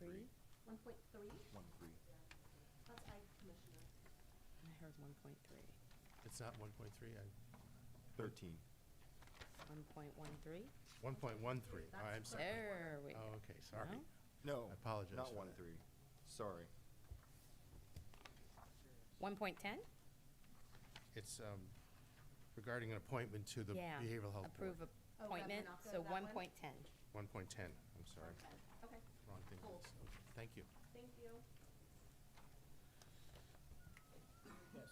1.3. 1.3? 1.3. That's Ag Commissioner. I heard 1.3. It's not 1.3, 13. 1.13? 1.13. Oh, I'm sorry. There we go. Oh, okay, sorry. No? No. I apologize Not for that. 1.3. Sorry. 1.10? It's regarding an appointment to the Yeah. Behavioral Health Approve Board. Oh, appointment, rather not go so to that one? 1.10. 1.10, I'm sorry. Okay. Wrong thing. Cool. Okay, thank you. Thank you. Yes,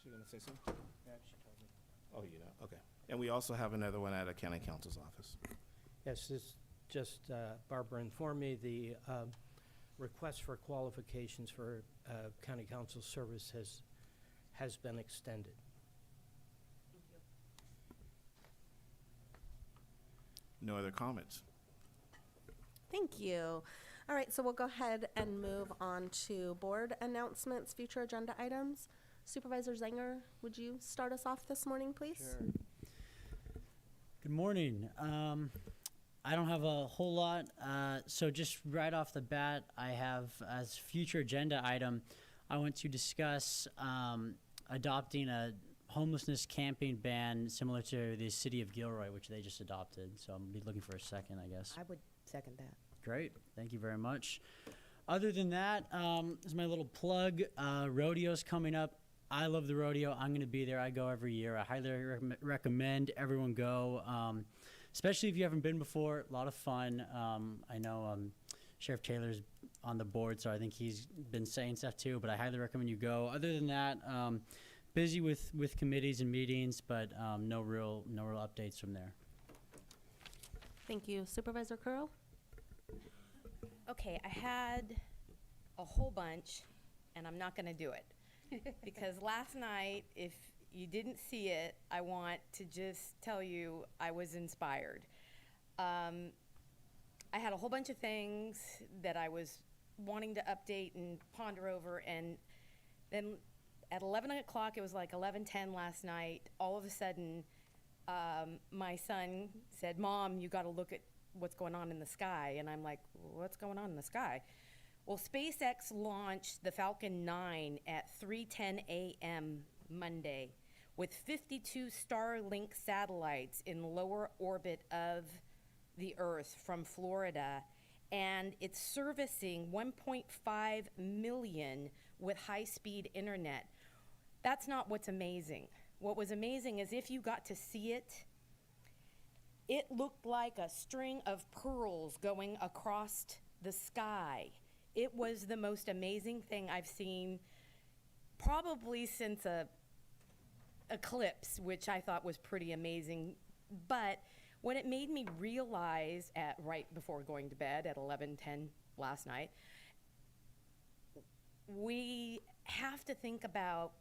she gonna say something? Yeah, she told me. Oh, you know, okay. And we also have another one at a county counsel's office. Yes, this just, Barbara informed me, the request for qualifications for county council service has been extended. Thank you. No other comments? Thank you. All right, so we'll go ahead and move on to board announcements, future agenda items. Supervisor Zenger, would you start us off this morning, please? Sure. Good morning. I don't have a whole lot. So just right off the bat, I have as future agenda item, I want to discuss adopting a homelessness camping ban similar to the city of Gilroy, which they just adopted. So I'm be looking for a second, I guess. I would second that. Great. Thank you very much. Other than that, this is my little plug. Rodeo's coming up. I love the rodeo. I'm going to be there. I go every year. I highly recommend everyone go, especially if you haven't been before. A lot of fun. I know Sheriff Taylor's on the board, so I think he's been saying stuff too, but I highly recommend you go. Other than that, busy with committees and meetings, but no real updates from there. Thank you. Supervisor Curl? Okay, I had a whole bunch, and I'm not going to do it. Because last night, if you didn't see it, I want to just tell you I was inspired. I had a whole bunch of things that I was wanting to update and ponder over, and then at 11 o'clock, it was like 11:10 last night, all of a sudden, my son said, "Mom, you got to look at what's going on in the sky." And I'm like, "What's going on in the sky?" Well, SpaceX launched the Falcon 9 at 3:10 a.m. Monday with 52 Starlink satellites in lower orbit of the Earth from Florida, and it's servicing 1.5 million with high-speed internet. That's not what's amazing. What was amazing is if you got to see it, it looked like a string of pearls going across the sky. It was the most amazing thing I've seen probably since a eclipse, which I thought was pretty amazing. But what it made me realize at right before going to bed at 11:10 last night, we have to think about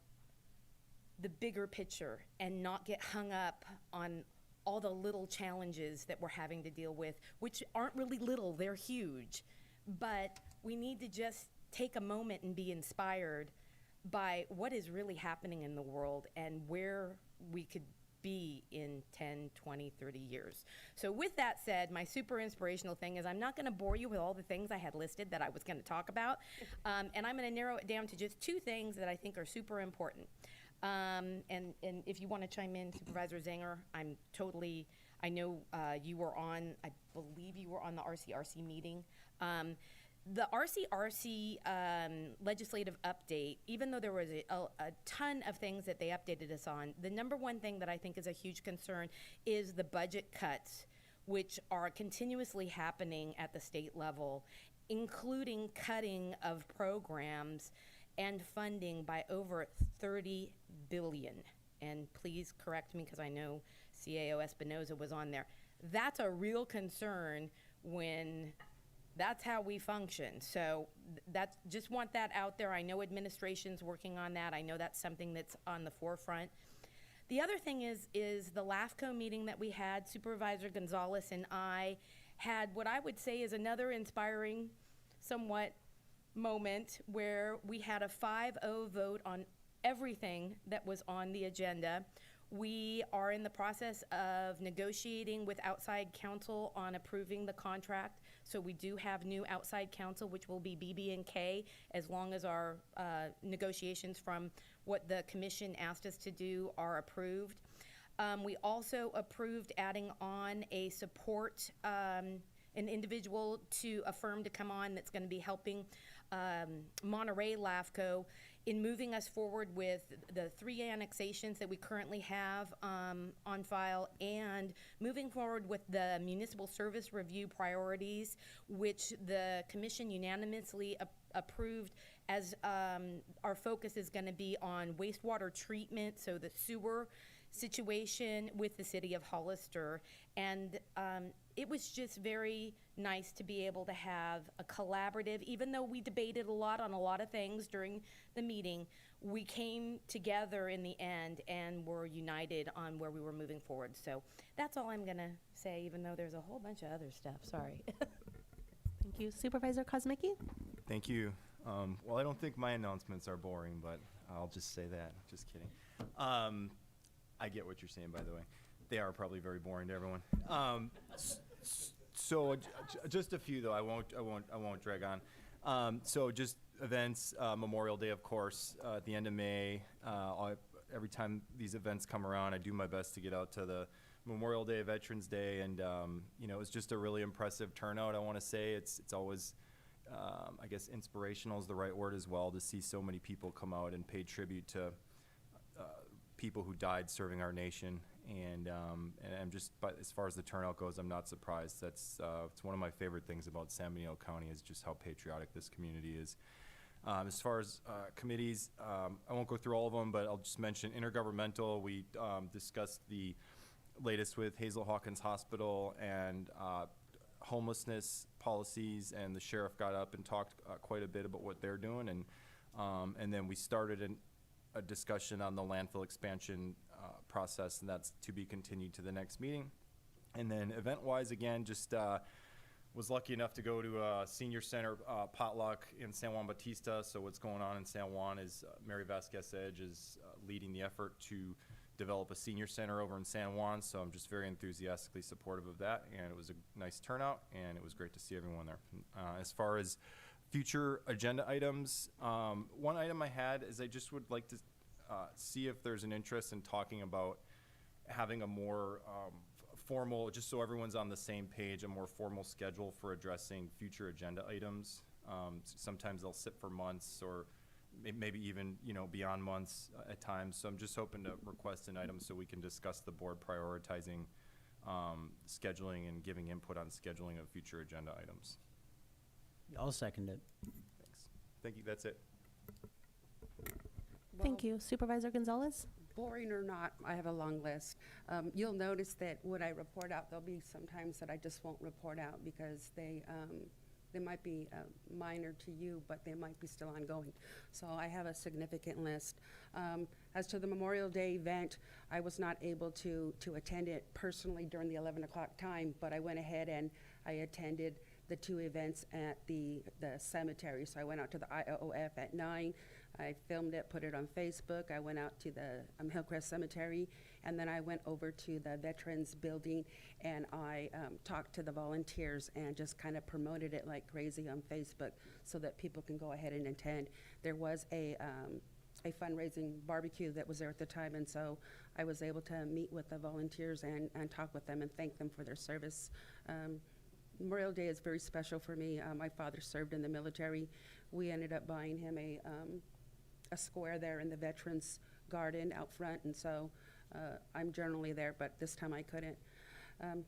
the bigger picture and not get hung up on all the little challenges that we're having to deal with, which aren't really little, they're huge. But we need to just take a moment and be inspired by what is really happening in the world and where we could be in 10, 20, 30 years. So with that said, my super inspirational thing is I'm not going to bore you with all the things I had listed that I was going to talk about. And I'm going to narrow it down to just two things that I think are super important. And if you want to chime in, Supervisor Zenger, I'm totally, I know you were on, I believe you were on the RCRC meeting. The RCRC legislative update, even though there was a ton of things that they updated us on, the number one thing that I think is a huge concern is the budget cuts, which are continuously happening at the state level, including cutting of programs and funding by over $30 billion. And please correct me because I know CAO Espinoza was on there. That's a real concern when that's how we function. So that's just want that out there. I know administration's working on that. I know that's something that's on the forefront. The other thing is the LAFCO meeting that we had. Supervisor Gonzalez and I had what I would say is another inspiring, somewhat moment where we had a 5-0 vote on everything that was on the agenda. We are in the process of negotiating with outside counsel on approving the contract. So we do have new outside counsel, which will be BB&K, as long as our negotiations from what the commission asked us to do are approved. We also approved adding on a support, an individual to a firm to come on that's going to be helping Monterey LAFCO in moving us forward with the 3 annexations that we currently have on file, and moving forward with the municipal service review priorities, which the commission unanimously approved, as our focus is going to be on wastewater treatment, so the sewer situation with the city of Hollister. And it was just very nice to be able to have a collaborative, even though we debated a lot on a lot of things during the meeting, we came together in the end and were united on where we were moving forward. So that's all I'm gonna say, even though there's a whole bunch of other stuff, sorry. Thank you. Supervisor Kozmicki? Thank you. Well, I don't think my announcements are boring, but I'll just say that. Just kidding. I get what you're saying, by the way. They are probably very boring to everyone. So just a few though. I won't drag on. So just events. Memorial Day, of course, at the end of May. Every time these events come around, I do my best to get out to the Memorial Day, Veterans Day, and you know, it was just a really impressive turnout. I want to say it's always, I guess, inspirational is the right word as well, to see so many people come out and pay tribute to people who died serving our nation. And I'm just, but as far as the turnout goes, I'm not surprised. That's it's one of my favorite things about San Benito County, is just how patriotic this community is. As far as committees, I won't go through all of them, but I'll just mention intergovernmental. We discussed the latest with Hazel Hawkins Hospital and homelessness policies, and the sheriff got up and talked quite a bit about what they're doing, and then we started a discussion on the landfill expansion process, and that's to be continued to the next meeting. And then event-wise, again, just was lucky enough to go to a senior center potluck in San Juan Bautista. So what's going on in San Juan is Mary Vasquez Edge is leading the effort to develop a senior center over in San Juan. So I'm just very enthusiastically supportive of that, and it was a nice turnout, and it was great to see everyone there. As far as future agenda items, one item I had is I just would like to see if there's an interest in talking about having a more formal, just so everyone's on the same page, a more formal schedule for addressing future agenda items. Sometimes they'll sit for months, or maybe even, you know, beyond months at times. So I'm just hoping to request an item so we can discuss the board prioritizing scheduling and giving input on scheduling of future agenda items. I'll second it. Thanks. Thank you. That's it. Thank you. Supervisor Gonzalez? Boring or not, I have a long list. You'll notice that when I report out, there'll be some times that I just won't report out because they might be minor to you, but they might be still ongoing. So I have a significant list. As to the Memorial Day event, I was not able to attend it personally during the 11 o'clock time, but I went ahead and I attended the 2 events at the cemetery. So I went out to the IOF at 9. I filmed it, put it on Facebook. I went out to the Hillcrest Cemetery, and then I went over to the Veterans Building, and I talked to the volunteers and just kind of promoted it like crazy on Facebook so that people can go ahead and attend. There was a fundraising barbecue that was there at the time, and so I was able to meet with the volunteers and talk with them and thank them for their service. Memorial Day is very special for me. My father served in the military. We ended up buying him a square there in the Veterans Garden out front, and so I'm generally there, but this time I couldn't.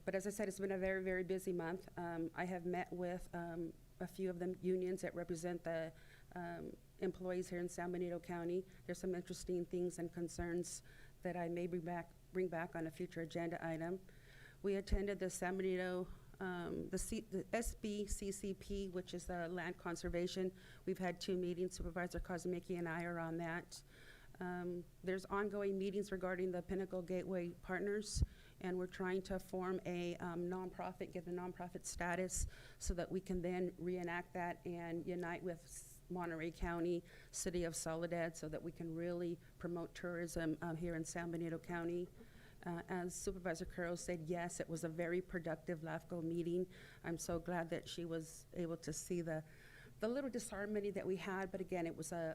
But as I said, it's been a very, very busy month. I have met with a few of the unions that represent the employees here in San Benito County. There's some interesting things and concerns that I may bring back on a future agenda item. We attended the San Benito the SBCCP, which is the land conservation. We've had 2 meetings. Supervisor Kozmicki and I are on that. There's ongoing meetings regarding the Pinnacle Gateway Partners, and we're trying to form a nonprofit, get the nonprofit status so that we can then reenact that and unite with Monterey County, City of Soledad, so that we can really promote tourism here in San Benito County. As Supervisor Curl said, yes, it was a very productive LAFCO meeting. I'm so glad that she was able to see the little disharmony that we had, but again, it was a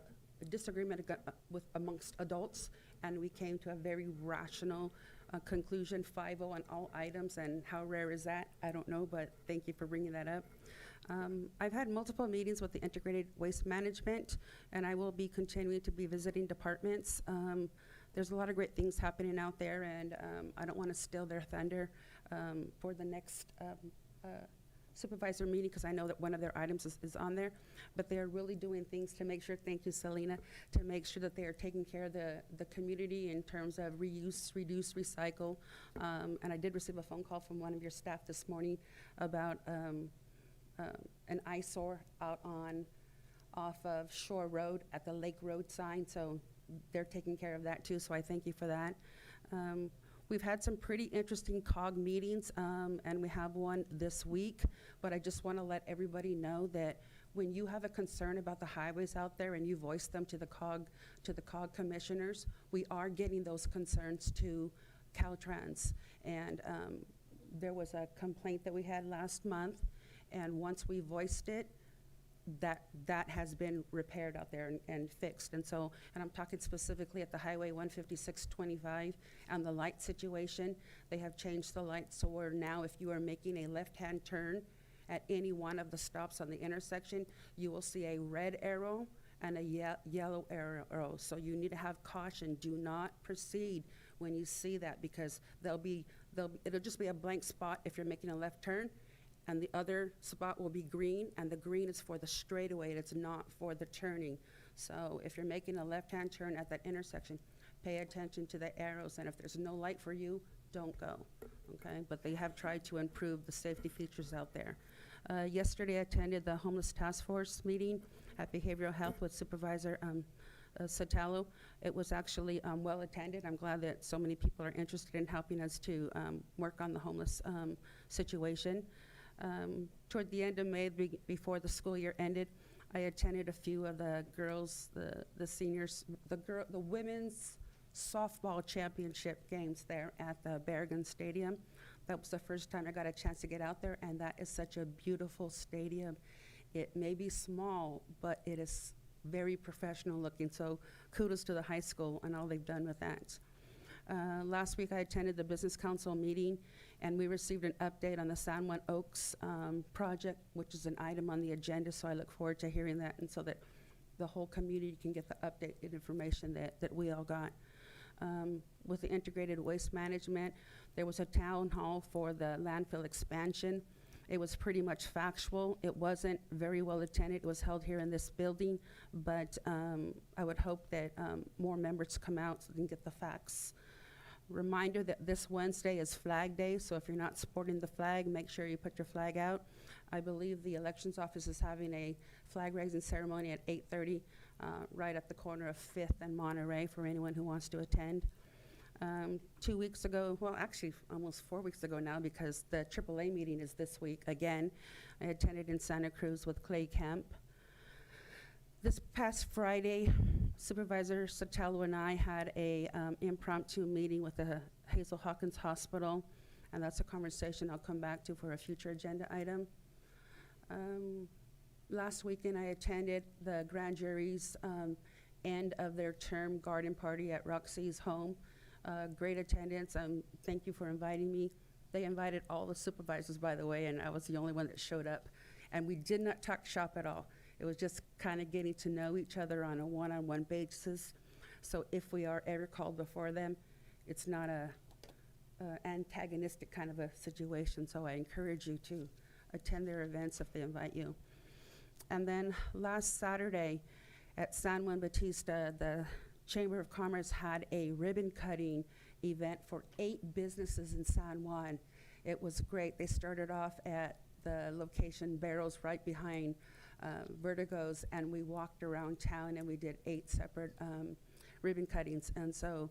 disagreement amongst adults, and we came to a very rational conclusion, 5-0 on all items, and how rare is that? I don't know, but thank you for bringing that up. I've had multiple meetings with the Integrated Waste Management, and I will be continuing to be visiting departments. There's a lot of great things happening out there, and I don't want to steal their thunder for the next supervisor meeting, because I know that one of their items is on there, but they're really doing things to make sure, thank you, Selena, to make sure that they are taking care of the community in terms of reuse, reduce, recycle. And I did receive a phone call from one of your staff this morning about an eyesore out off of Shore Road at the Lake Road sign, so they're taking care of that too, so I thank you for that. We've had some pretty interesting COG meetings, and we have one this week, but I just want to let everybody know that when you have a concern about the highways out there and you voice them to the COG commissioners, we are getting those concerns to Caltrans. And there was a complaint that we had last month, and once we voiced it, that has been repaired out there and fixed. And so, and I'm talking specifically at the Highway 15625 and the light situation. They have changed the lights so where now if you are making a left-hand turn at any one of the stops on the intersection, you will see a red arrow and a yellow arrow. So you need to have caution. Do not proceed when you see that, because it'll just be a blank spot if you're making a left turn, and the other spot will be green, and the green is for the straightaway, it's not for the turning. So if you're making a left-hand turn at that intersection, pay attention to the arrows, and if there's no light for you, don't go, okay? But they have tried to improve the safety features out there. Yesterday, I attended the Homeless Task Force meeting at Behavioral Health with Supervisor Sotelo. It was actually well attended. I'm glad that so many people are interested in helping us to work on the homeless situation. Toward the end of May, before the school year ended, I attended a few of the girls, the seniors, the women's softball championship games there at the Berrigan Stadium. That was the first time I got a chance to get out there, and that is such a beautiful stadium. It may be small, but it is very professional looking, so kudos to the high school and all they've done with that. Last week, I attended the Business Council meeting, and we received an update on the San Juan Oaks project, which is an item on the agenda, so I look forward to hearing that, and so that the whole community can get the updated information that we all got. With the Integrated Waste Management, there was a town hall for the landfill expansion. It was pretty much factual. It wasn't very well attended. It was held here in this building, but I would hope that more members come out so they can get the facts. Reminder that this Wednesday is Flag Day, so if you're not supporting the flag, make sure you put your flag out. I believe the elections office is having a flag raising ceremony at 8:30 right at the corner of 5th and Monterey for anyone who wants to attend. 2 weeks ago, well, actually almost 4 weeks ago now, because the AAA meeting is this week again, I attended in Santa Cruz with Clay Kemp. This past Friday, Supervisor Sotelo and I had a impromptu meeting with the Hazel Hawkins Hospital, and that's a conversation I'll come back to for a future agenda item. Last weekend, I attended the grand jury's end of their term garden party at Roxy's home. Great attendance. Thank you for inviting me. They invited all the supervisors, by the way, and I was the only one that showed up. And we did not talk shop at all. It was just kind of getting to know each other on a one-on-one basis. So if we are ever called before them, it's not a antagonistic kind of a situation. So I encourage you to attend their events if they invite you. And then last Saturday at San Juan Bautista, the Chamber of Commerce had a ribbon cutting event for 8 businesses in San Juan. It was great. They started off at the location Barrels right behind Vertigo's, and we walked around town and we did 8 separate ribbon cuttings. And so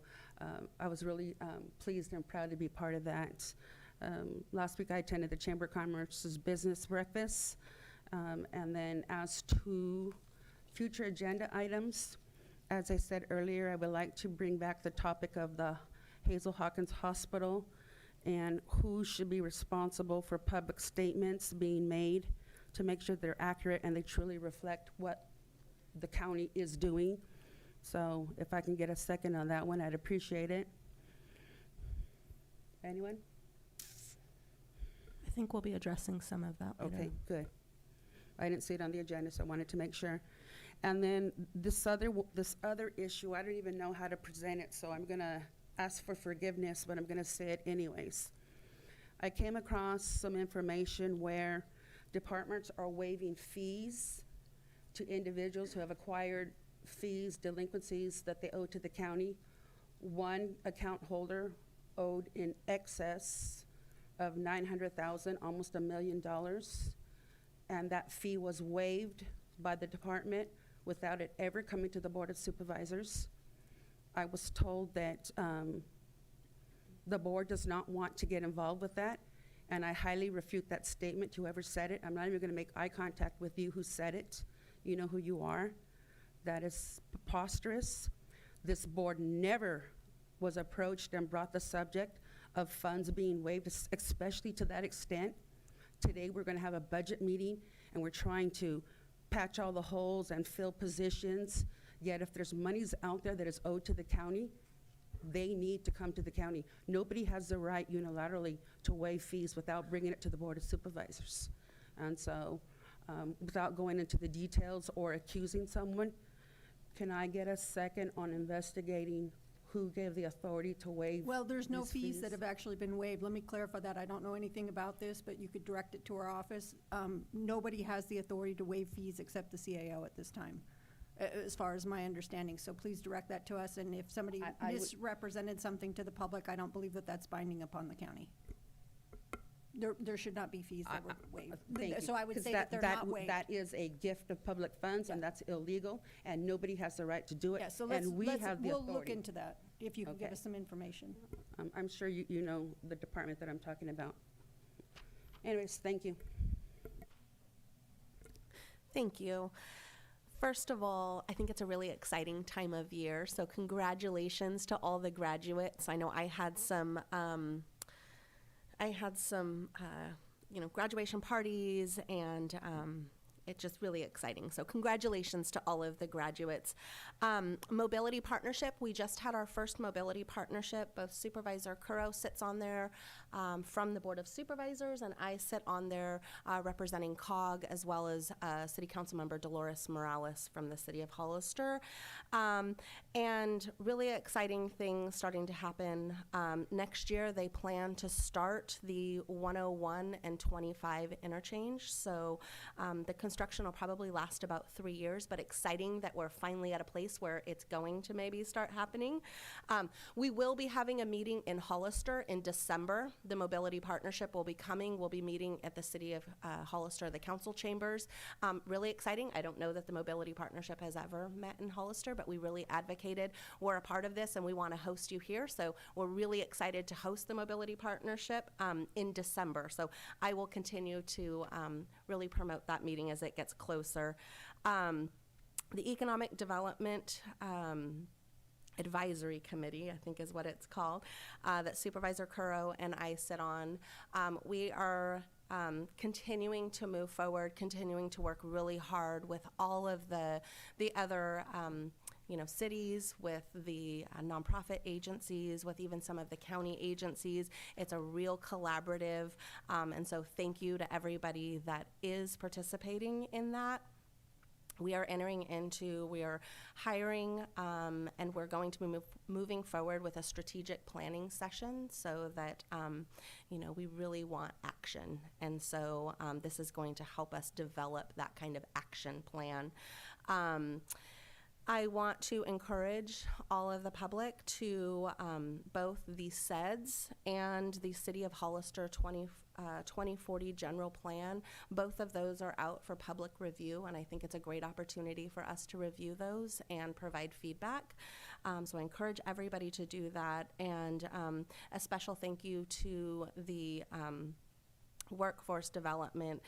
I was really pleased and proud to be part of that. Last week I attended the Chamber of Commerce's business breakfast. And then as to future agenda items, as I said earlier, I would like to bring back the topic of the Hazel Hawkins Hospital, and who should be responsible for public statements being made to make sure they're accurate and they truly reflect what the county is doing. So if I can get a second on that one, I'd appreciate it. Anyone? I think we'll be addressing some of that later. Okay, good. I didn't see it on the agenda, so I wanted to make sure. And then this other issue, I don't even know how to present it, so I'm gonna ask for forgiveness, but I'm gonna say it anyways. I came across some information where departments are waiving fees to individuals who have acquired fees, delinquencies that they owe to the county. One account holder owed in excess of $900,000, almost $1 million. And that fee was waived by the department without it ever coming to the Board of Supervisors. I was told that the board does not want to get involved with that, and I highly refute that statement, whoever said it. I'm not even gonna make eye contact with you who said it. You know who you are. That is preposterous. This board never was approached and brought the subject of funds being waived, especially to that extent. Today, we're gonna have a budget meeting, and we're trying to patch all the holes and fill positions. Yet if there's monies out there that is owed to the county, they need to come to the county. Nobody has the right unilaterally to waive fees without bringing it to the Board of Supervisors. And so, without going into the details or accusing someone, can I get a second on investigating who gave the authority to waive? Well, there's no these fees that have actually been waived. Let me clarify that. I don't know anything about this, but you could direct it to our office. Nobody has the authority to waive fees except the CAO at this time, as far as my understanding. So please direct that to us, and if somebody I would- misrepresented something to the public, I don't believe that that's binding upon the county. There should not be fees that were waived. Thank you. So I would 'Cause say that they're not waived. That is a gift of public funds, and that's illegal, and nobody has the right to do it. Yeah, so And we have the we'll look authority. into that, if you can get Okay. us some information. I'm sure you know the department that I'm talking about. Anyways, thank you. Thank you. First of all, I think it's a really exciting time of year, so congratulations to all the graduates. I know I had some graduation parties, and it's just really exciting. So congratulations to all of the graduates. Mobility partnership, we just had our first mobility partnership. Both Supervisor Curro sits on there from the Board of Supervisors, and I sit on there representing COG, as well as City Council Member Dolores Morales from the City of Hollister. And really exciting things starting to happen. Next year, they plan to start the 101 and 25 interchange. So the construction will probably last about 3 years, but exciting that we're finally at a place where it's going to maybe start happening. We will be having a meeting in Hollister in December. The Mobility Partnership will be coming. We'll be meeting at the City of Hollister, the council chambers. Really exciting. I don't know that the Mobility Partnership has ever met in Hollister, but we really advocated. We're a part of this, and we want to host you here. So we're really excited to host the Mobility Partnership in December. So I will continue to really promote that meeting as it gets closer. The Economic Development Advisory Committee, I think is what it's called, that Supervisor Curro and I sit on. We are continuing to move forward, continuing to work really hard with all of the other cities, with the nonprofit agencies, with even some of the county agencies. It's a real collaborative, and so thank you to everybody that is participating in that. We are hiring, and we're going to be moving forward with a strategic planning session so that, we really want action. And so this is going to help us develop that kind of action plan. I want to encourage all of the public to both the SEDS and the City of Hollister 2040 General Plan. Both of those are out for public review, and I think it's a great opportunity for us to review those and provide feedback. So I encourage everybody to do that, and a special thank you to the workforce development.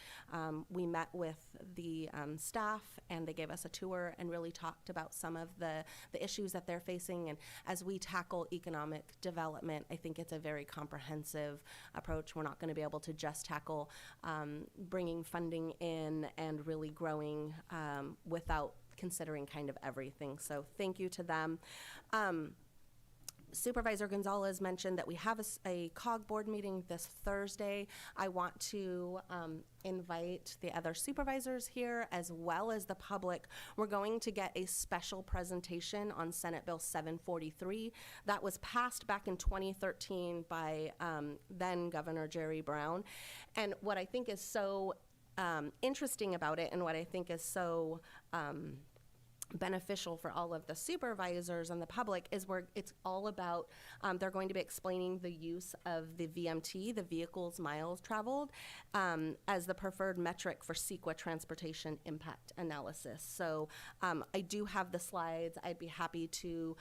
We met with the staff, and they gave us a tour and really talked about some of the issues that they're facing. And as we tackle economic development, I think it's a very comprehensive approach. We're not going to be able to just tackle bringing funding in and really growing without considering kind of everything. So thank you to them. Supervisor Gonzalez mentioned that we have a COG board meeting this Thursday. I want to invite the other supervisors here as well as the public. We're going to get a special presentation on Senate Bill 743 that was passed back in 2013 by then Governor Jerry Brown. And what I think is so interesting about it, and what I think is so beneficial for all of the supervisors and the public, is where it's all about, they're going to be explaining the use of the VMT, the vehicles miles traveled, as the preferred metric for CEQA transportation impact analysis. So I do have the slides. I'd be happy to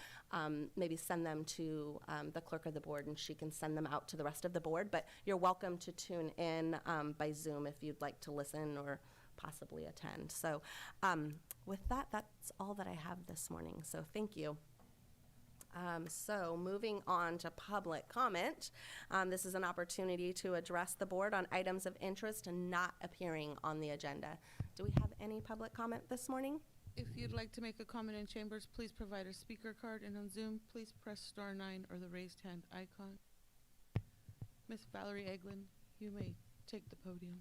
maybe send them to the clerk of the board, and she can send them out to the rest of the board. But you're welcome to tune in by Zoom if you'd like to listen or possibly attend. So with that, that's all that I have this morning. So thank you. So moving on to public comment. This is an opportunity to address the board on items of interest and not appearing on the agenda. Do we have any public comment this morning? If you'd like to make a comment in chambers, please provide a speaker card, and on Zoom, please press *9 or the raised hand icon. Miss Valerie Eglin, you may take the podium.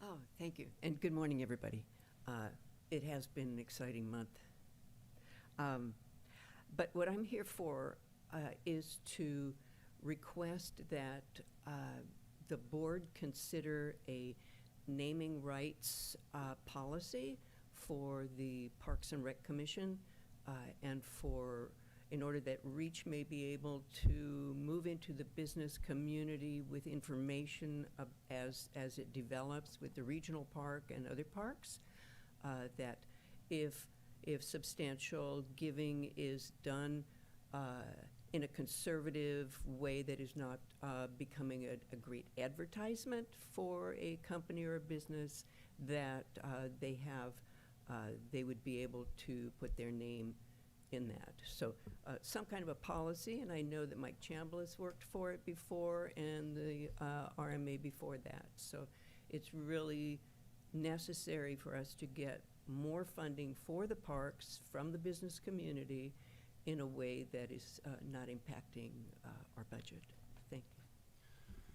Oh, thank you, and good morning, everybody. It has been an exciting month. But what I'm here for is to request that the board consider a naming rights policy for the Parks and Rec Commission, and in order that REACH may be able to move into the business community with information as it develops with the regional park and other parks, that if substantial giving is done in a conservative way that is not becoming a great advertisement for a company or a business, that they would be able to put their name in that. So some kind of a policy, and I know that Mike Chambliss worked for it before, and the RMA before that. So it's really necessary for us to get more funding for the parks from the business community in a way that is not impacting our budget. Thank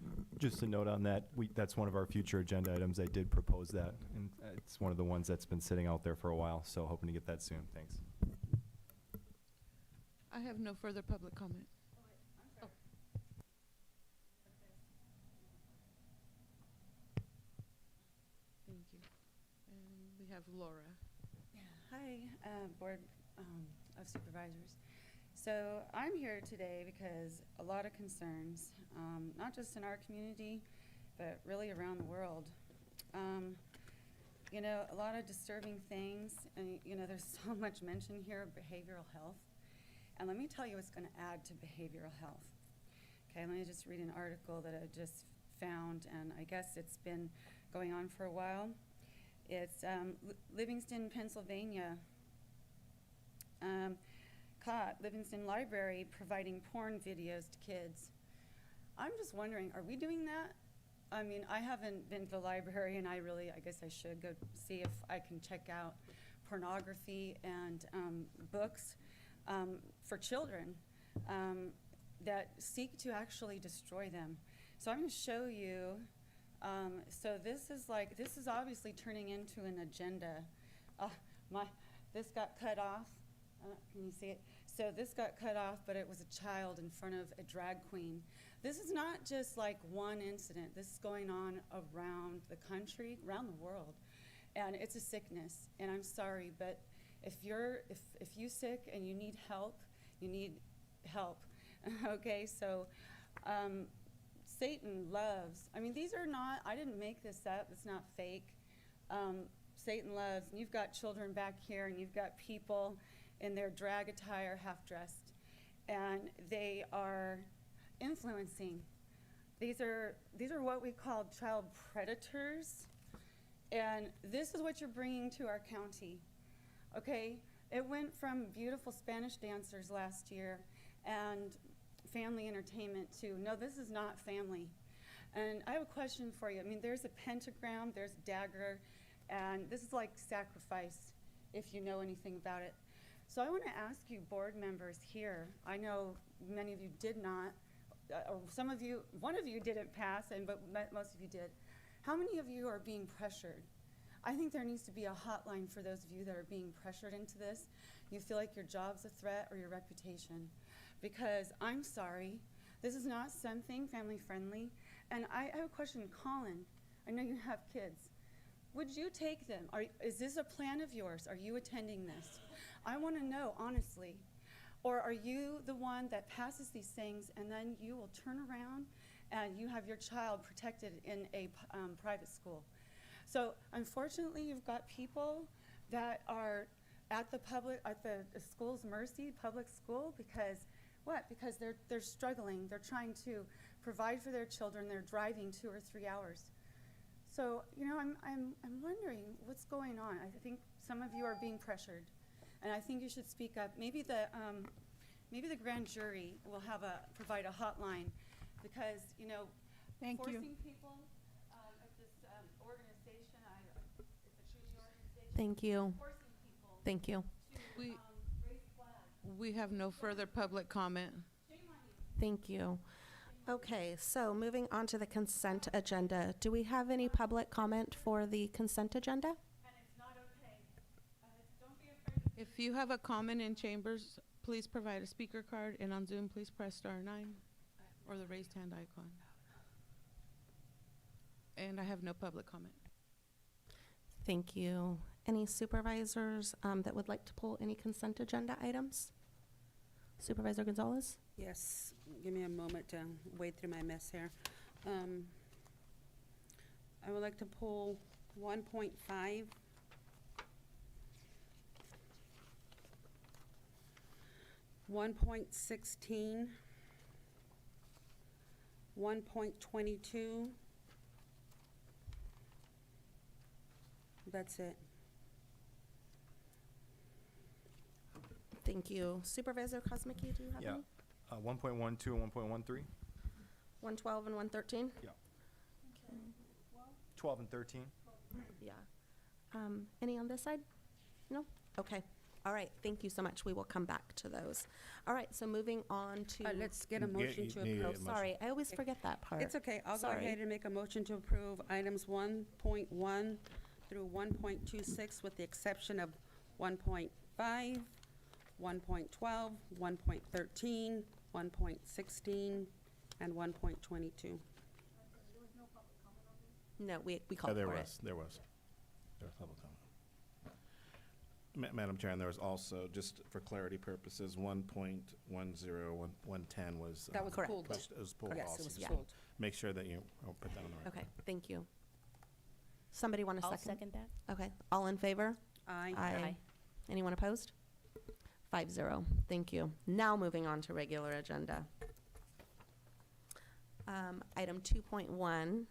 you. Just a note on that, that's one of our future agenda items. I did propose that, and it's one of the ones that's been sitting out there for a while, so hoping to get that soon. Thanks. I have no further public comment. Oh. Thank you. And we have Laura. Hi, Board of Supervisors. So I'm here today because a lot of concerns, not just in our community, but really around the world. You know, a lot of disturbing things, and you know, there's so much mention here of behavioral health. And let me tell you what's going to add to behavioral health. Okay, let me just read an article that I just found, and I guess it's been going on for a while. It's Livingston, Pennsylvania. Caught Livingston Library providing porn videos to kids. I'm just wondering, are we doing that? I mean, I haven't been to the library, and I guess I should go see if I can check out pornography and books for children that seek to actually destroy them. So I'm going to show you. So this is obviously turning into an agenda. This got cut off. Can you see it? So this got cut off, but it was a child in front of a drag queen. This is not just like one incident. This is going on around the country, around the world, and it's a sickness. And I'm sorry, but if you sick and you need help, you need help. Okay, so Satan loves. I mean, these are not. I didn't make this up. It's not fake. Satan loves. And you've got children back here, and you've got people, in their drag attire, half-dressed, and they are influencing. These are what we call child predators, and this is what you're bringing to our county, okay? It went from beautiful Spanish dancers last year and family entertainment to, no, this is not family. And I have a question for you. I mean, there's a pentagram, there's a dagger, and this is like sacrifice, if you know anything about it. So I want to ask you, board members here, I know many of you did not, or some of you, one of you didn't pass, but most of you did. How many of you are being pressured? I think there needs to be a hotline for those of you that are being pressured into this. You feel like your job's a threat or your reputation. Because I'm sorry, this is not something family friendly. And I have a question, Colin, I know you have kids. Would you take them? Is this a plan of yours? Are you attending this? I want to know, honestly. Or are you the one that passes these things and then you will turn around and you have your child protected in a private school? So unfortunately, you've got people that are at the school's mercy, public school, because what? Because they're struggling. They're trying to provide for their children. They're driving 2 or 3 hours. So, you know, I'm wondering what's going on. I think some of you are being pressured, and I think you should speak up. Maybe the grand jury will provide a hotline, because, you know, forcing people at this organization, it's a treaty organization. Thank you. Forcing people Thank you. to We- raise flags. We have no further public comment. Shame on you. Thank you. Okay, so moving on to the consent agenda. Do we have any public comment for the consent agenda? And it's not okay. Don't be afraid. If you have a comment in chambers, please provide a speaker card, and on Zoom, please press *9 or the raised hand icon. And I have no public comment. Thank you. Any supervisors that would like to pull any consent agenda items? Supervisor Gonzalez? Yes, give me a moment to wade through my mess here. I would like to pull 1.5. 1.16, 1.22. That's it. Thank you. Supervisor Kosmicki, do you have Yeah. any? 1.12 and 1.13? 112 and 113? Yeah. 12 and 13? Yeah. Any on this side? No? Okay. All right. Thank you so much. We will come back to those. All right. So moving on to. Let's get a motion to need approve. a motion. Sorry, I always forget that part. It's okay, I'll go Sorry. ahead and make a motion to approve items 1.1 through 1.26 with the exception of 1.5, 1.12, 1.13, 1.16, and 1.22. No, we called There for it. was. There was public comment. Madam Chair, and there was also, just for clarity purposes, 1.10, 110 was. That was Correct. pulled. It was pulled Yes, also. it was So pulled. Make sure that you put that on the record. Okay, thank you. Somebody want a I'll second? second that. Okay, all in favor? Aye. Aye. Anyone opposed? 5-0, thank you. Now moving on to regular agenda. Item 2.1,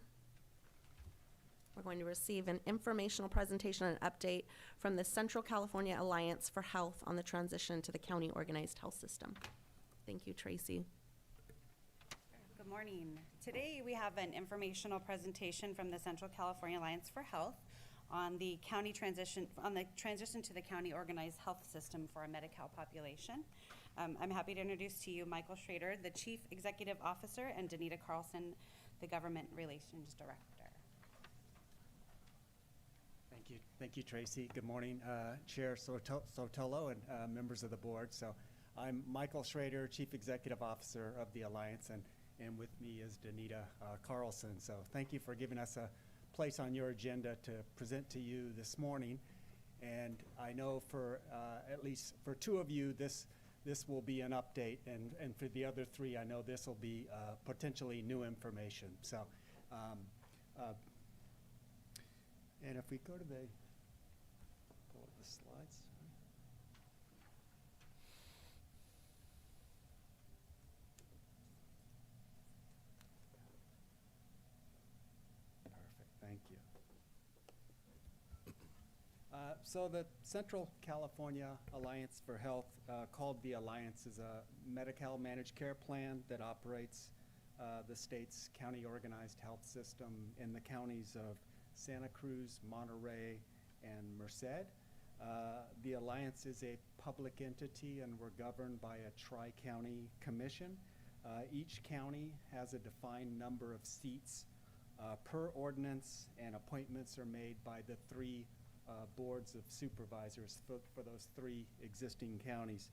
we're going to receive an informational presentation and update from the Central California Alliance for Health on the transition to the county organized health system. Thank you, Tracy. Good morning. Today we have an informational presentation from the Central California Alliance for Health on the transition to the county organized health system for our Medi-Cal population. I'm happy to introduce to you Michael Schrader, the Chief Executive Officer, and Benito Carlson, the Government Relations Director. Thank you, Tracy. Good morning, Chair Sotelo and members of the board. So I'm Michael Schrader, Chief Executive Officer of the Alliance, and with me is Benito Carlson. So thank you for giving us a place on your agenda to present to you this morning. And I know for at least for two of you, this will be an update, and for the other three, I know this will be potentially new information. So, and if we go to pull up the slides. So the Central California Alliance for Health, called the Alliance, is a Medi-Cal managed care plan that operates the state's county organized health system in the counties of Santa Cruz, Monterey, and Merced. The Alliance is a public entity, and we're governed by a tri-county commission. Each county has a defined number of seats per ordinance, and appointments are made by the three boards of supervisors for those three existing counties.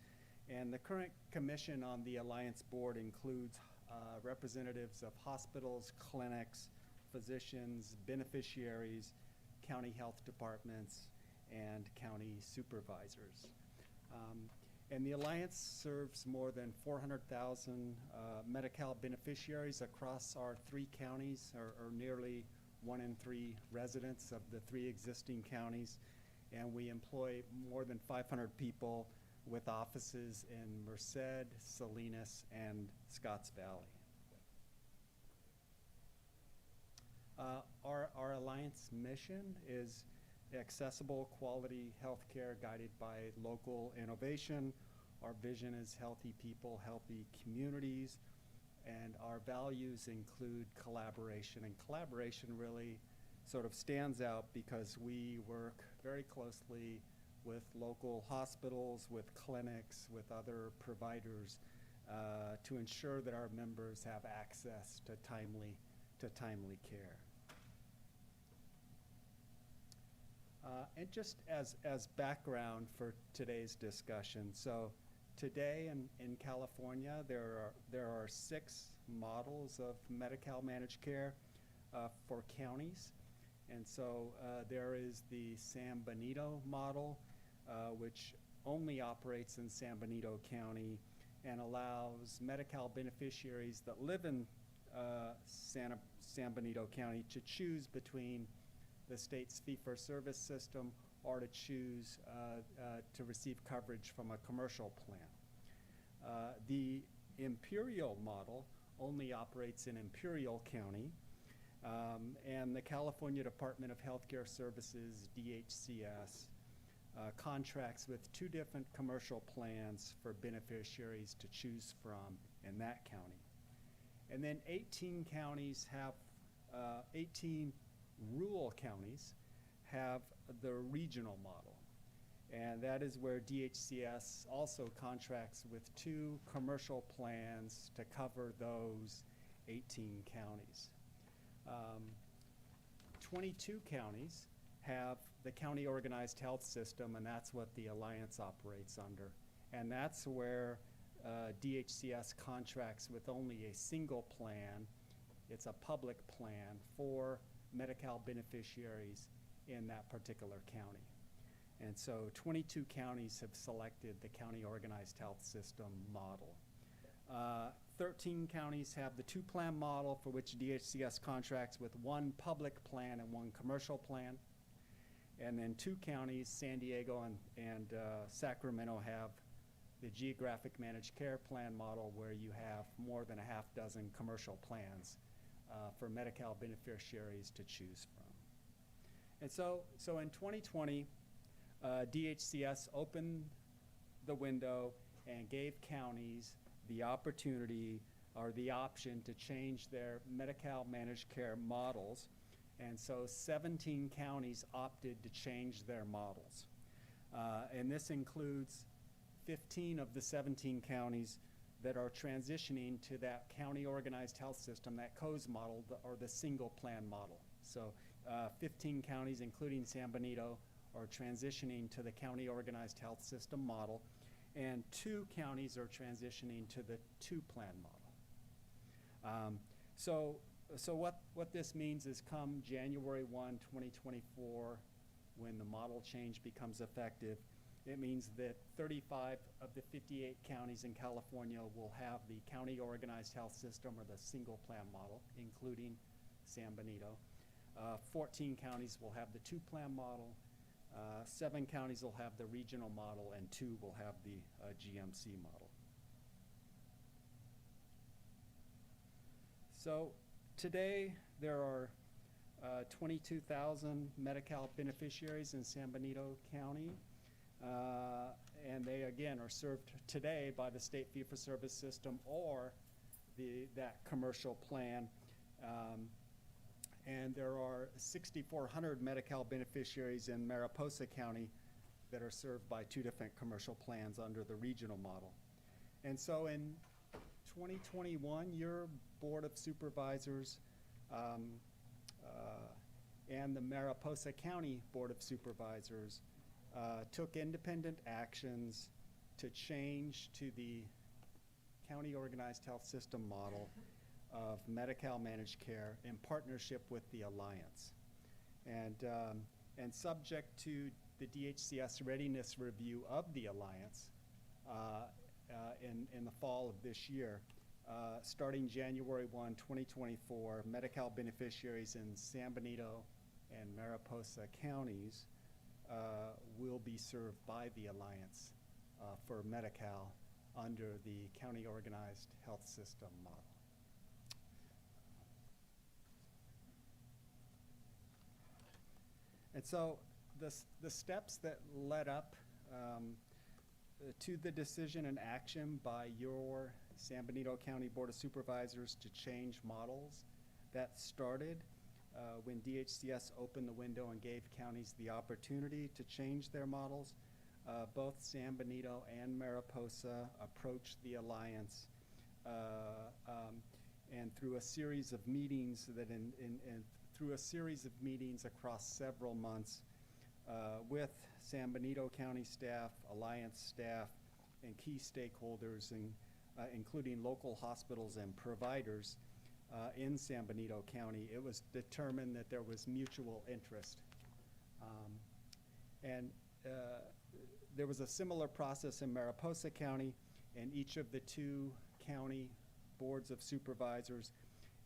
And the current commission on the Alliance board includes representatives of hospitals, clinics, physicians, beneficiaries, county health departments, and county supervisors. And the Alliance serves more than 400,000 Medi-Cal beneficiaries across our three counties, or nearly 1 in 3 residents of the three existing counties. And we employ more than 500 people with offices in Merced, Salinas, and Scotts Valley. Our Alliance mission is accessible, quality healthcare guided by local innovation. Our vision is healthy people, healthy communities, and our values include collaboration. And collaboration really sort of stands out because we work very closely with local hospitals, with clinics, with other providers to ensure that our members have access to timely care. And just as background for today's discussion, so today in California, there are 6 models of Medi-Cal managed care for counties. And so there is the San Benito model, which only operates in San Benito County and allows Medi-Cal beneficiaries that live in San Benito County to choose between the state's fee-for-service system or to choose to receive coverage from a commercial plan. The Imperial model only operates in Imperial County, and the California Department of Healthcare Services, DHCS, contracts with 2 different commercial plans for beneficiaries to choose from in that county. And then 18 counties have, 18 rural counties have the regional model. And that is where DHCS also contracts with 2 commercial plans to cover those 18 counties. 22 counties have the county organized health system, and that's what the Alliance operates under. And that's where DHCS contracts with only a single plan. It's a public plan for Medi-Cal beneficiaries in that particular county. And so 22 counties have selected the county organized health system model. 13 counties have the 2-plan model, for which DHCS contracts with 1 public plan and 1 commercial plan. And then 2 counties, San Diego and Sacramento, have the geographic managed care plan model, where you have more than a half dozen commercial plans for Medi-Cal beneficiaries to choose from. And so in 2020, DHCS opened the window and gave counties the opportunity or the option to change their Medi-Cal managed care models. And so 17 counties opted to change their models. And this includes 15 of the 17 counties that are transitioning to that county organized health system, that COES model, or the single plan model. So 15 counties, including San Benito, are transitioning to the county organized health system model, and 2 counties are transitioning to the 2-plan model. So what this means is, come January 1, 2024, when the model change becomes effective, it means that 35 of the 58 counties in California will have the county organized health system, or the single plan model, including San Benito. 14 counties will have the 2-plan model. 7 counties will have the regional model, and 2 will have the GMC model. So today there are 22,000 Medi-Cal beneficiaries in San Benito County. And they, again, are served today by the state fee-for-service system or that commercial plan. And there are 6,400 Medi-Cal beneficiaries in Mariposa County that are served by 2 different commercial plans under the regional model. And so in 2021, your Board of Supervisors and the Mariposa County Board of Supervisors took independent actions to change to the county organized health system model of Medi-Cal managed care in partnership with the Alliance. And subject to the DHCS readiness review of the Alliance in the fall of this year, starting January 1, 2024, Medi-Cal beneficiaries in San Benito and Mariposa counties will be served by the Alliance for Medi-Cal under the county organized health system model. And so the steps that led up to the decision and action by your San Benito County Board of Supervisors to change models, that started when DHCS opened the window and gave counties the opportunity to change their models. Both San Benito and Mariposa approached the Alliance and through a series of meetings across several months with San Benito County staff, Alliance staff, and key stakeholders, including local hospitals and providers in San Benito County, it was determined that there was mutual interest. There was a similar process in Mariposa County, and each of the 2 county boards of supervisors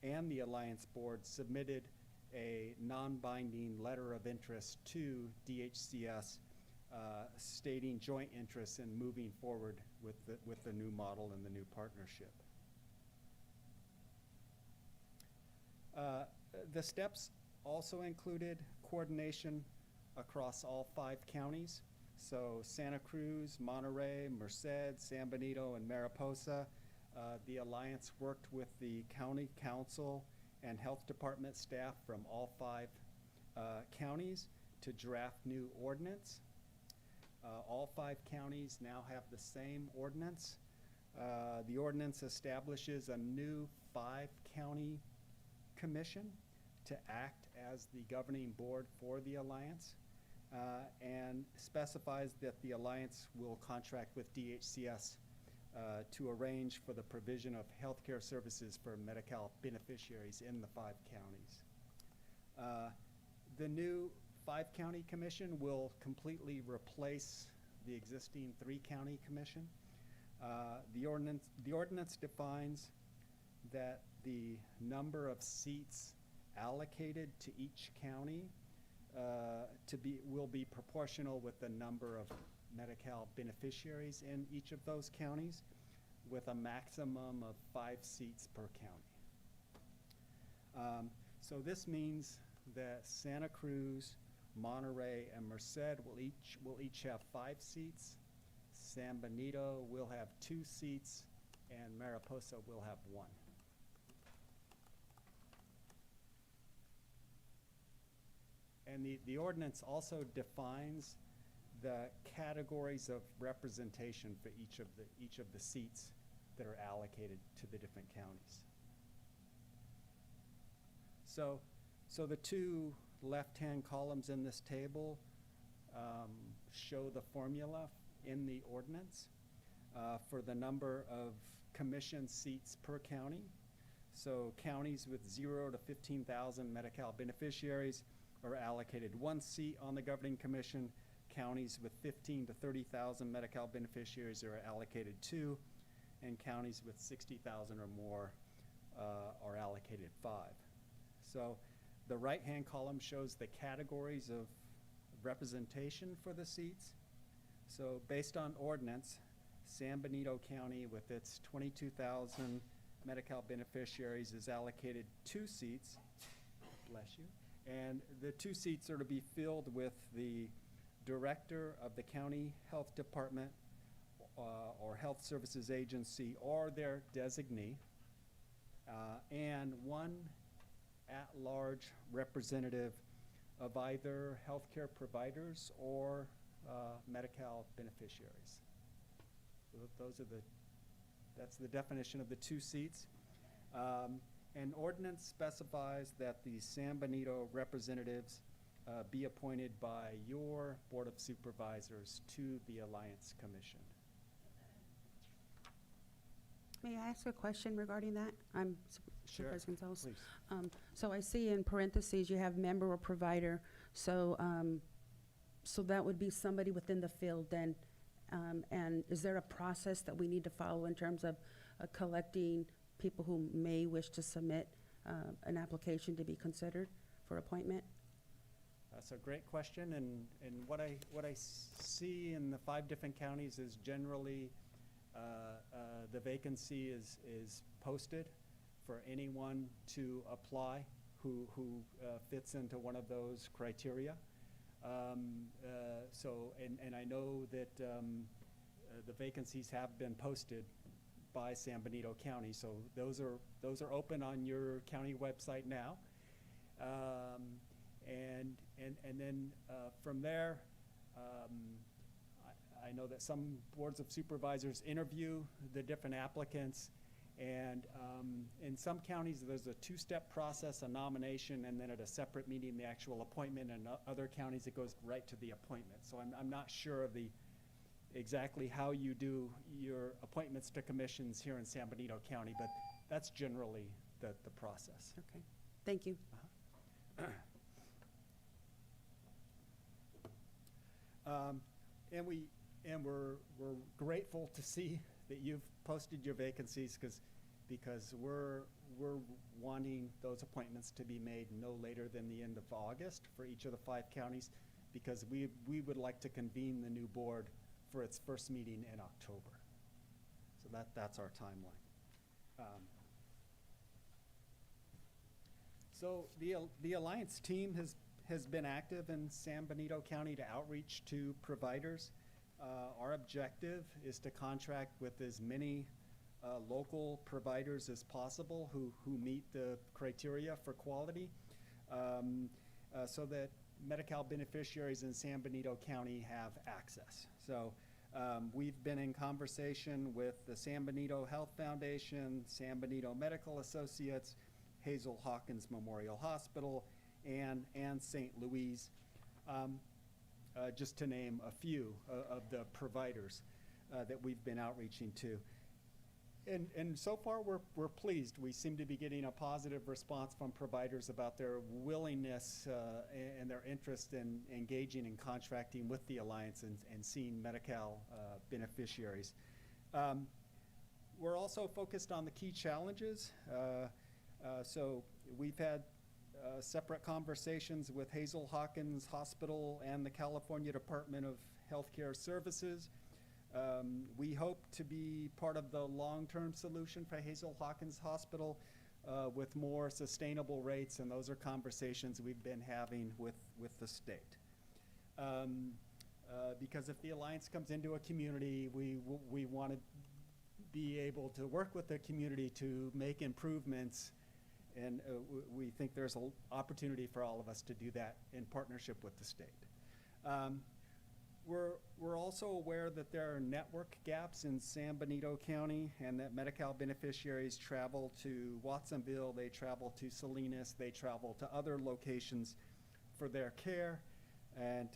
and the Alliance board submitted a non-binding letter of interest to DHCS stating joint interest in moving forward with the new model and the new partnership. The steps also included coordination across all 5 counties. So Santa Cruz, Monterey, Merced, San Benito, and Mariposa. The Alliance worked with the county council and health department staff from all 5 counties to draft new ordinance. All 5 counties now have the same ordinance. The ordinance establishes a new 5-county commission to act as the governing board for the Alliance and specifies that the Alliance will contract with DHCS to arrange for the provision of healthcare services for Medi-Cal beneficiaries in the 5 counties. The new 5-county commission will completely replace the existing 3-county commission. The ordinance defines that the number of seats allocated to each county will be proportional with the number of Medi-Cal beneficiaries in each of those counties, with a maximum of 5 seats per county. So this means that Santa Cruz, Monterey, and Merced will each have 5 seats. San Benito will have 2 seats, and Mariposa will have 1. And the ordinance also defines the categories of representation for each of the seats that are allocated to the different counties. So the 2 left-hand columns in this table show the formula in the ordinance for the number of commission seats per county. So counties with 0 to 15,000 Medi-Cal beneficiaries are allocated 1 seat on the governing commission. Counties with 15 to 30,000 Medi-Cal beneficiaries are allocated 2, and counties with 60,000 or more are allocated 5. So the right-hand column shows the categories of representation for the seats. So based on ordinance, San Benito County with its 22,000 Medi-Cal beneficiaries is allocated 2 seats, bless you, And the 2 seats are to be filled with the director of the county health department or health services agency or their designee, and 1 at-large representative of either healthcare providers or Medi-Cal beneficiaries. That's the definition of the 2 seats. An ordinance specifies that the San Benito representatives be appointed by your Board of Supervisors to the Alliance Commission. May I ask a question regarding that? I'm Sure, Supervisor Gonzalez. please. So I see in parentheses you have member or provider, so, so that would be somebody within the field then. And is there a process that we need to follow in terms of collecting people who may wish to submit an application to be considered for appointment? That's a great question, and what I see in the 5 different counties is generally the vacancy is posted for anyone to apply who fits into one of those criteria. So, and I know that the vacancies have been posted by San Benito County, so those are open on your county website now. And then from there, I know that some boards of supervisors interview the different applicants, and in some counties there's a 2-step process, a nomination, and then at a separate meeting the actual appointment, and other counties it goes right to the appointment. So I'm not sure of exactly how you do your appointments to commissions here in San Benito County, but that's generally the process. Okay, thank you. And we're grateful to see that you've posted your vacancies because we're wanting those appointments to be made no later than the end of August for each of the 5 counties, because we would like to convene the new board for its first meeting in October. So that's our timeline. So the Alliance team has been active in San Benito County to outreach to providers. Our objective is to contract with as many local providers as possible who meet the criteria for quality, so that Medi-Cal beneficiaries in San Benito County have access. So we've been in conversation with the San Benito Health Foundation, San Benito Medical Associates, Hazel Hawkins Memorial Hospital, and St. Louis, just to name a few of the providers that we've been outreaching to. And so far, we're pleased. We seem to be getting a positive response from providers about their willingness and their interest in engaging and contracting with the Alliance and seeing Medi-Cal beneficiaries. We're also focused on the key challenges. So we've had separate conversations with Hazel Hawkins Hospital and the California Department of Healthcare Services. We hope to be part of the long-term solution for Hazel Hawkins Hospital with more sustainable rates, and those are conversations we've been having with the state. Because if the Alliance comes into a community, we want to be able to work with the community to make improvements, and we think there's an opportunity for all of us to do that in partnership with the state. We're also aware that there are network gaps in San Benito County, and that Medi-Cal beneficiaries travel to Watsonville, they travel to Salinas, they travel to other locations for their care, and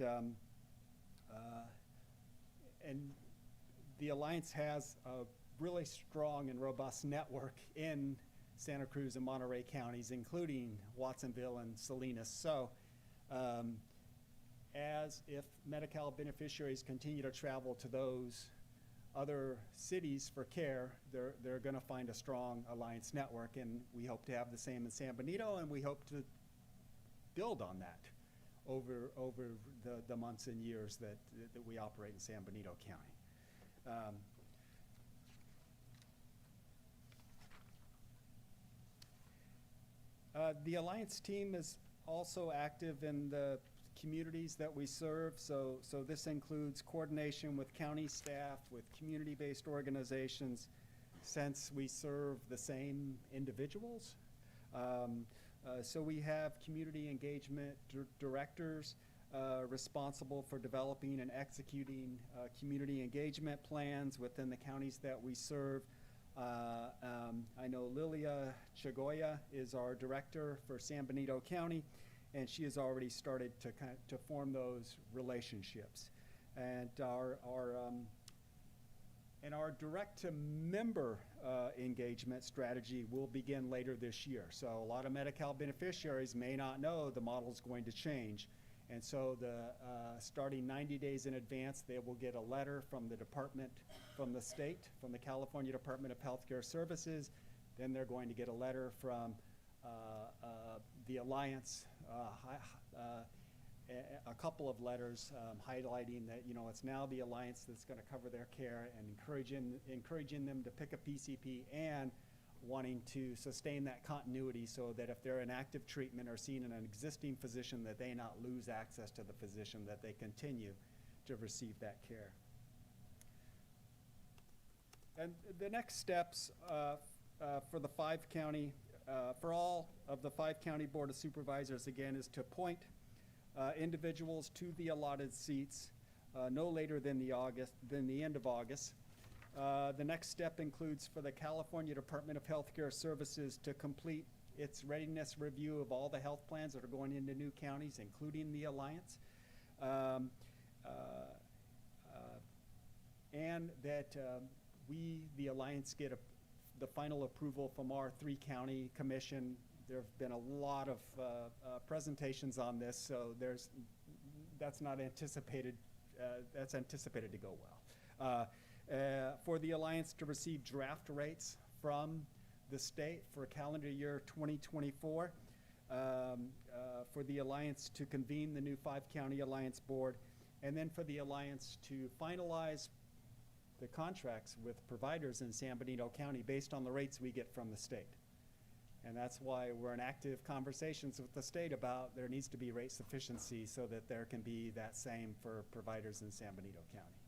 the Alliance has a really strong and robust network in Santa Cruz and Monterey counties, including Watsonville and Salinas. So as if Medi-Cal beneficiaries continue to travel to those other cities for care, they're going to find a strong Alliance network, and we hope to have the same in San Benito, and we hope to build on that over the months and years that we operate in San Benito County. The Alliance team also active in the communities that we serve. So this includes coordination with county staff, with community-based organizations, since we serve the same individuals. So we have community engagement directors responsible for developing and executing community engagement plans within the counties that we serve. I know Lilia Chagoya is our director for San Benito County, and she has already started to form those relationships. And our direct-to-member engagement strategy will begin later this year. So a lot of Medi-Cal beneficiaries may not know the model is going to change. And so starting 90 days in advance, they will get a letter from the department, from the state, from the California Department of Healthcare Services. Then they're going to get a letter from the Alliance, a couple of letters highlighting that, it's now the Alliance that's going to cover their care, and encouraging them to pick a PCP, and wanting to sustain that continuity so that if they're in active treatment or seen in an existing physician, that they not lose access to the physician, that they continue to receive that care. And the next steps for the for all of the 5-county Board of Supervisors, again, is to appoint individuals to the allotted seats no later than the end of August. The next step includes for the California Department of Healthcare Services to complete its readiness review of all the health plans that are going into new counties, including the Alliance. And that we, the Alliance, get the final approval from our 3-county commission. There have been a lot of presentations on this, so that's not anticipated. That's anticipated to go well. For the Alliance to receive draft rates from the state for calendar year 2024, for the Alliance to convene the new 5-county Alliance Board, and then for the Alliance to finalize the contracts with providers in San Benito County based on the rates we get from the state. And that's why we're in active conversations with the state about there needs to be rate sufficiency so that there can be that same for providers in San Benito County.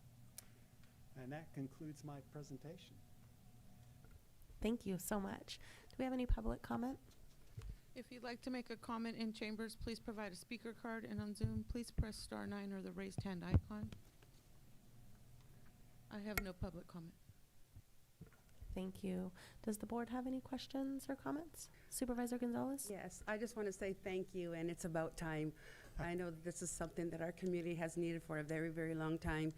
And that concludes my presentation. Thank you so much. Do we have any public comment? If you'd like to make a comment in chambers, please provide a speaker card, and on Zoom, please press *9 or the raised hand icon. I have no public comment. Thank you. Does the board have any questions or comments? Supervisor Gonzalez? Yes, I just want to say thank you, and it's about time. I know that this is something that our community has needed for a very, very long time,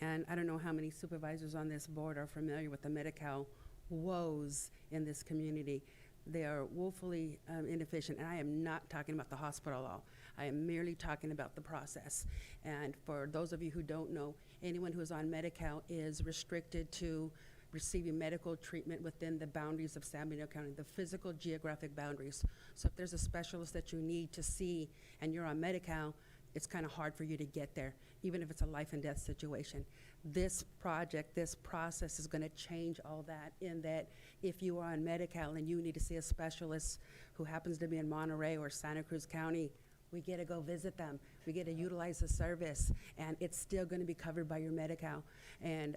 and I don't know how many supervisors on this board are familiar with the Medi-Cal woes in this community. They are woefully inefficient, and I am not talking about the hospital law. I am merely talking about the process. And for those of you who don't know, anyone who is on Medi-Cal is restricted to receiving medical treatment within the boundaries of San Benito County, the physical geographic boundaries. So if there's a specialist that you need to see and you're on Medi-Cal, it's kind of hard for you to get there, even if it's a life and death situation. This project, this process is going to change all that, in that if you are on Medi-Cal and you need to see a specialist who happens to be in Monterey or Santa Cruz County, we get to go visit them. We get to utilize the service, and it's still going to be covered by your Medi-Cal. And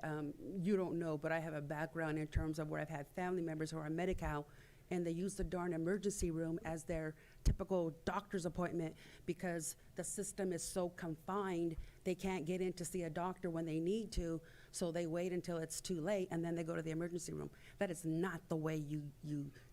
you don't know, but I have a background in terms of where I've had family members who are on Medi-Cal, and they use the darn emergency room as their typical doctor's appointment because the system is so confined, they can't get in to see a doctor when they need to, so they wait until it's too late, and then they go to the emergency room. That is not the way you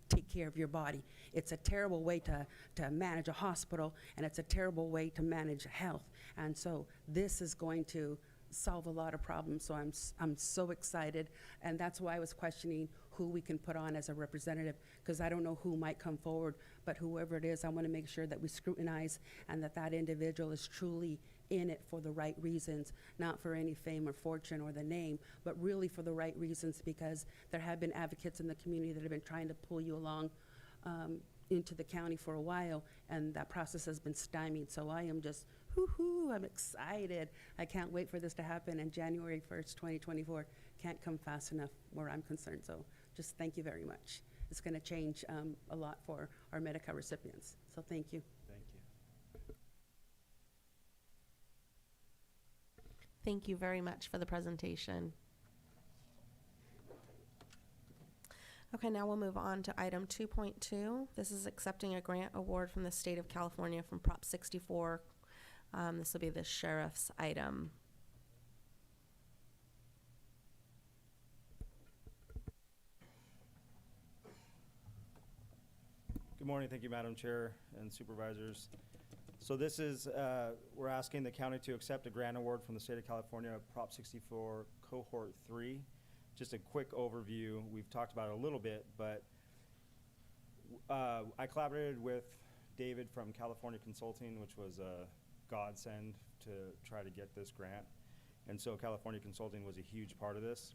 take care of your body. It's a terrible way to manage a hospital, and it's a terrible way to manage health. And so this is going to solve a lot of problems, so I'm so excited. And that's why I was questioning who we can put on as a representative, because I don't know who might come forward, but whoever it is, I want to make sure that we scrutinize and that individual is truly in it for the right reasons, not for any fame or fortune or the name, but really for the right reasons, because there have been advocates in the community that have been trying to pull you along into the county for a while, and that process has been stymied. So I am just, I'm excited. I can't wait for this to happen, and January 1st, 2024 can't come fast enough where I'm concerned. So just thank you very much. It's going to change a lot for our Medi-Cal recipients. So thank you. Thank you. Thank you very much for the presentation. Okay, now we'll move on to item 2.2. This is accepting a grant award from the state of California from Prop 64. This will be the sheriff's item. Good morning. Thank you, Madam Chair and Supervisors. So this is, we're asking the county to accept a grant award from the state of California, Prop 64 Cohort 3. Just a quick overview. We've talked about it a little bit, but I collaborated with David from California Consulting, which was a godsend to try to get this grant. And so California Consulting was a huge part of this,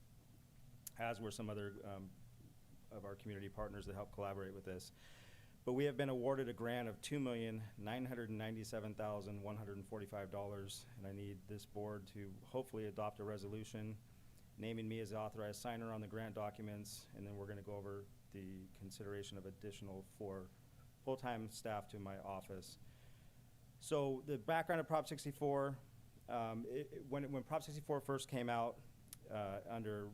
as were some other of our community partners that helped collaborate with this. But we have been awarded a grant of $2,997,145, and I need this board to hopefully adopt a resolution naming me as the authorized signer on the grant documents, and then we're going to go over the consideration of additional 4 full-time staff to my office. So the background of Prop 64, when Prop 64 first came out under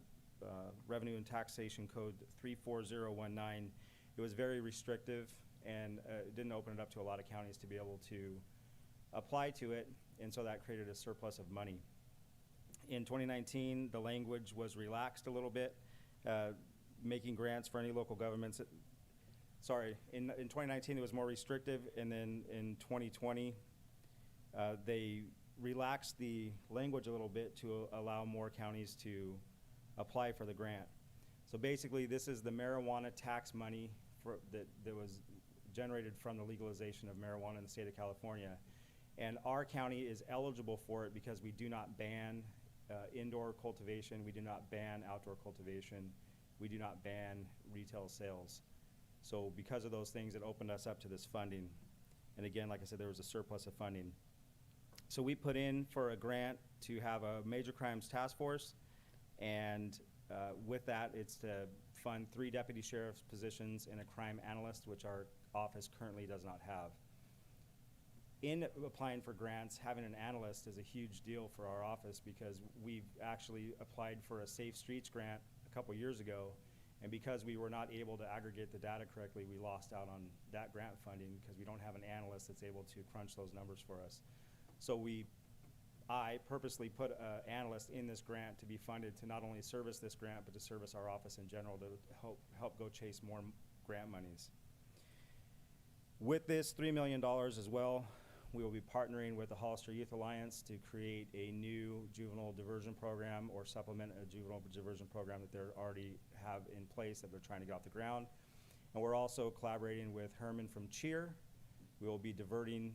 Revenue and Taxation Code 34019, it was very restrictive and didn't open it up to a lot of counties to be able to apply to it, and so that created a surplus of money. In 2019, the language was relaxed a little bit, making grants for any local governments. In 2019 it was more restrictive, and then in 2020 they relaxed the language a little bit to allow more counties to apply for the grant. So basically this is the marijuana tax money that was generated from the legalization of marijuana in the state of California. And our county is eligible for it because we do not ban indoor cultivation, we do not ban outdoor cultivation, we do not ban retail sales. So because of those things, it opened us up to this funding. And again, like I said, there was a surplus of funding. So we put in for a grant to have a major crimes task force, and with that, it's to fund 3 deputy sheriff's positions and a crime analyst, which our office currently does not have. In applying for grants, having an analyst is a huge deal for our office because we've actually applied for a Safe Streets grant a couple years ago, and because we were not able to aggregate the data correctly, we lost out on that grant funding because we don't have an analyst that's able to crunch those numbers for us. So I purposely put an analyst in this grant to be funded to not only service this grant, but to service our office in general to help go chase more grant monies. With this $3 million as well, we will be partnering with the Hollister Youth Alliance to create a new juvenile diversion program or supplement a juvenile diversion program that they already have in place that they're trying to get off the ground. And we're also collaborating with Herman from Cheer. We will be diverting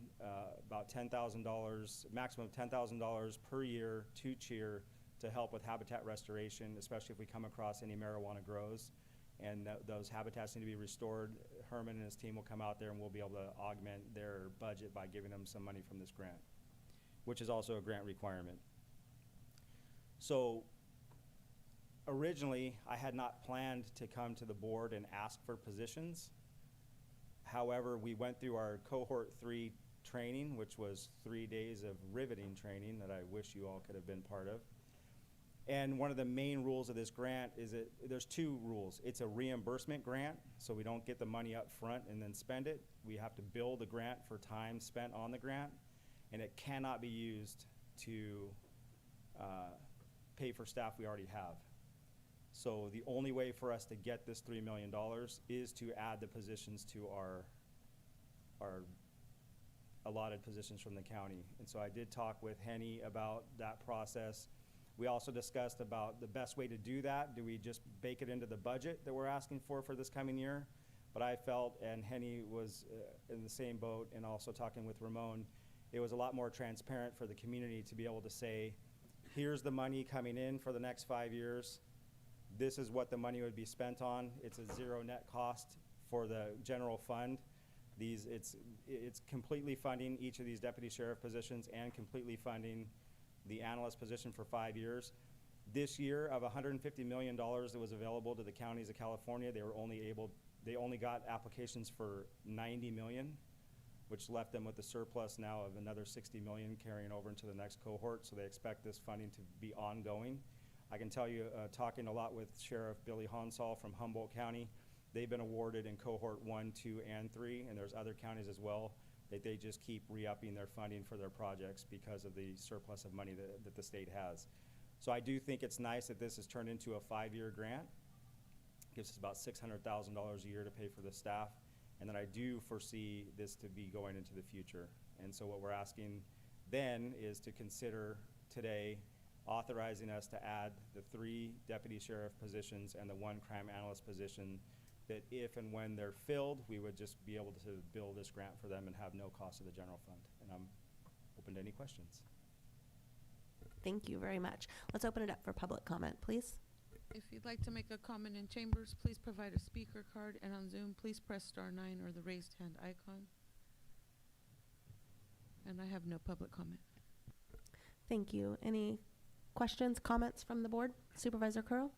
about $10,000, maximum of $10,000 per year to Cheer to help with habitat restoration, especially if we come across any marijuana grows. And those habitats need to be restored. Herman and his team will come out there and we'll be able to augment their budget by giving them some money from this grant, which is also a grant requirement. So originally, I had not planned to come to the board and ask for positions. However, we went through our Cohort 3 training, which was 3 days of riveting training that I wish you all could have been part of. And one of the main rules of this grant is that there's 2 rules. It's a reimbursement grant, so we don't get the money up front and then spend it. We have to bill the grant for time spent on the grant, and it cannot be used to pay for staff we already have. So the only way for us to get this $3 million is to add the positions to our allotted positions from the county. And so I did talk with Henny about that process. We also discussed about the best way to do that. Do we just bake it into the budget that we're asking for this coming year? But I felt, and Henny was in the same boat, and also talking with Ramon, it was a lot more transparent for the community to be able to say, here's the money coming in for the next 5 years. This is what the money would be spent on. It's a 0 net cost for the general fund. It's completely funding each of these deputy sheriff positions and completely funding the analyst position for 5 years. This year, of $150 million that was available to the counties of California, they only got applications for $90 million. which left them with a surplus now of another 60 million carrying over into the next cohort. So they expect this funding to be ongoing. I can tell you, talking a lot with Sheriff Billy Honsall from Humboldt County, they've been awarded in cohort 1, 2, and 3, and there's other counties as well, that they just keep re-upping their funding for their projects because of the surplus of money that the state has. So I do think it's nice that this has turned into a 5-year grant. Gives us about $600,000 a year to pay for the staff. And then I do foresee this to be going into the future. And so what we're asking then is to consider today authorizing us to add the 3 deputy sheriff positions and the 1 crime analyst position, that if and when they're filled, we would just be able to bill this grant for them and have no cost to the general fund. And I'm open to any questions. Thank you very much. Let's open it up for public comment, please. If you'd like to make a comment in chambers, please provide a speaker card, and on Zoom, please press *9 or the raised hand icon. And I have no public comment. Thank you. Any questions, comments from the board? Supervisor Curl?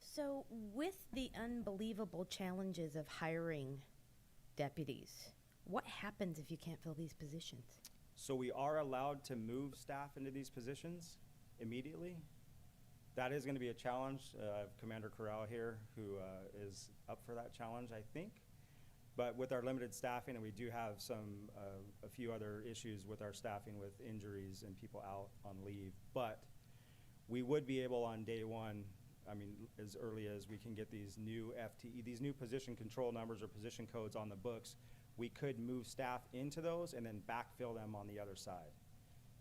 So with the unbelievable challenges of hiring deputies, what happens if you can't fill these positions? So we are allowed to move staff into these positions immediately. That is going to be a challenge. I have Commander Corral here who is up for that challenge, I think. But with our limited staffing, and we do have a few other issues with our staffing with injuries and people out on leave. But we would be able on day one, I mean, as early as we can get these new FTE, these new position control numbers or position codes on the books, we could move staff into those and then backfill them on the other side.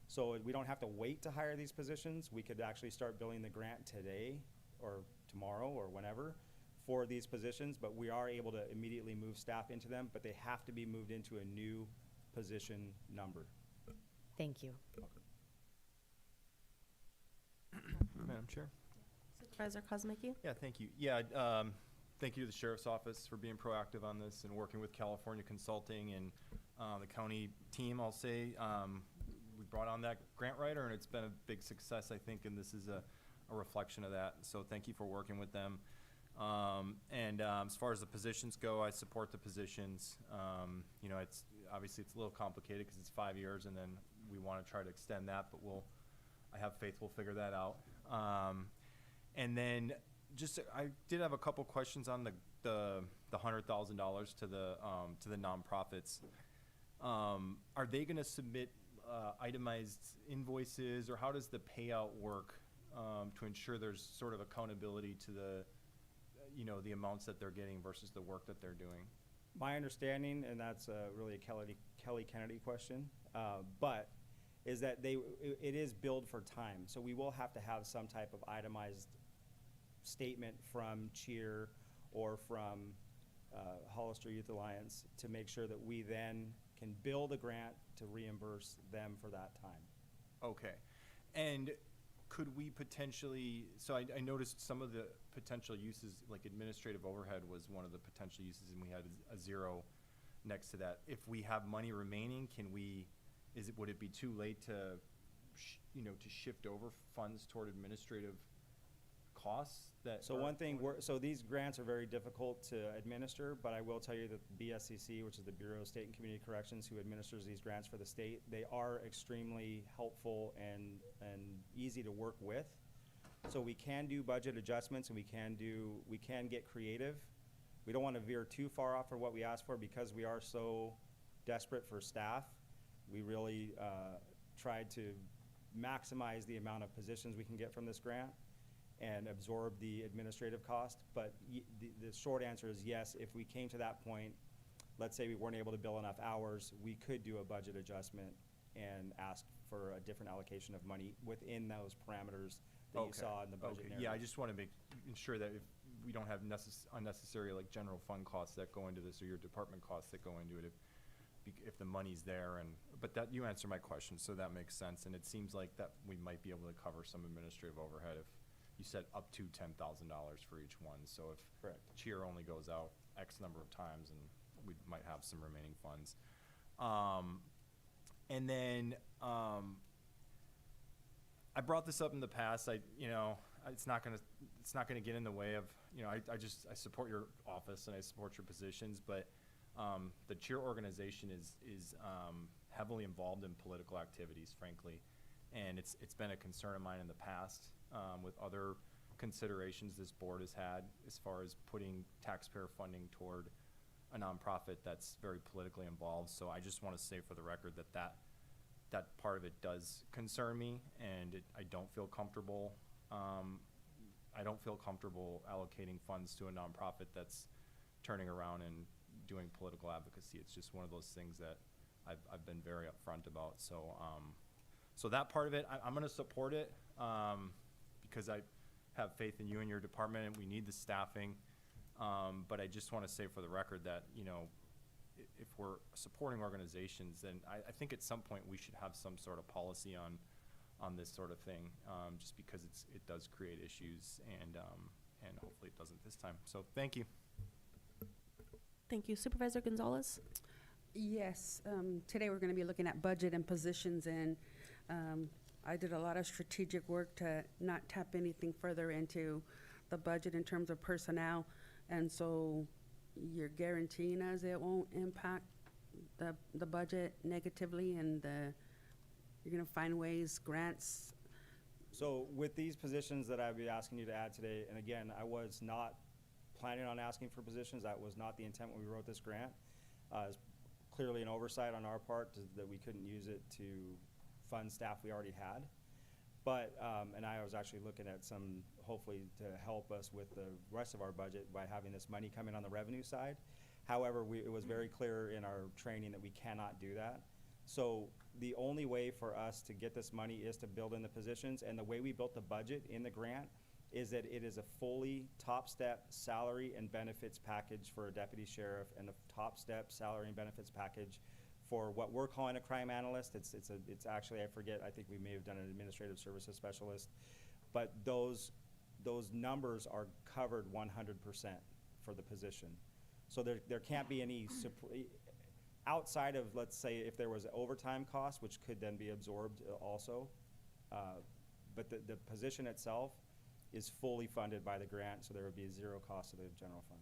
So we don't have to wait to hire these positions. We could actually start billing the grant today or tomorrow or whenever for these positions, but we are able to immediately move staff into them, but they have to be moved into a new position number. Thank you. Madam Chair? Supervisor Kozmicki? Yeah, thank you. Yeah, thank you to the Sheriff's Office for being proactive on this and working with California Consulting and the county team, I'll say. We brought on that grant writer, and it's been a big success, I think, and this is a reflection of that. So thank you for working with them. As far as the positions go, I support the positions. You know, it's obviously it's a little complicated because it's 5 years, and then we want to try to extend that, but I have faith we'll figure that out. And then just I did have a couple questions on the $100,000 to the nonprofits. Are they going to submit itemized invoices, or how does the payout work to ensure there's sort of accountability to the amounts that they're getting versus the work that they're doing? My understanding, and that's really a Kelly Kennedy question, but is that it is billed for time. So we will have to have some type of itemized statement from CHEER or from Hollister Youth Alliance to make sure that we then can bill the grant to reimburse them for that time. Okay. And could we potentially, so I noticed some of the potential uses, like administrative overhead was one of the potential uses, and we had a zero next to that. If we have money remaining, would it be too late to shift over funds toward administrative costs? So one thing, so these grants are very difficult to administer, but I will tell you that BSCC, which is the Bureau of State and Community Corrections, who administers these grants for the state, they are extremely helpful and easy to work with. So we can do budget adjustments, and we can get creative. We don't want to veer too far off from what we asked for because we are so desperate for staff. We really tried to maximize the amount of positions we can get from this grant and absorb the administrative cost. But the short answer is yes, if we came to that point, let's say we weren't able to bill enough hours, we could do a budget adjustment and ask for a different allocation of money within those parameters that you saw in the budget narrative. Yeah, I just want to ensure that if we don't have unnecessary like general fund costs that go into this, or your department costs that go into it, if the money's there. But that, you answer my question, so that makes sense. And it seems like that we might be able to cover some administrative overhead if you said up to $10,000 for each one. So if CHEER only goes out X number of times, and we might have some remaining funds. And then I brought this up in the past. It's not gonna get in the way of, I support your office and I support your positions, but The cheer organization is heavily involved in political activities, frankly, and it's been a concern of mine in the past with other considerations this board has had as far as putting taxpayer funding toward a nonprofit that's very politically involved. So I just want to say for the record that part of it does concern me, and I don't feel comfortable. I don't feel comfortable allocating funds to a nonprofit that's turning around and doing political advocacy. It's just one of those things that I've been very upfront about. So so that part of it, I'm going to support it because I have faith in you and your department, and we need the staffing. But I just want to say for the record that, you know, if we're supporting organizations, then I think at some point we should have some sort of policy on this sort of thing, just because it does create issues, and hopefully it doesn't this time. So thank you. Thank you. Supervisor Gonzalez? Yes, today we're going to be looking at budget and positions, and I did a lot of strategic work to not tap anything further into the budget in terms of personnel, and so you're guaranteeing us it won't impact the budget negatively, and you're going to find ways, grants. So with these positions that I'd be asking you to add today, and again, I was not planning on asking for positions. That was not the intent when we wrote this grant. It's clearly an oversight on our part that we couldn't use it to fund staff we already had. But, and I was actually looking at some, hopefully to help us with the rest of our budget by having this money come in on the revenue side. However, it was very clear in our training that we cannot do that. So the only way for us to get this money is to build in the positions, and the way we built the budget in the grant is that it is a fully top-step salary and benefits package for a deputy sheriff, and a top-step salary and benefits package for what we're calling a crime analyst. It's actually, I forget, I think we may have done an administrative services specialist, but those numbers are covered 100% for the position. So there can't be any outside of, let's say, if there was overtime cost, which could then be absorbed also, but the position itself is fully funded by the grant, so there would be zero cost to the general fund.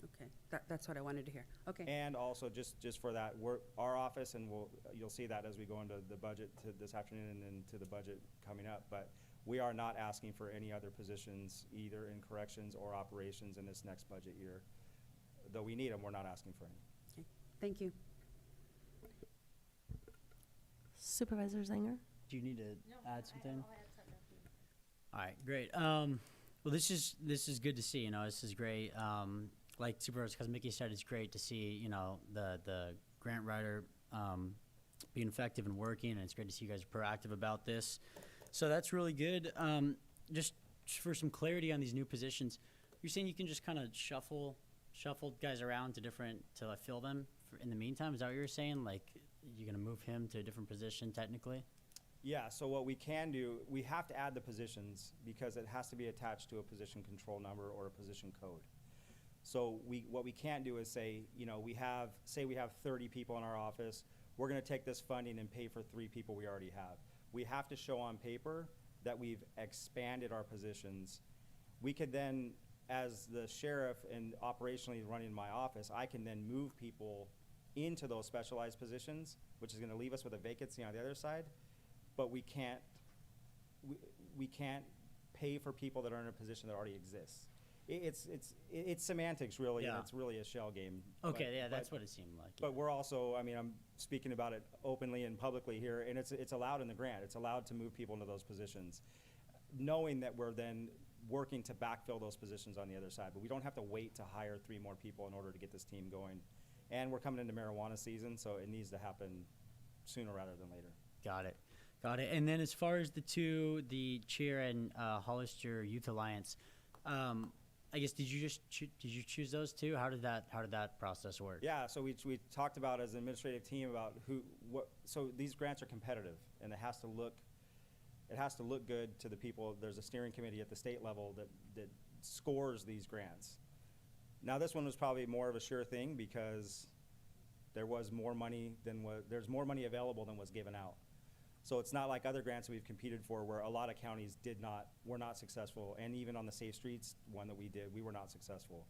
Okay, that's what I wanted to hear. Okay. And also, just for that, our office, and you'll see that as we go into the budget this afternoon and then to the budget coming up, but we are not asking for any other positions, either in corrections or operations in this next budget year. Though we need them, we're not asking for any. Okay, thank you. Supervisor Zanger? Do you need to add something? All right, great. Well, this is good to see. You know, this is great. Like Supervisor Kosmicki said, it's great to see, you know, the grant writer being effective and working, and it's great to see you guys are proactive about this. So that's really good. Just for some clarity on these new positions, you're saying you can just kind of shuffle guys around to fill them in the meantime? Is that what you're saying? Like, you're gonna move him to a different position technically? Yeah, so what we can do, we have to add the positions because it has to be attached to a position control number or a position code. So what we can't do is say, you know, say we have 30 people in our office, we're gonna take this funding and pay for 3 people we already have. We have to show on paper that we've expanded our positions. We could then, as the sheriff and operationally running my office, I can then move people into those specialized positions, which is gonna leave us with a vacancy on the other side. But we can't pay for people that are in a position that already exists. It's semantics, really, Yeah. and it's really a shell game. Okay, yeah, that's what it seemed like. But we're also, I mean, I'm speaking about it openly and publicly here, and it's allowed in the grant. It's allowed to move people into those positions, knowing that we're then working to backfill those positions on the other side. But we don't have to wait to hire 3 more people in order to get this team going. And we're coming into marijuana season, so it needs to happen sooner rather than later. Got it. And then as far as the chair and Hollister Youth Alliance, I guess did you choose those two? How did that process work? Yeah, so we talked about as an administrative team about so these grants are competitive, and it has to look good to the people. There's a steering committee at the state level that scores these grants. Now this one was probably more of a sure thing because there's more money available than was given out. So it's not like other grants that we've competed for where a lot of counties were not successful. And even on the Safe Streets one that we did, we were not successful.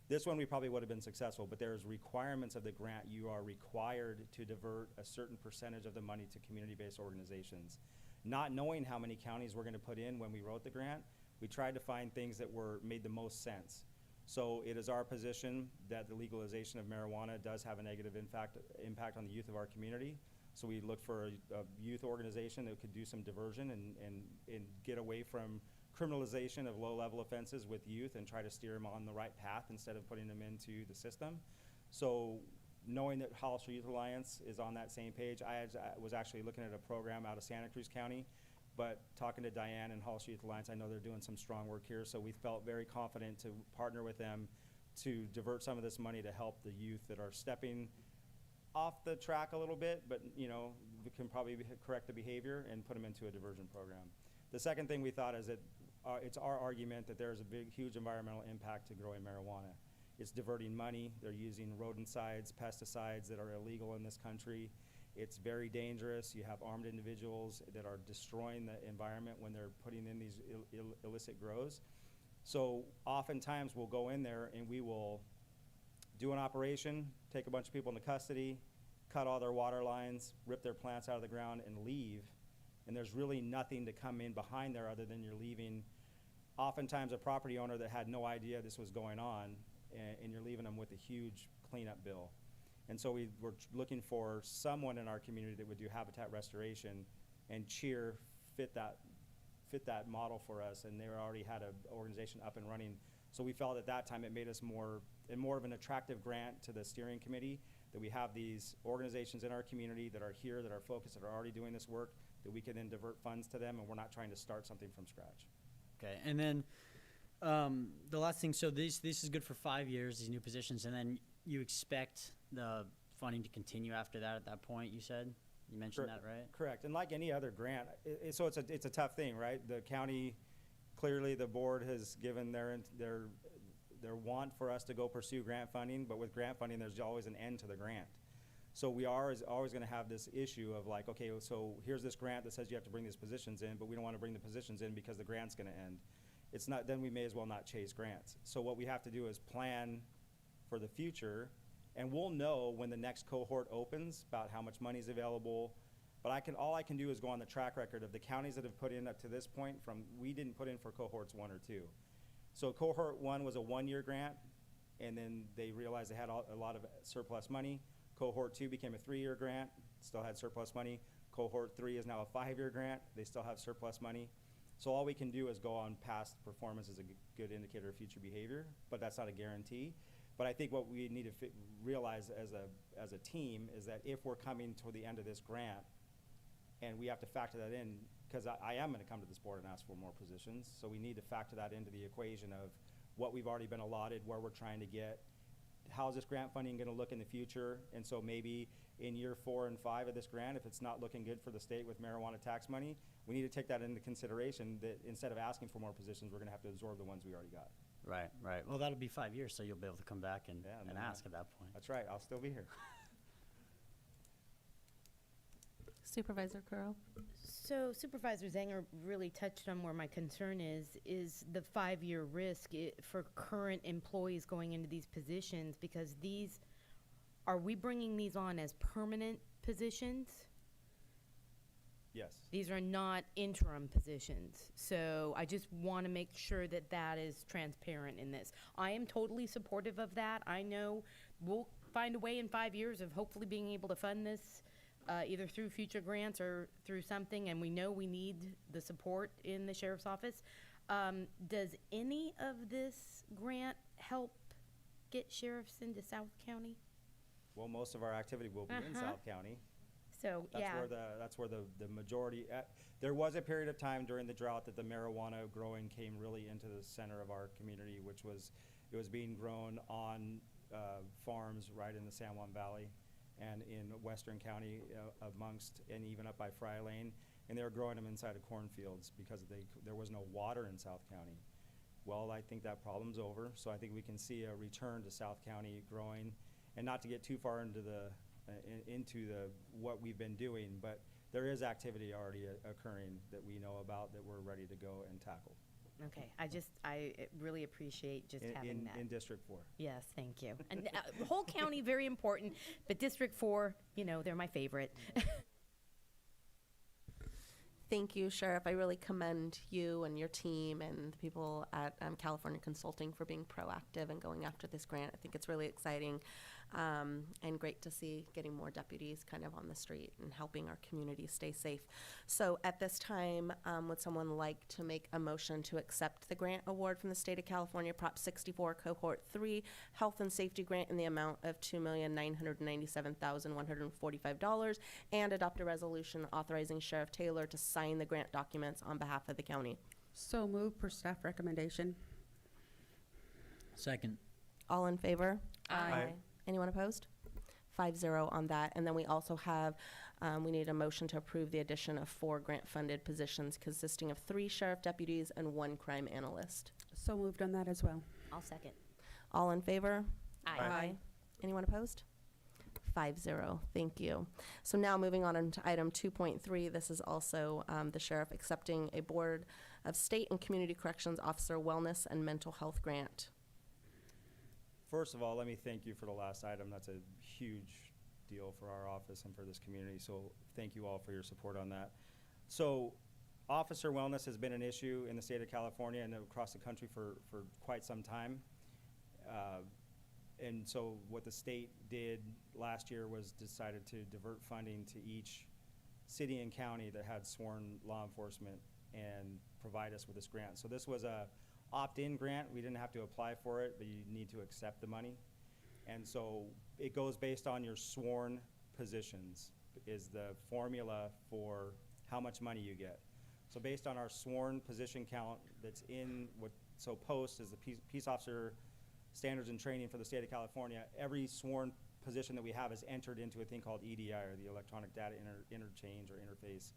This one, we probably would have been successful, but there's requirements of the grant. You are required to divert a certain percentage of the money to community-based organizations. Not knowing how many counties we're gonna put in when we wrote the grant, we tried to find things that made the most sense. So it is our position that the legalization of marijuana does have a negative impact on the youth of our community. So we looked for a youth organization that could do some diversion and get away from criminalization of low-level offenses with youth and try to steer them on the right path instead of putting them into the system. So knowing that Hollister Youth Alliance is on that same page, I was actually looking at a program out of Santa Cruz County, but talking to Diane and Hollister Youth Alliance, I know they're doing some strong work here, so we felt very confident to partner with them to divert some of this money to help the youth that are stepping off the track a little bit, but we can probably correct the behavior and put them into a diversion program. The second thing we thought is that it's our argument that there's a huge environmental impact to growing marijuana. It's diverting money. They're using rodenticides, pesticides that are illegal in this country. It's very dangerous. You have armed individuals that are destroying the environment when they're putting in these illicit grows. So oftentimes we'll go in there and we will do an operation, take a bunch of people into custody, cut all their water lines, rip their plants out of the ground and leave. And there's really nothing to come in behind there other than you're leaving oftentimes a property owner that had no idea this was going on, and you're leaving them with a huge cleanup bill. And so we were looking for someone in our community that would do habitat restoration, and Cheer fit that model for us, and they already had an organization up and running. So we felt at that time it made us more of an attractive grant to the steering committee, that we have these organizations in our community that are here, that are focused, that are already doing this work, that we can then divert funds to them, and we're not trying to start something from scratch. Okay, and then the last thing, so this is good for 5 years, these new positions, and then you expect the funding to continue after that at that point, you said? You mentioned that, right? Correct, and like any other grant, so it's a tough thing, right? The county, clearly the board has given their want for us to go pursue grant funding, but with grant funding, there's always an end to the grant. So we are always going to have this issue of like, okay, so here's this grant that says you have to bring these positions in, but we don't want to bring the positions in because the grant's going to end. It's not, then we may as well not chase grants. So what we have to do is plan for the future, and we'll know when the next cohort opens about how much money is available. But all I can do is go on the track record of the counties that have put in up to this point. We didn't put in for cohorts 1 or 2. So cohort 1 was a 1-year grant, and then they realized they had a lot of surplus money. Cohort 2 became a 3-year grant, still had surplus money. Cohort 3 is now a 5-year grant, they still have surplus money. So all we can do is go on past performance as a good indicator of future behavior, but that's not a guarantee. But I think what we need to realize as a team is that if we're coming to the end of this grant, and we have to factor that in, because I am going to come to this board and ask for more positions, so we need to factor that into the equation of what we've already been allotted, where we're trying to get, how's this grant funding going to look in the future. And so maybe in year 4 and 5 of this grant, if it's not looking good for the state with marijuana tax money, we need to take that into consideration, that instead of asking for more positions, we're going to have to absorb the ones we already got. Right, right. Well, that'll be 5 years, so you'll be able to come back and ask at that point. That's right, I'll still be here. Supervisor Curl. So Supervisor Zanger really touched on where my concern is the 5-year risk for current employees going into these positions, because are we bringing these on as permanent positions? Yes. These are not interim positions. So I just want to make sure that is transparent in this. I am totally supportive of that. I know we'll find a way in 5 years of hopefully being able to fund this either through future grants or through something, and we know we need the support in the sheriff's office. Does any of this grant help get sheriffs into South County? Well, most of our activity will be in South County. So, That's where the majority, there was a period of time during the drought that the marijuana growing came really into the center of our community, it was being grown on farms right in the San Juan Valley and in Western County amongst, and even up by Fry Lane, and they were growing them inside of cornfields because there was no water in South County. Well, I think that problem's over, so I think we can see a return to South County growing, and not to get too far into what we've been doing, but there is activity already occurring that we know about that we're ready to go and tackle. Okay, I really appreciate just having that. In District 4. Yes, thank you. And the whole county, very important, but District 4, they're my favorite. Thank you, Sheriff. I really commend you and your team and the people at California Consulting for being proactive and going after this grant. I think it's really exciting and great to see getting more deputies kind of on the street and helping our community stay safe. So at this time, would someone like to make a motion to accept the grant award from the state of California, Prop 64, Cohort 3, Health and Safety Grant in the amount of $2,997,145 and adopt a resolution authorizing Sheriff Taylor to sign the grant documents on behalf of the county? So moved per staff recommendation. Second. All in favor? Aye. Anyone opposed? 5-0 on that. And then we also have, we need a motion to approve the addition of 4 grant-funded positions consisting of 3 sheriff deputies and 1 crime analyst. So moved on that as well. I'll second. All in favor? Aye. Anyone opposed? 5-0. Thank you. So now moving on into item 2.3, this is also the sheriff accepting a Board of State and Community Corrections Officer Wellness and Mental Health Grant. First of all, let me thank you for the last item. That's a huge deal for our office and for this community, so thank you all for your support on that. So officer wellness has been an issue in the state of California and across the country for quite some time. And so what the state did last year was decided to divert funding to each city and county that had sworn law enforcement and provide us with this grant. So this was a opt-in grant. We didn't have to apply for it, but you need to accept the money. And so it goes based on your sworn positions is the formula for how much money you get. So based on our sworn position count that's in so POST is the Peace Officer Standards and Training for the state of California, every sworn position that we have is entered into a thing called EDI, or the Electronic Data Interchange or Interface.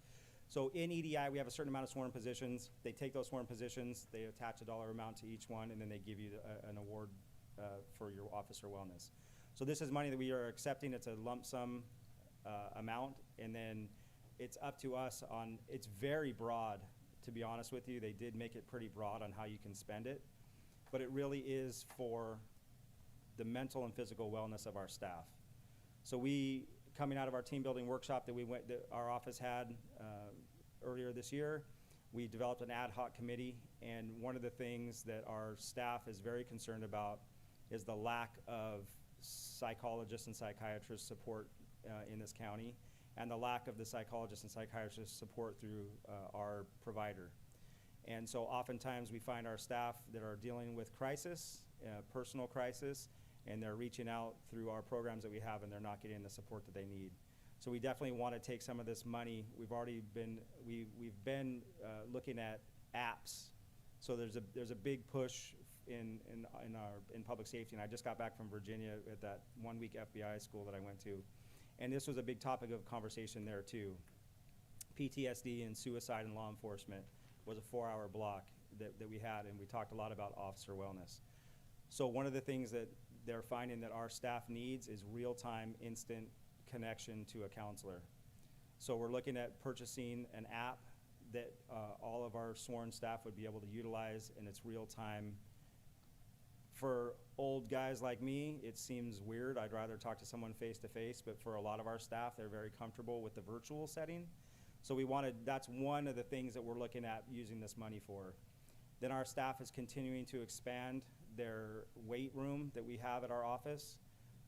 So in EDI, we have a certain amount of sworn positions. They take those sworn positions, they attach a dollar amount to each one, and then they give you an award for your officer wellness. So this is money that we are accepting. It's a lump sum amount, and then it's up to us on, it's very broad, to be honest with you. They did make it pretty broad on how you can spend it, but it really is for the mental and physical wellness of our staff. So we, coming out of our team building workshop that our office had earlier this year, we developed an ad hoc committee, and one of the things that our staff is very concerned about is the lack of psychologists and psychiatrists support in this county, and the lack of the psychologists and psychiatrists support through our provider. And so oftentimes we find our staff that are dealing with crisis, personal crisis, and they're reaching out through our programs that we have, and they're not getting the support that they need. So we definitely want to take some of this money. We've been looking at apps. So there's a big push in public safety, and I just got back from Virginia at that 1-week FBI school that I went to, and this was a big topic of conversation there too. PTSD and suicide in law enforcement was a 4-hour block that we had, and we talked a lot about officer wellness. So one of the things that they're finding that our staff needs is real-time, instant connection to a counselor. So we're looking at purchasing an app that all of our sworn staff would be able to utilize, and it's real-time. For old guys like me, it seems weird. I'd rather talk to someone face-to-face, but for a lot of our staff, they're very comfortable with the virtual setting. So that's one of the things that we're looking at using this money for. Then our staff is continuing to expand their weight room that we have at our office.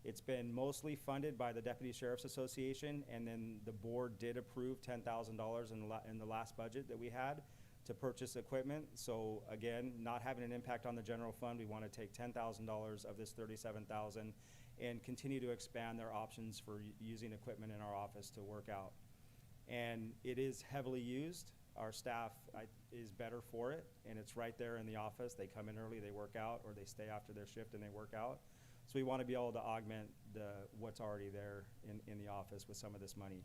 It's been mostly funded by the Deputy Sheriff's Association, and then the board did approve $10,000 in the last budget that we had to purchase equipment. So again, not having an impact on the general fund, we want to take $10,000 of this $37,000 and continue to expand their options for using equipment in our office to work out. And it is heavily used. Our staff is better for it, and it's right there in the office. They come in early, they work out, or they stay after their shift and they work out. So we want to be able to augment what's already there in the office with some of this money.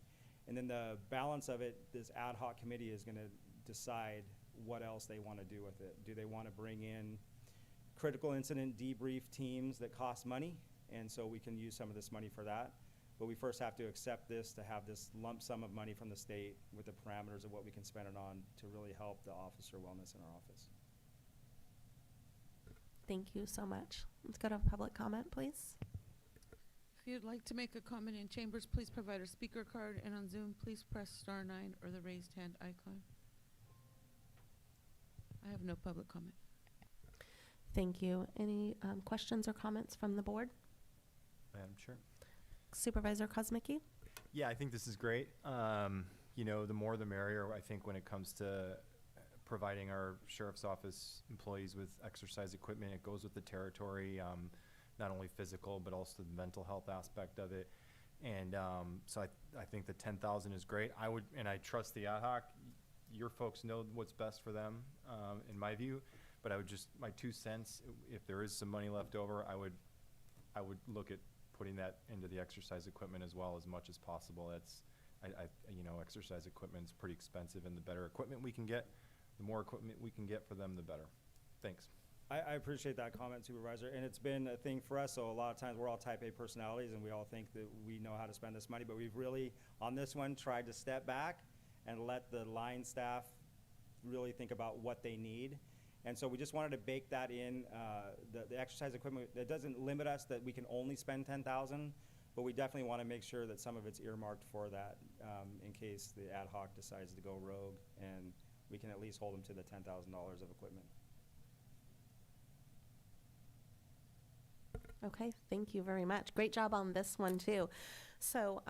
And then the balance of it, this ad hoc committee is going to decide what else they want to do with it. Do they want to bring in critical incident debrief teams that cost money? And so we can use some of this money for that. But we first have to accept this to have this lump sum of money from the state with the parameters of what we can spend it on to really help the officer wellness in our office. Thank you so much. Let's go to public comment, please. If you'd like to make a comment in chambers, please provide a speaker card, and on Zoom, please press star 9 or the raised hand icon. I have no public comment. Thank you. Any questions or comments from the board? Madam Chair. Supervisor Kozmicki? Yeah, I think this is great. You know, the more the merrier, I think, when it comes to providing our sheriff's office employees with exercise equipment. It goes with the territory, not only physical, but also the mental health aspect of it. And so I think the 10,000 is great. And I trust the ad hoc. Your folks know what's best for them, in my view. But I would just, my 2 cents, if there is some money left over, I would look at putting that into the exercise equipment as well, as much as possible. You know, exercise equipment is pretty expensive, and the better equipment we can get, the more equipment we can get for them, the better. Thanks. I appreciate that comment, Supervisor, and it's been a thing for us. So a lot of times we're all type A personalities, and we all think that we know how to spend this money, but we've really, on this one, tried to step back and let the line staff really think about what they need. And so we just wanted to bake that in, the exercise equipment. That doesn't limit us that we can only spend 10,000, but we definitely want to make sure that some of it's earmarked for that, in case the ad hoc decides to go rogue, and we can at least hold them to the $10,000 of equipment. Okay, thank you very much. Great job on this one too. So,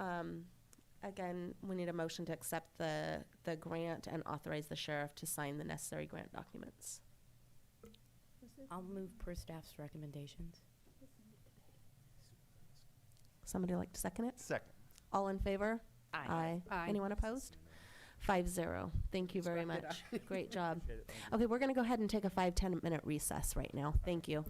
again, we need a motion to accept the grant and authorize the sheriff to sign the necessary grant documents. I'll move per staff's recommendations. Somebody like to second it? Second. All in favor? Aye. Aye. Anyone opposed? 5-0. Thank you very Respect much. it. Great job. Appreciate it. Thank you. Okay, we're going to go ahead and take a 5-10 minute recess right now. Thank you.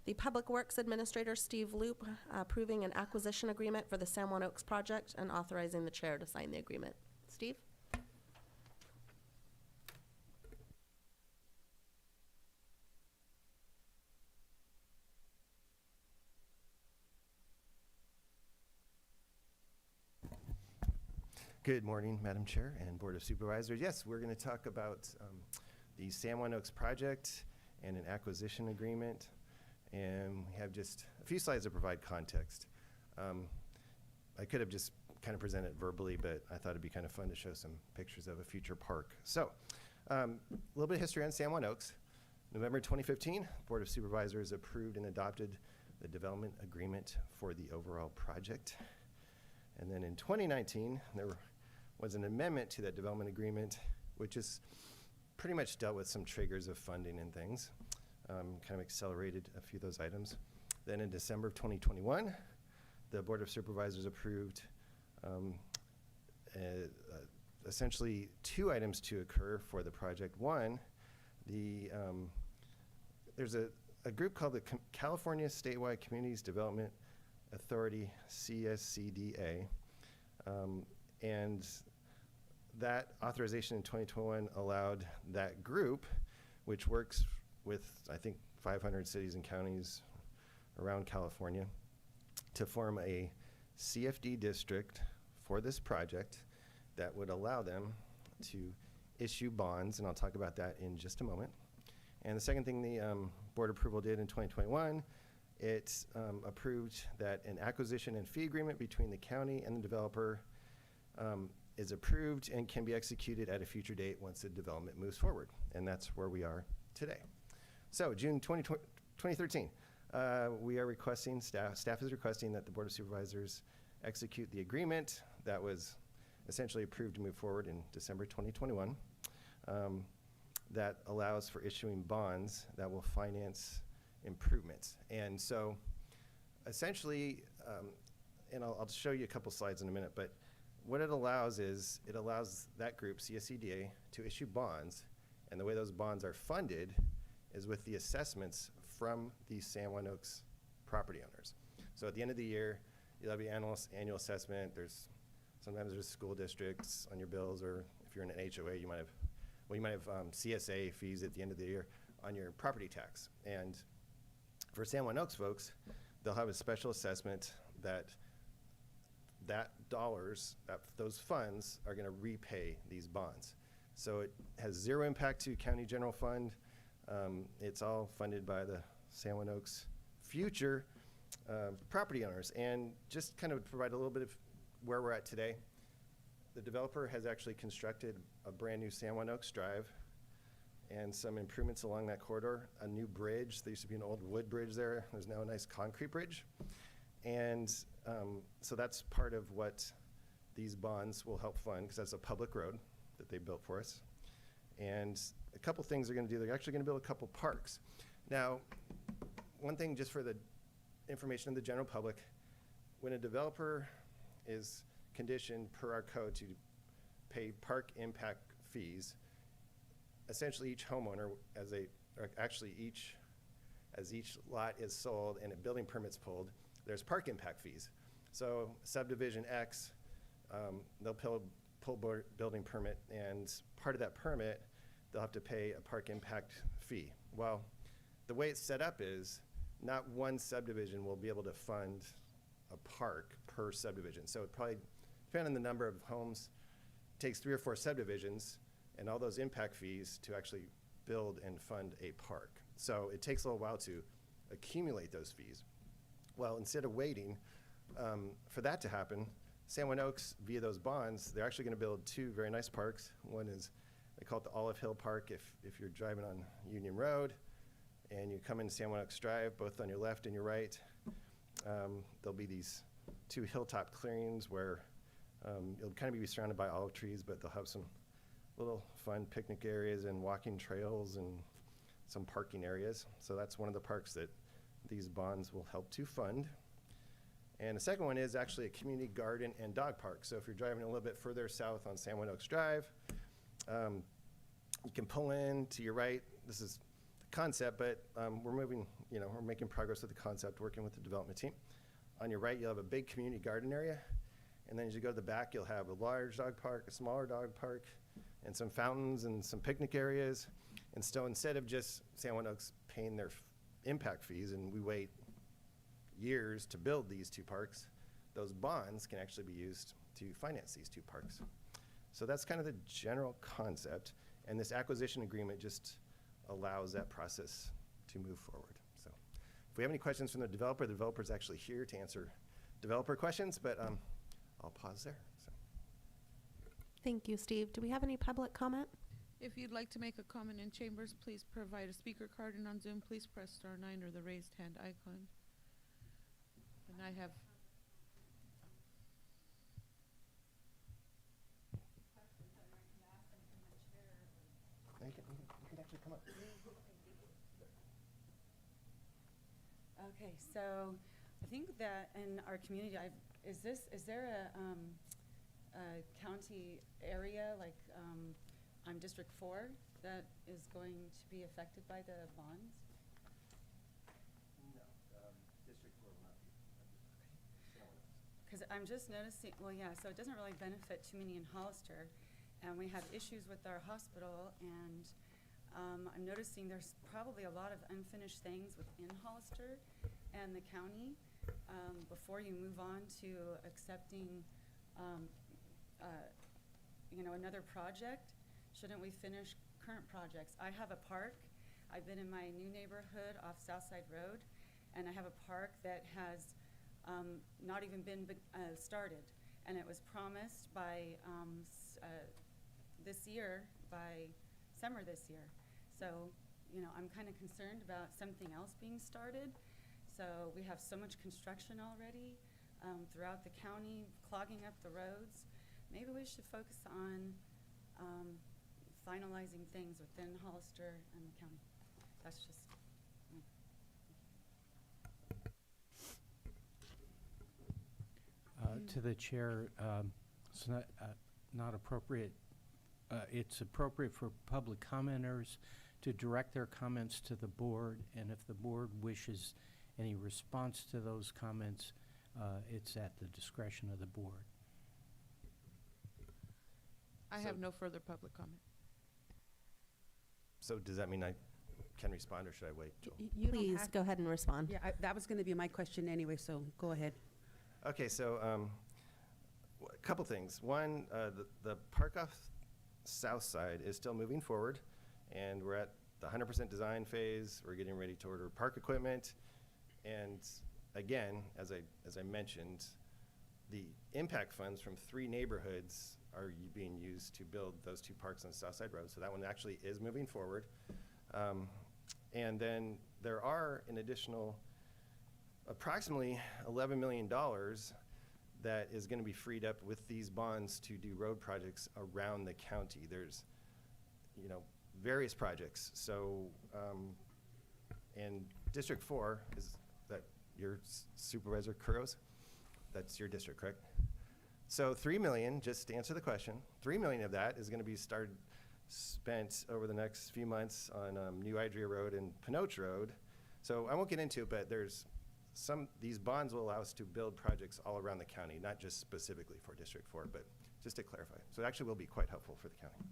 The Public Works Administrator, Steve Loop, approving an acquisition agreement for the San Juan Oaks project and authorizing the chair to sign the agreement. Steve? Good morning, Madam Chair and Board of Supervisors. Yes, we're going to talk about the San Juan Oaks project and an acquisition agreement. And we have just a few slides to provide context. I could have just kind of presented verbally, but I thought it'd be kind of fun to show some pictures of a future park. So, a little bit of history on San Juan Oaks. November 2015, Board of Supervisors approved and adopted the development agreement for the overall project. And then in 2019, there was an amendment to that development agreement, which is pretty much dealt with some triggers of funding and things, kind of accelerated a few of those items. Then in December of 2021, the Board of Supervisors approved essentially two items to occur for the project. One, there's a group called the California Statewide Communities Development Authority, CSCDA, and that authorization in 2021 allowed that group, which works with, I think, 500 cities and counties around California, to form a CFD district for this project that would allow them to issue bonds, and I'll talk about that in just a moment. And the second thing the board approval did in 2021, it approved that an acquisition and fee agreement between the county and the developer is approved and can be executed at a future date once the development moves forward. And that's where we are today. So June 2013, we are requesting, staff is requesting that the Board of Supervisors execute the agreement that was essentially approved to move forward in December 2021 that allows for issuing bonds that will finance improvements. And so essentially, and I'll show you a couple slides in a minute, but what it allows is it allows that group, CSCDA, to issue bonds, and the way those bonds are funded is with the assessments from the San Juan Oaks property owners. So at the end of the year, you'll have your annual assessment. Sometimes there's school districts on your bills, or if you're in an HOA, you might have CSA fees at the end of the year on your property tax. And for San Juan Oaks folks, they'll have a special assessment that those funds are going to repay these bonds. So it has zero impact to county general fund. It's all funded by the San Juan Oaks future property owners. And just kind of provide a little bit of where we're at today. The developer has actually constructed a brand new San Juan Oaks Drive and some improvements along that corridor, a new bridge. There used to be an old wood bridge there. There's now a nice concrete bridge. And so that's part of what these bonds will help fund, because that's a public road that they built for us. And a couple things they're going to do. They're actually going to build a couple parks. Now, one thing just for the information of the general public, when a developer is conditioned per our code to pay park impact fees, essentially each homeowner, as each lot is sold and a building permit's pulled, there's park impact fees. So subdivision X, they'll pull building permit, and part of that permit, they'll have to pay a park impact fee. Well, the way it's set up is not one subdivision will be able to fund a park per subdivision. So it probably, depending on the number of homes, takes 3 or 4 subdivisions and all those impact fees to actually build and fund a park. So it takes a little while to accumulate those fees. Well, instead of waiting for that to happen, San Juan Oaks, via those bonds, they're actually going to build 2 very nice parks. One is, they call it the Olive Hill Park if you're driving on Union Road and you come into San Juan Oaks Drive, both on your left and your right, there'll be these 2 hilltop clearings where you'll kind of be surrounded by olive trees, but they'll have some little fun picnic areas and walking trails and some parking areas. So that's one of the parks that these bonds will help to fund. And the second one is actually a community garden and dog park. So if you're driving a little bit further south on San Juan Oaks Drive, you can pull in to your right. This is the concept, but we're moving, we're making progress with the concept, working with the development team. On your right, you'll have a big community garden area. And then as you go to the back, you'll have a large dog park, a smaller dog park, and some fountains and some picnic areas. And so instead of just San Juan Oaks paying their impact fees and we wait years to build these 2 parks, those bonds can actually be used to finance these 2 parks. So that's kind of the general concept. And this acquisition agreement just allows that process to move forward. So if we have any questions from the developer's actually here to answer developer questions, but I'll pause there. So. Thank you, Steve. Do we have any public comment? If you'd like to make a comment in chambers, please provide a speaker card, and on Zoom, please press star 9 or the raised hand icon. And I have You can actually come up. Okay, so I think that in our community, is there a county area, like on District 4, that is going to be affected by the bonds? No, District 4 will not be. Because I'm just noticing, well, yeah, so it doesn't really benefit too many in Hollister, and we have issues with our hospital, and I'm noticing there's probably a lot of unfinished things within Hollister and the county before you move on to accepting, another project. Shouldn't we finish current projects? I have a park. I've been in my new neighborhood off Southside Road, and I have a park that has not even been started, and it was promised by this year, by summer this year. So, I'm kind of concerned about something else being started. So we have so much construction already throughout the county, clogging up the roads. Maybe we should focus on finalizing things within Hollister and the county. That's just me. To the chair, it's not appropriate. It's appropriate for public commenters to direct their comments to the board, and if the board wishes any response to those comments, it's at the discretion of the board. I have no further public comment. So does that mean I can respond, or should I wait? You Please go ahead and respond. Yeah, that was going to be my question anyway, so go ahead. Okay, so a couple things. One, the park off South Side is still moving forward, and we're at the 100% design phase. We're getting ready to order park equipment, and again, as I mentioned, the impact funds from 3 neighborhoods are being used to build those 2 parks on South Side Road. So that one actually is moving forward. And then there are an additional approximately $11 million that is going to be freed up with these bonds to do road projects around the county. There's, various projects. So, and District 4, is that your Supervisor Kuros? That's your district, correct? So $3 million, just to answer the question, $3 million of that is going to be spent over the next few months on New Idria Road and Pinoch Road. So I won't get into it, but these bonds will allow us to build projects all around the county, not just specifically for District 4, but just to clarify. So it actually will be quite helpful for the county.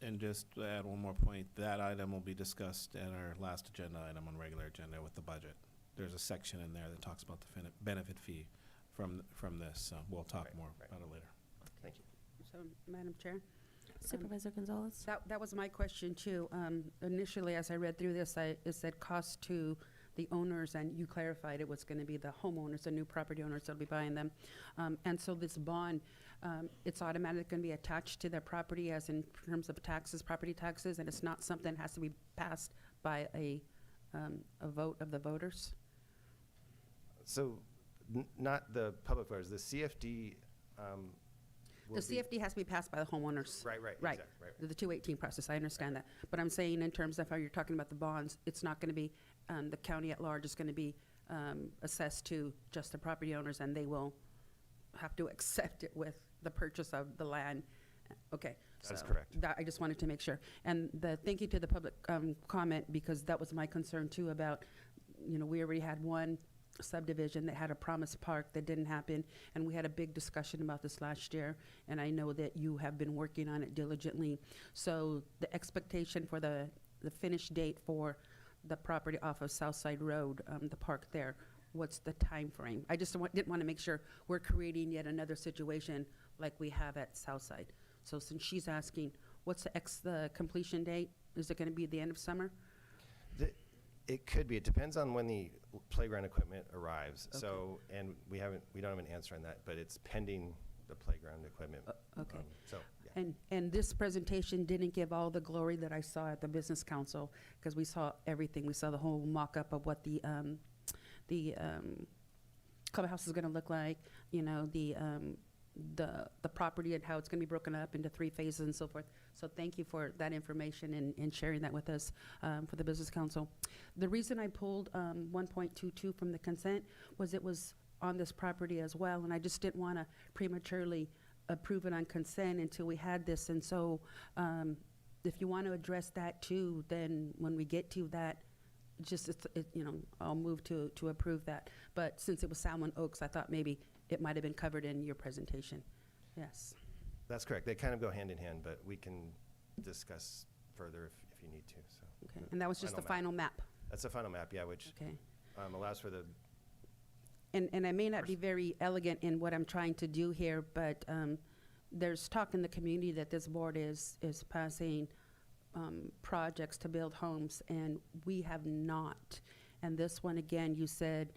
And just to add one more point, that item will be discussed at our last agenda item on regular agenda with the budget. There's a section in there that talks about the benefit fee from this, so we'll talk more about it later. Thank you. So, Madam Chair? Supervisor Gonzalez? That was my question, too. Initially, as I read through this, it said cost to the owners, and you clarified it was going to be the homeowners, the new property owners that'll be buying them. And so this bond, it's automatically going to be attached to their property as in terms of taxes, property taxes, and it's not something that has to be passed by a vote of the voters? So not the public voters, the CFD. The CFD has to be passed by the homeowners. Right, Right. exactly, right. The 218 process, I understand that. But I'm saying in terms of how you're talking about the bonds, it's not going to be, the county at large is going to be assessed to just the property owners, and they will have to accept it with the purchase of the land Okay. That is so correct. That, I just wanted to make sure. And thank you to the public comment, because that was my concern too about, we already had one subdivision that had a promised park that didn't happen, and we had a big discussion about this last year, and I know that you have been working on it diligently. So the expectation for the finish date for the property off of Southside Road, the park there, what's the time frame? I just didn't want to make sure we're creating yet another situation like we have at Southside. So since she's asking, what's the completion date? Is it going to be the end of summer? It could be. It depends on when the playground equipment arrives. So, and we don't have an answer on that, but it's pending the playground equipment. Okay. So, yeah. And this presentation didn't give all the glory that I saw at the Business Council, because we saw everything. We saw the whole mock-up of what the clubhouse is going to look like, the property and how it's going to be broken up into 3 phases and so forth. So thank you for that information and sharing that with us for the Business Council. The reason I pulled 1.22 from the consent was it was on this property as well, and I just didn't want to prematurely approve it on consent until we had this. And so if you want to address that too, then when we get to that, I'll move to approve that. But since it was Salmon Oaks, I thought maybe it might have been covered in your presentation. Yes. That's correct. They kind of go hand in hand, but we can discuss further if you need to. So. Okay. And that was just the final map. That's the final map, yeah, which Okay. Allows for the. And I may not be very elegant in what I'm trying to do here, but there's talk in the community that this board is passing projects to build homes, and we have not. And this one, again, you said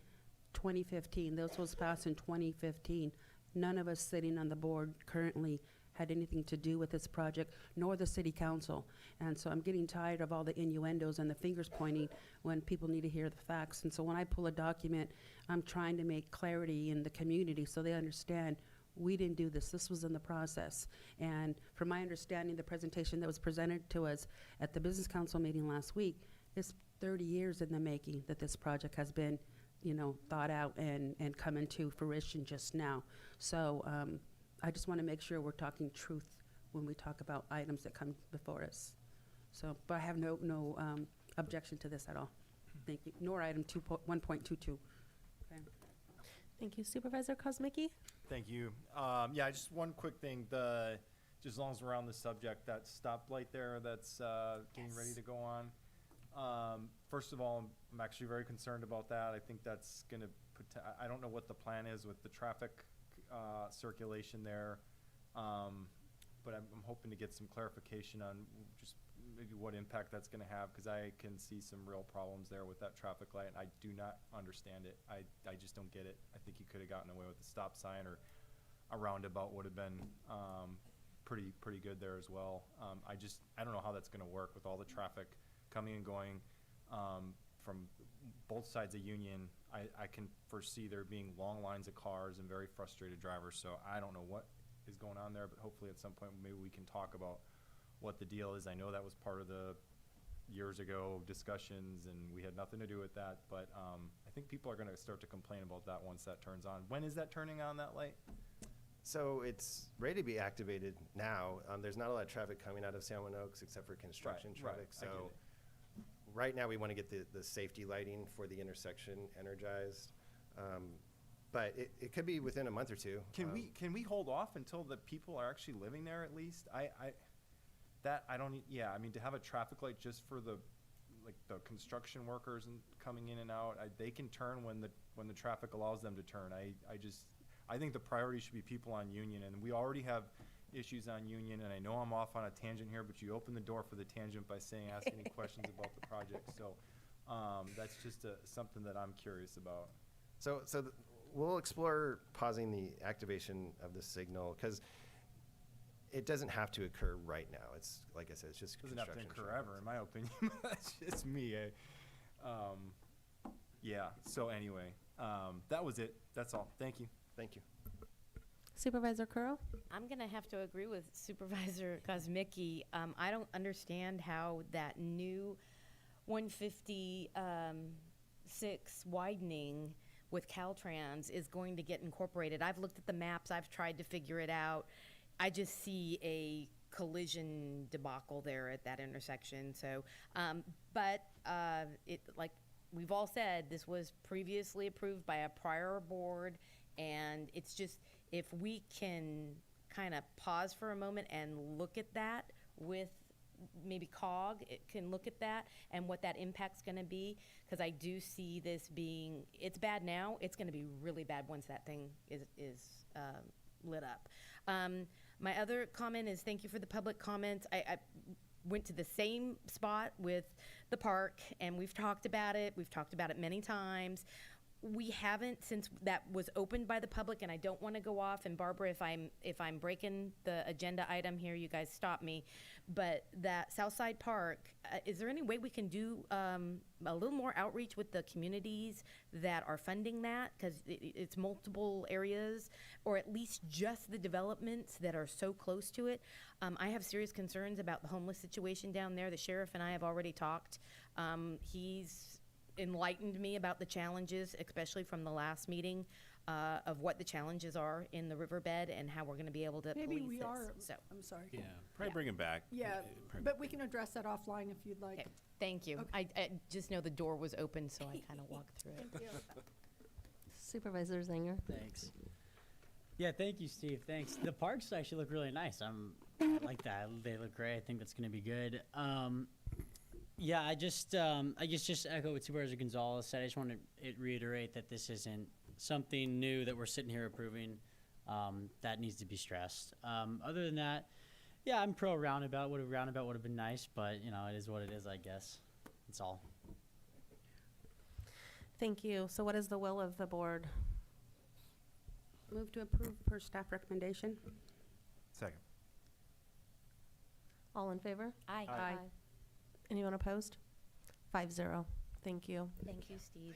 2015. This was passed in 2015. None of us sitting on the board currently had anything to do with this project, nor the city council. And so I'm getting tired of all the innuendos and the fingers pointing when people need to hear the facts. And so when I pull a document, I'm trying to make clarity in the community so they understand we didn't do this. This was in the process. And from my understanding, the presentation that was presented to us at the Business Council meeting last week is 30 years in the making that this project has been, thought out and come into fruition just now. So I just want to make sure we're talking truth when we talk about items that come before us. So, but I have no objection to this at all. Thank you. Nor item 1.22. Okay. Thank you. Supervisor Kozmicki? Thank you. Yeah, just one quick thing. Just as long as we're on the subject, that stoplight there that's getting ready to go on. First of all, I'm actually very concerned about that. I think that's going to I don't know what the plan is with the traffic circulation there, but I'm hoping to get some clarification on just maybe what impact that's going to have, because I can see some real problems there with that traffic light, and I do not understand it. I just don't get it. I think you could have gotten away with a stop sign, or a roundabout would have been pretty good there as well. I don't know how that's going to work with all the traffic coming and going from both sides of Union. I can foresee there being long lines of cars and very frustrated drivers, so I don't know what is going on there, but hopefully at some point maybe we can talk about what the deal is. I know that was part of the years ago discussions, and we had nothing to do with that, but I think people are going to start to complain about that once that turns on. When is that turning on, that light? So it's ready to be activated now. There's not a lot of traffic coming out of Salmon Oaks except for construction traffic. I get So it. right now we want to get the safety lighting for the intersection energized. But it could be within a month or two. Can we hold off until the people are actually living there at least? I mean, to have a traffic light just for the construction workers and coming in and out, they can turn when the traffic allows them to turn. I think the priority should be people on Union, and we already have issues on Union, and I know I'm off on a tangent here, but you open the door for the tangent by saying ask any questions about the project. So that's just something that I'm curious about. So we'll explore pausing the activation of the signal, because it doesn't have to occur right now. It's like I said, it's just doesn't have to construction occur traffic. ever, in my opinion. That's just me. Yeah. So anyway, that was it. That's all. Thank you. Thank you. Supervisor Curl? I'm going to have to agree with Supervisor Kozmicki. I don't understand how that new 156 widening with Caltrans is going to get incorporated. I've looked at the maps. I've tried to figure it out. I just see a collision debacle there at that intersection. So, it, like we've all said, this was previously approved by a prior board, and it's just, if we can kind of pause for a moment and look at that with maybe COG, it can look at that and what that impact's going to be, because I do see this being, it's bad now, it's going to be really bad once that thing is lit up. My other comment is thank you for the public comments. I went to the same spot with the park, and we've talked about it. We've talked about it many times. We haven't, since that was opened by the public, and I don't want to go off, and Barbara, if I'm breaking the agenda item here, you guys stop me, but that Southside Park, is there any way we can do a little more outreach with the communities that are funding that? Because it's multiple areas, or at least just the developments that are so close to it. I have serious concerns about the homeless situation down there. The sheriff and I have already talked. He's enlightened me about the challenges, especially from the last meeting, of what the challenges are in the riverbed and how we're going to be able to Maybe police we this. are, So, I'm sorry. Yeah, probably bring him back. Yeah, but we can address that offline if you'd like. okay, thank you. Okay. I just know the door was open, so I kind of walked through it. Thank you. Supervisor Zinger. Thanks. Yeah, thank you, Steve. Thanks. The parks actually look really nice. I like that. They look great. I think that's going to be good. Yeah, I guess just echo what Supervisor Gonzalez said. I just want to reiterate that this isn't something new that we're sitting here approving. That needs to be stressed. Other than that, yeah, I'm pro roundabout. Roundabout would have been nice, but you know, it is what it is, I guess. That's all. Thank you. So what is the will of the board? Move to approve per staff recommendation. Second. All in favor? Aye. Aye. Anyone opposed? 5-0. Thank you. Thank you, Steve.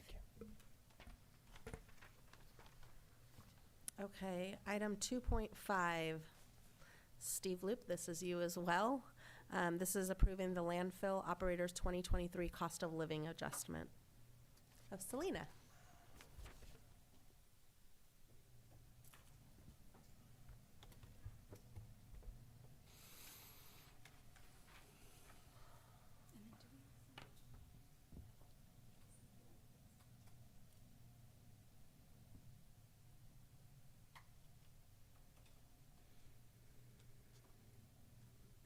Okay, item 2.5. Steve Loop, this is you as well. This is approving the landfill operators 2023 cost of living adjustment of Selena.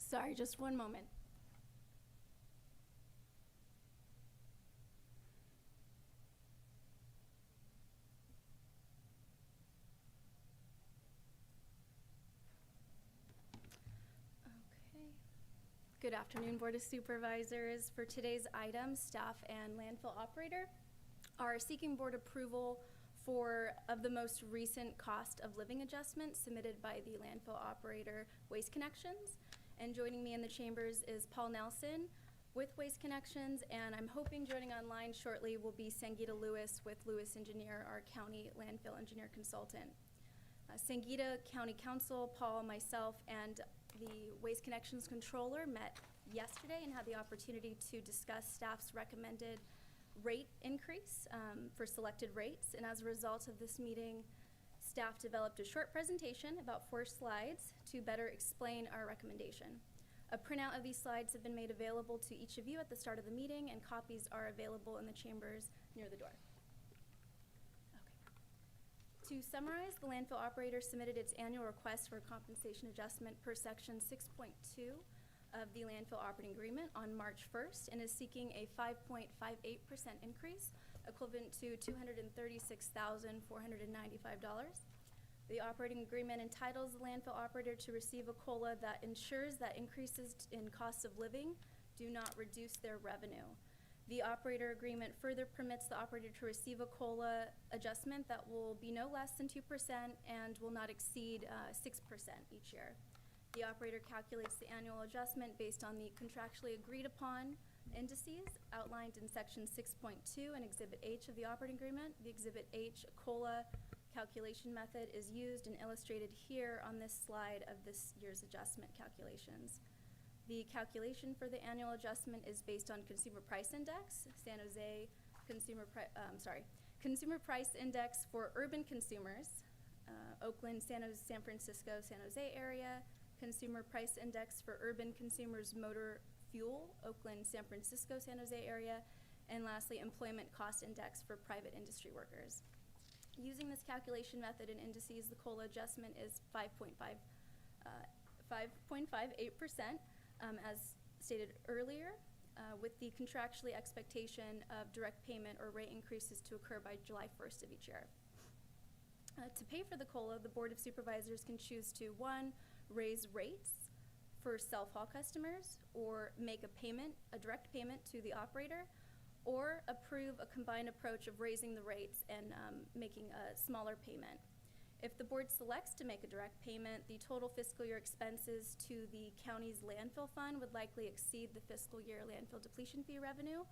Sorry, just one moment. Okay. Good afternoon, Board of Supervisors. For today's item, staff and landfill operator are seeking board approval of the most recent cost of living adjustment submitted by the landfill operator Waste Connections. And joining me in the chambers is Paul Nelson with Waste Connections, and I'm hoping joining online shortly will be Sangeeta Lewis with Lewis Engineer, our county landfill engineer consultant. Sangeeta, County Council, Paul, myself, and the Waste Connections controller met yesterday and had the opportunity to discuss staff's recommended rate increase for selected rates. And as a result of this meeting, staff developed a short presentation, about 4 slides, to better explain our recommendation. A printout of these slides have been made available to each of you at the start of the meeting, and copies are available in the chambers near the door. Okay. To summarize, the landfill operator submitted its annual request for a compensation adjustment per section 6.2 of the landfill operating agreement on March 1st and is seeking a 5.58% increase, equivalent to $236,495. The operating agreement entitles the landfill operator to receive a COLA that ensures that increases in costs of living do not reduce their revenue. The operator agreement further permits the operator to receive a COLA adjustment that will be no less than 2% and will not exceed 6% each year. The operator calculates the annual adjustment based on the contractually agreed upon indices outlined in section 6.2 and exhibit H of the operating agreement. The exhibit H COLA calculation method is used and illustrated here on this slide of this year's adjustment calculations. The calculation for the annual adjustment is based on Consumer Price Index, San Jose Consumer Price Index for urban consumers, Oakland, San Francisco, San Jose area, Consumer Price Index for urban consumers motor fuel, Oakland, San Francisco, San Jose area, and lastly, Employment Cost Index for private industry workers. Using this calculation method and indices, the COLA adjustment is 5.58%, as stated earlier, with the contractually expectation of direct payment or rate increases to occur by July 1st of each year. To pay for the COLA, the Board of Supervisors can choose to, 1, raise rates for self-haul customers, or make a direct payment to the operator, or approve a combined approach of raising the rates and making a smaller payment. If the board selects to make a direct payment, the total fiscal year expenses to the county's landfill fund would likely exceed the fiscal year landfill depletion fee revenue.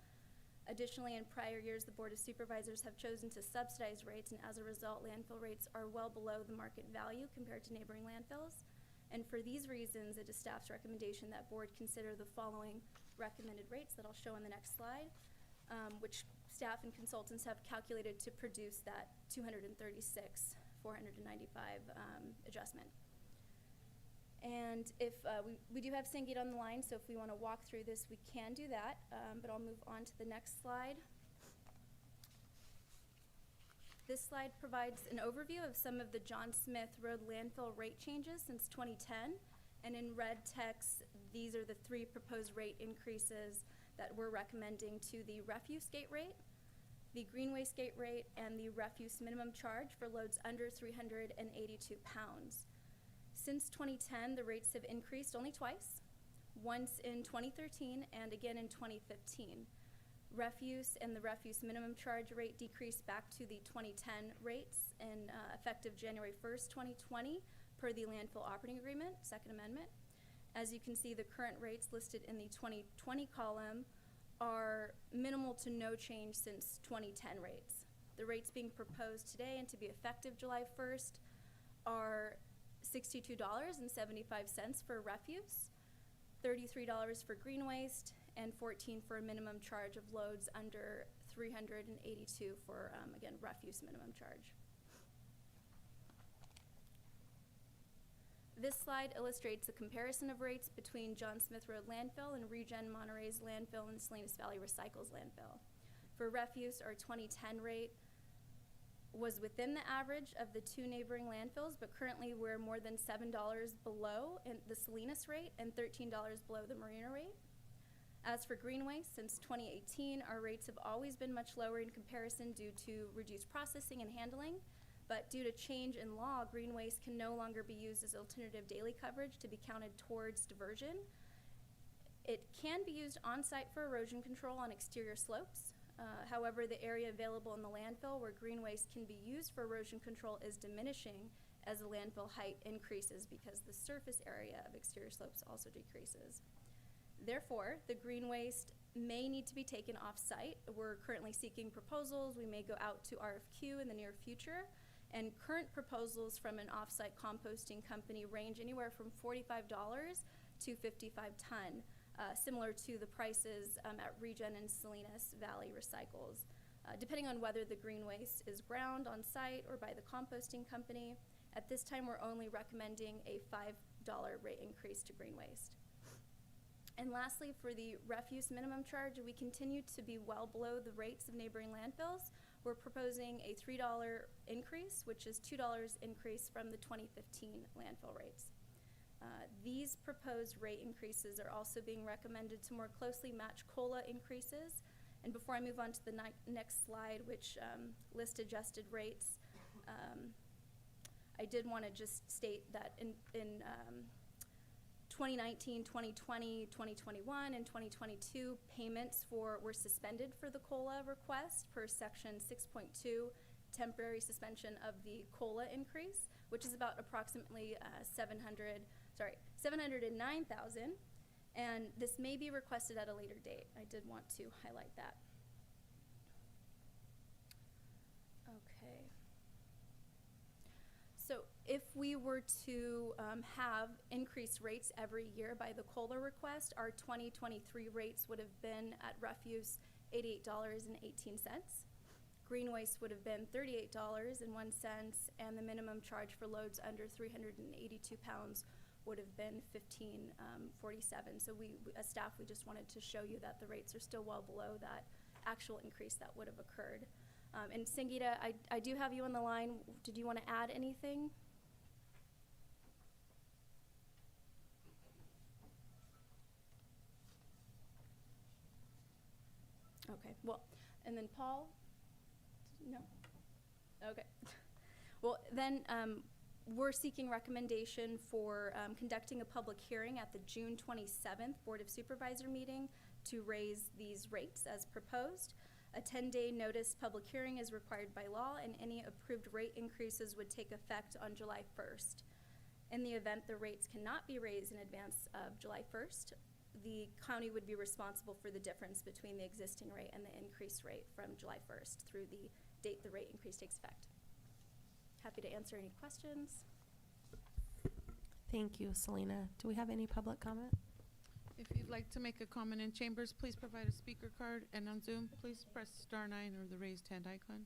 Additionally, in prior years, the Board of Supervisors have chosen to subsidize rates, and as a result, landfill rates are well below the market value compared to neighboring landfills. And for these reasons, it is staff's recommendation that board consider the following recommended rates that I'll show on the next slide, which staff and consultants have calculated to produce that $236,495 adjustment. And if we do have Sangeet on the line, so if we want to walk through this, we can do that, but I'll move on to the next slide. This slide provides an overview of some of the John Smith Road landfill rate changes since 2010, and in red text, these are the 3 proposed rate increases that we're recommending to the refuse gate rate, the green waste gate rate, and the refuse minimum charge for loads under 382 pounds. Since 2010, the rates have increased only twice, once in 2013 and again in 2015. Refuse and the refuse minimum charge rate decreased back to the 2010 rates and effective January 1st, 2020 per the landfill operating agreement, Second Amendment. As you can see, the current rates listed in the 2020 column are minimal to no change since 2010 rates. The rates being proposed today and to be effective July 1st are $62.75 for refuse, $33 for green waste, and $14 for a minimum charge of loads under 382 for, again, refuse minimum charge. This slide illustrates a comparison of rates between John Smith Road Landfill and Regen Monterey's landfill and Salinas Valley Recycles landfill. For refuse, our 2010 rate was within the average of the 2 neighboring landfills, but currently we're more than $7 below in the Salinas rate and $13 below the Marina rate. As for green waste, since 2018, our rates have always been much lower in comparison due to reduced processing and handling, but due to change in law, green waste can no longer be used as alternative daily coverage to be counted towards diversion. It can be used on-site for erosion control on exterior slopes. However, the area available in the landfill where green waste can be used for erosion control is diminishing as the landfill height increases because the surface area of exterior slopes also decreases. Therefore, the green waste may need to be taken off-site. We're currently seeking proposals. We may go out to RFQ in the near future. And current proposals from an off-site composting company range anywhere from $45 to $55 ton, similar to the prices at Regen and Salinas Valley Recycles, depending on whether the green waste is ground on site or by the composting company. At this time, we're only recommending a $5 rate increase to green waste. And lastly, for the refuse minimum charge, we continue to be well below the rates of neighboring landfills. We're proposing a $3 increase, which is $2 increase from the 2015 landfill rates. These proposed rate increases are also being recommended to more closely match COLA increases. And before I move on to the next slide, which lists adjusted rates, I did want to just state that in 2019, 2020, 2021, and 2022, payments were suspended for the COLA request per Section 6.2, temporary suspension of the COLA increase, which is about approximately $709,000, and this may be requested at a later date. I did want to highlight that. Okay. So if we were to have increased rates every year by the COLA request, our 2023 rates would have been at refuse $88.18. Green waste would have been $38.01, and the minimum charge for loads under 382 pounds would have been $15.47. So as staff, we just wanted to show you that the rates are still well below that actual increase that would have occurred. And Sangeeta, I do have you on the line. Did you want to add anything? Okay, well, and then Paul? No? Okay. Well, then we're seeking recommendation for conducting a public hearing at the June 27th Board of Supervisor meeting to raise these rates as proposed. A 10-day notice public hearing is required by law, and any approved rate increases would take effect on July 1st. In the event the rates cannot be raised in advance of July 1st, the county would be responsible for the difference between the existing rate and the increased rate from July 1st through the date the rate increase takes effect. Happy to answer any questions. Thank you, Selena. Do we have any public comment? If you'd like to make a comment in chambers, please provide a speaker card, and on Zoom, please press *9 or the raised hand icon.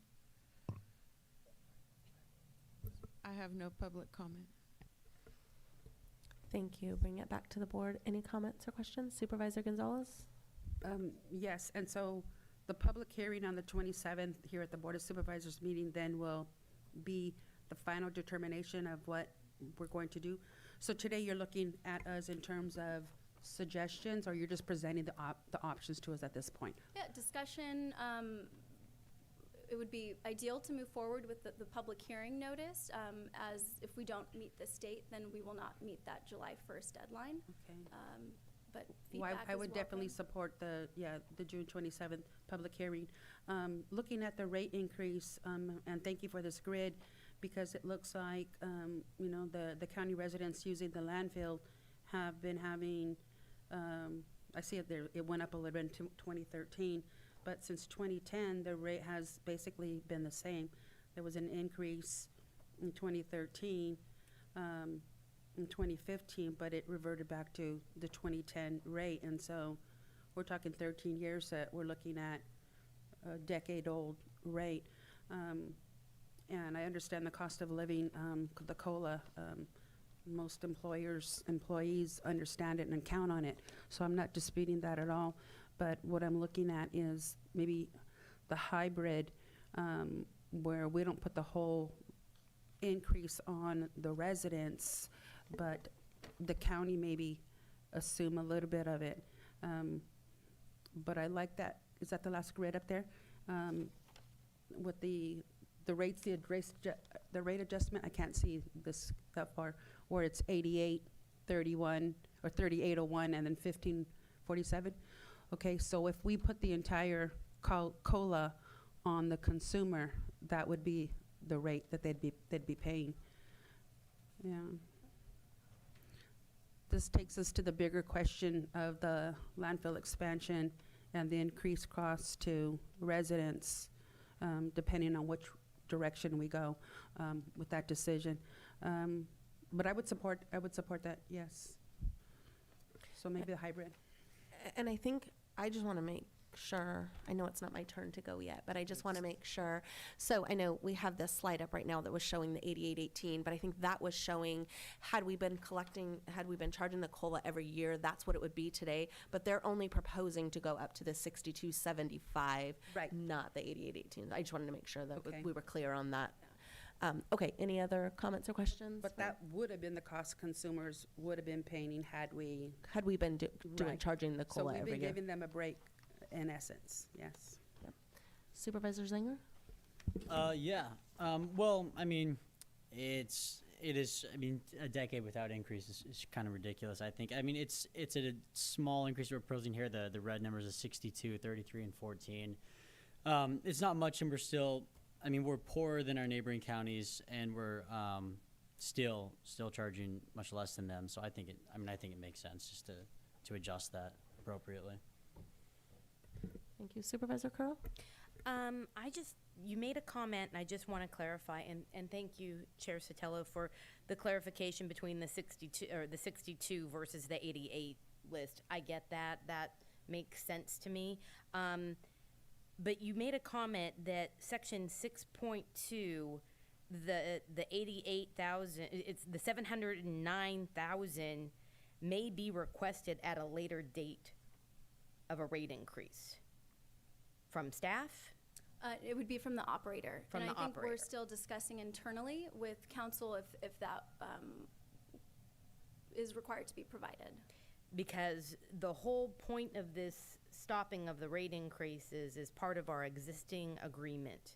I have no public comment. Thank you. Bring it back to the board. Any comments or questions? Supervisor Gonzalez? Yes, and so the public hearing on the 27th here at the Board of Supervisors meeting then will be the final determination of what we're going to do. So today you're looking at us in terms of suggestions, or you're just presenting the options to us at this point? Yeah, discussion. It would be ideal to move forward with the public hearing notice, as if we don't meet this date, then we will not meet that July 1st deadline. Okay. But Well, feedback I is would definitely welcome. support the June 27th public hearing. Looking at the rate increase, and thank you for this grid, because it looks like, the county residents using the landfill have been having, I see it there, it went up a little bit in 2013, but since 2010, the rate has basically been the same. There was an increase in 2013, in 2015, but it reverted back to the 2010 rate. And so we're talking 13 years that we're looking at a decade-old rate. And I understand the cost of living, the COLA. Most employees understand it and count on it. So I'm not disputing that at all. But what I'm looking at is maybe the hybrid, where we don't put the whole increase on the residents, but the county maybe assume a little bit of it. But I like that. Is that the last grid up there? With the rates, the rate adjustment, I can't see this that far, where it's 88.31 or 38.01 and then 15.47. Okay, so if we put the entire COLA on the consumer, that would be the rate that they'd be paying. Yeah. This takes us to the bigger question of the landfill expansion and the increased costs to residents, depending on which direction we go with that decision. But I would support that, yes. So maybe the hybrid. And I think I just want to make sure, I know it's not my turn to go yet, but I just want to make sure. So I know we have this slide up right now that was showing the 88.18, but I think that was showing had we been charging the COLA every year, that's what it would be today. But they're only proposing to go up to the 62.75, Right. not the 88.18. I just wanted to make sure that Okay. we were clear on that. Okay, any other comments or questions? But that would have been the cost consumers would have been paying had we. Had we been Right. charging the So COLA we've every been year? giving them a break, in essence, yes. Supervisor Zenger? Yeah. Well, I mean, it is. I mean, a decade without increase is kind of ridiculous. I think. I mean, it's a small increase we're proposing here. The red numbers are 62, 33, and 14. It's not much, and we're still. I mean, we're poorer than our neighboring counties, and we're still charging much less than them. So I think it makes sense just to adjust that appropriately. Thank you. Supervisor Curl? You made a comment, and I just want to clarify, and thank you, Chair Sotelo, for the clarification between the 62 versus the 88 list. I get that. That makes sense to me. But you made a comment that Section 6.2 the 88,000, it's the 709,000 may be requested at a later date of a rate increase from staff. It would be from the operator. From and the I think we're operator. still discussing internally with council if that is required to be provided. Because the whole point of this stopping of the rate increases is part of our existing agreement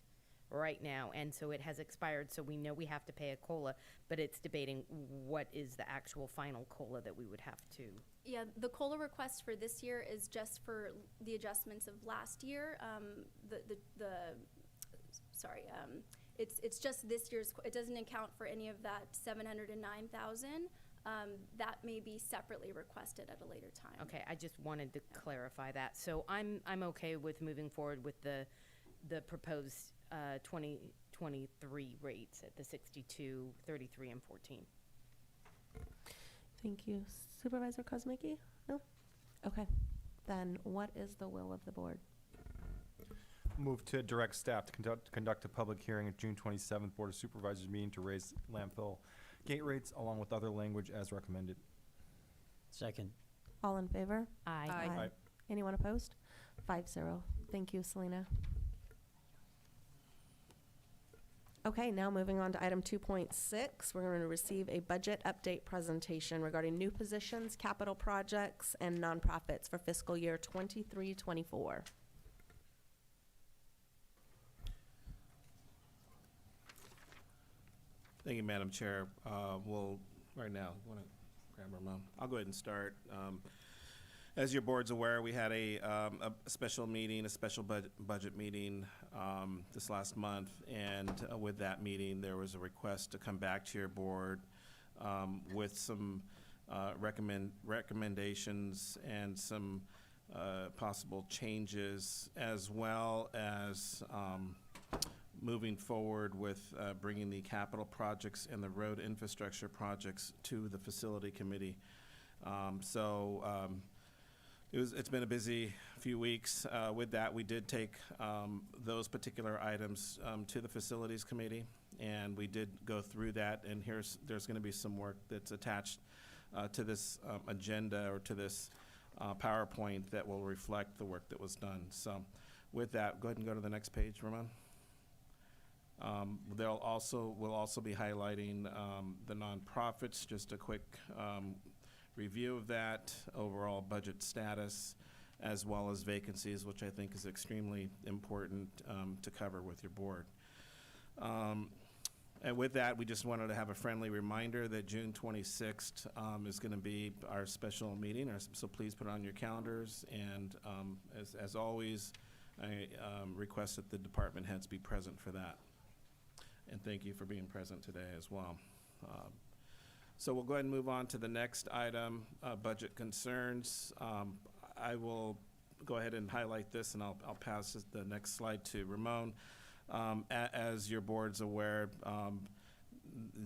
right now, and so it has expired, so we know we have to pay a COLA, but it's debating what is the actual final COLA that we would have to. Yeah, the COLA request for this year is just for the adjustments of last year. It's just this year's. It doesn't account for any of that 709,000. That may be separately requested at a later time. Okay, I just wanted to clarify that. So I'm okay with moving forward with the proposed 2023 rates at the 62, 33, and 14. Thank you. Supervisor Kozmicki? No? Okay. Then what is the will of the board? Move to direct staff to conduct a public hearing at June 27th Board of Supervisors meeting to raise landfill gate rates along with other language as recommended. Second. All in favor? Aye. Aye. Anyone opposed? 5-0. Thank you, Selena. Okay, now moving on to item 2.6, we're going to receive a budget update presentation regarding new positions, capital projects, and nonprofits for fiscal year 23-24. Thank you, Madam Chair. We'll, right now, want to grab Ramon? I'll go ahead and start. As your board's aware, we had a special meeting, a special budget meeting this last month, and with that meeting, there was a request to come back to your board with some recommendations and some possible changes, as well as moving forward with bringing the capital projects and the road infrastructure projects to the facility committee. It's been a busy few weeks. With that, we did take those particular items to the facilities committee, and we did go through that, and there's going to be some work that's attached to this agenda or to this PowerPoint that will reflect the work that was done. So with that, go ahead and go to the next page, Ramon. We'll also be highlighting the nonprofits, just a quick review of that, overall budget status, as well as vacancies, which I think is extremely important to cover with your board. And with that, we just wanted to have a friendly reminder that June 26th is going to be our special meeting, so please put it on your calendars. And as always, I request that the department heads be present for that. And thank you for being present today as well. So we'll go ahead and move on to the next item, budget concerns. I will go ahead and highlight this, and I'll pass the next slide to Ramon. As your board's aware,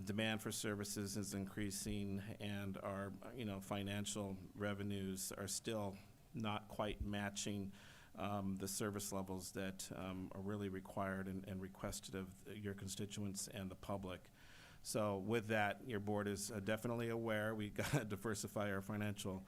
demand for services is increasing, and our financial revenues are still not quite matching the service levels that are really required and requested of your constituents and the public. So with that, your board is definitely aware we got to diversify our financial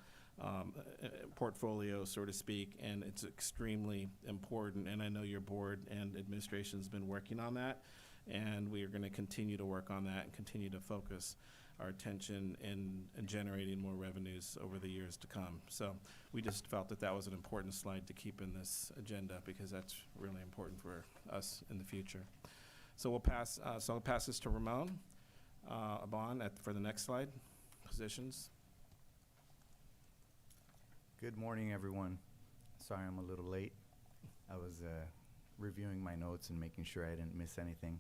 portfolio, so to speak, and it's extremely important. And I know your board and administration has been working on that, and we are going to continue to work on that and continue to focus our attention in generating more revenues over the years to come. So we just felt that that was an important slide to keep in this agenda because that's really important for us in the future. So we'll pass. So I'll pass this to Ramon Abon for the next slide. Positions. Good morning, everyone. Sorry I'm a little late. I was reviewing my notes and making sure I didn't miss anything.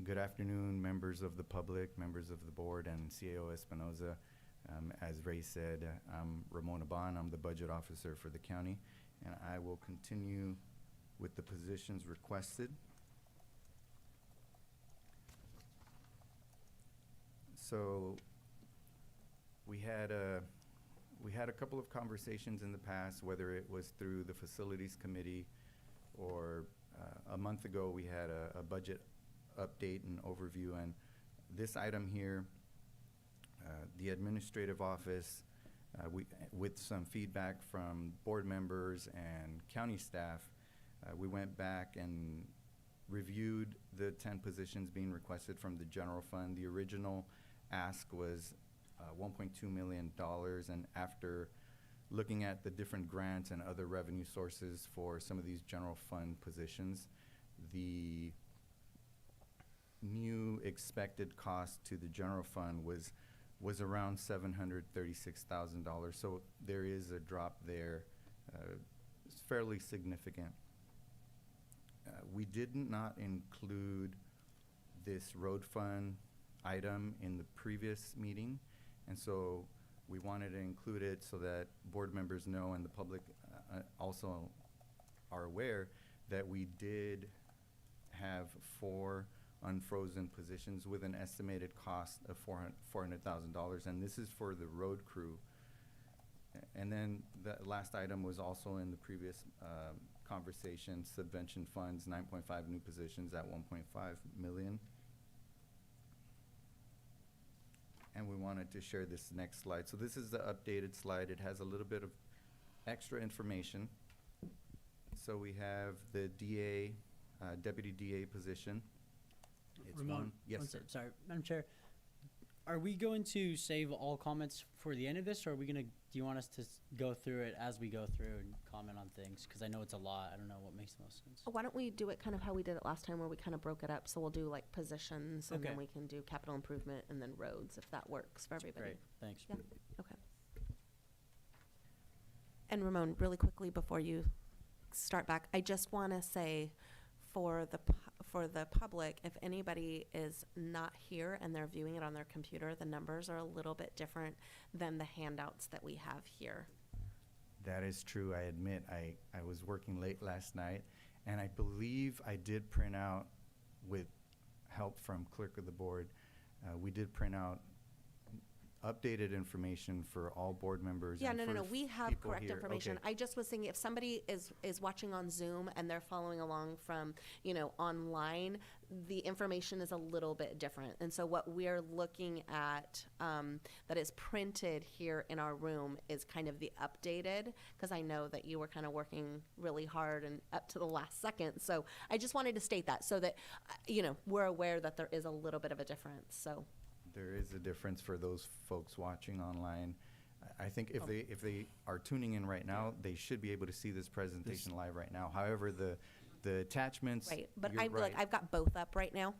Good afternoon, members of the public, members of the board, and CAO Espinoza. As Ray said, I'm Ramon Abon. I'm the budget officer for the county, and I will continue with the positions requested. So we had a couple of conversations in the past, whether it was through the facilities committee or a month ago we had a budget update and overview. And this item here, the administrative office, with some feedback from board members and county staff, we went back and reviewed the 10 positions being requested from the general fund. The original ask was $1.2 million, and after looking at the different grants and other revenue sources for some of these general fund positions, the new expected cost to the general fund was around $736,000. So there is a drop there. It's fairly significant. We did not include this road fund item in the previous meeting, and so we wanted to include it so that board members know and the public also are aware that we did have 4 unfrozen positions with an estimated cost of $400,000, and this is for the road crew. And then the last item was also in the previous conversation, subvention funds, 9.5 new positions at 1.5 million. And we wanted to share this next slide. So this is the updated slide. It has a little bit of extra information. So we have the DA, deputy DA position. It's Ramon, yes, one sir. sec, sorry, Madam Chair. Are we going to save all comments for the end of this, or are we gonna, do you want us to go through it as we go through and comment on things? Because I know it's a lot. I don't know what makes the most sense. Why don't we do it kind of how we did it last time, where we kind of broke it up? So we'll do like positions, and then Okay. we can do capital improvement, and then roads, if that works for everybody. Great, thanks. Yeah, okay. And Ramon, really quickly before you start back, I just want to say for the public, if anybody is not here and they're viewing it on their computer, the numbers are a little bit different than the handouts that we have here. That is true. I admit I was working late last night, and I believe I did print out, with help from clerk of the board, we did print out updated information for all board members. Yeah, and no, for we have people correct here. information. Okay. I just was thinking, if somebody is watching on Zoom and they're following along from, online, the information is a little bit different. And so what we're looking at, that is printed here in our room, is kind of the updated, because I know that you were kind of working really hard and up to the last second. So I just wanted to state that so that, we're aware that there is a little bit of a difference, so. There is a difference for those folks watching online. I think if they are tuning in right now, they should be able to see this presentation live right now. However, the attachments. Right, but you're right. I've got both up right now,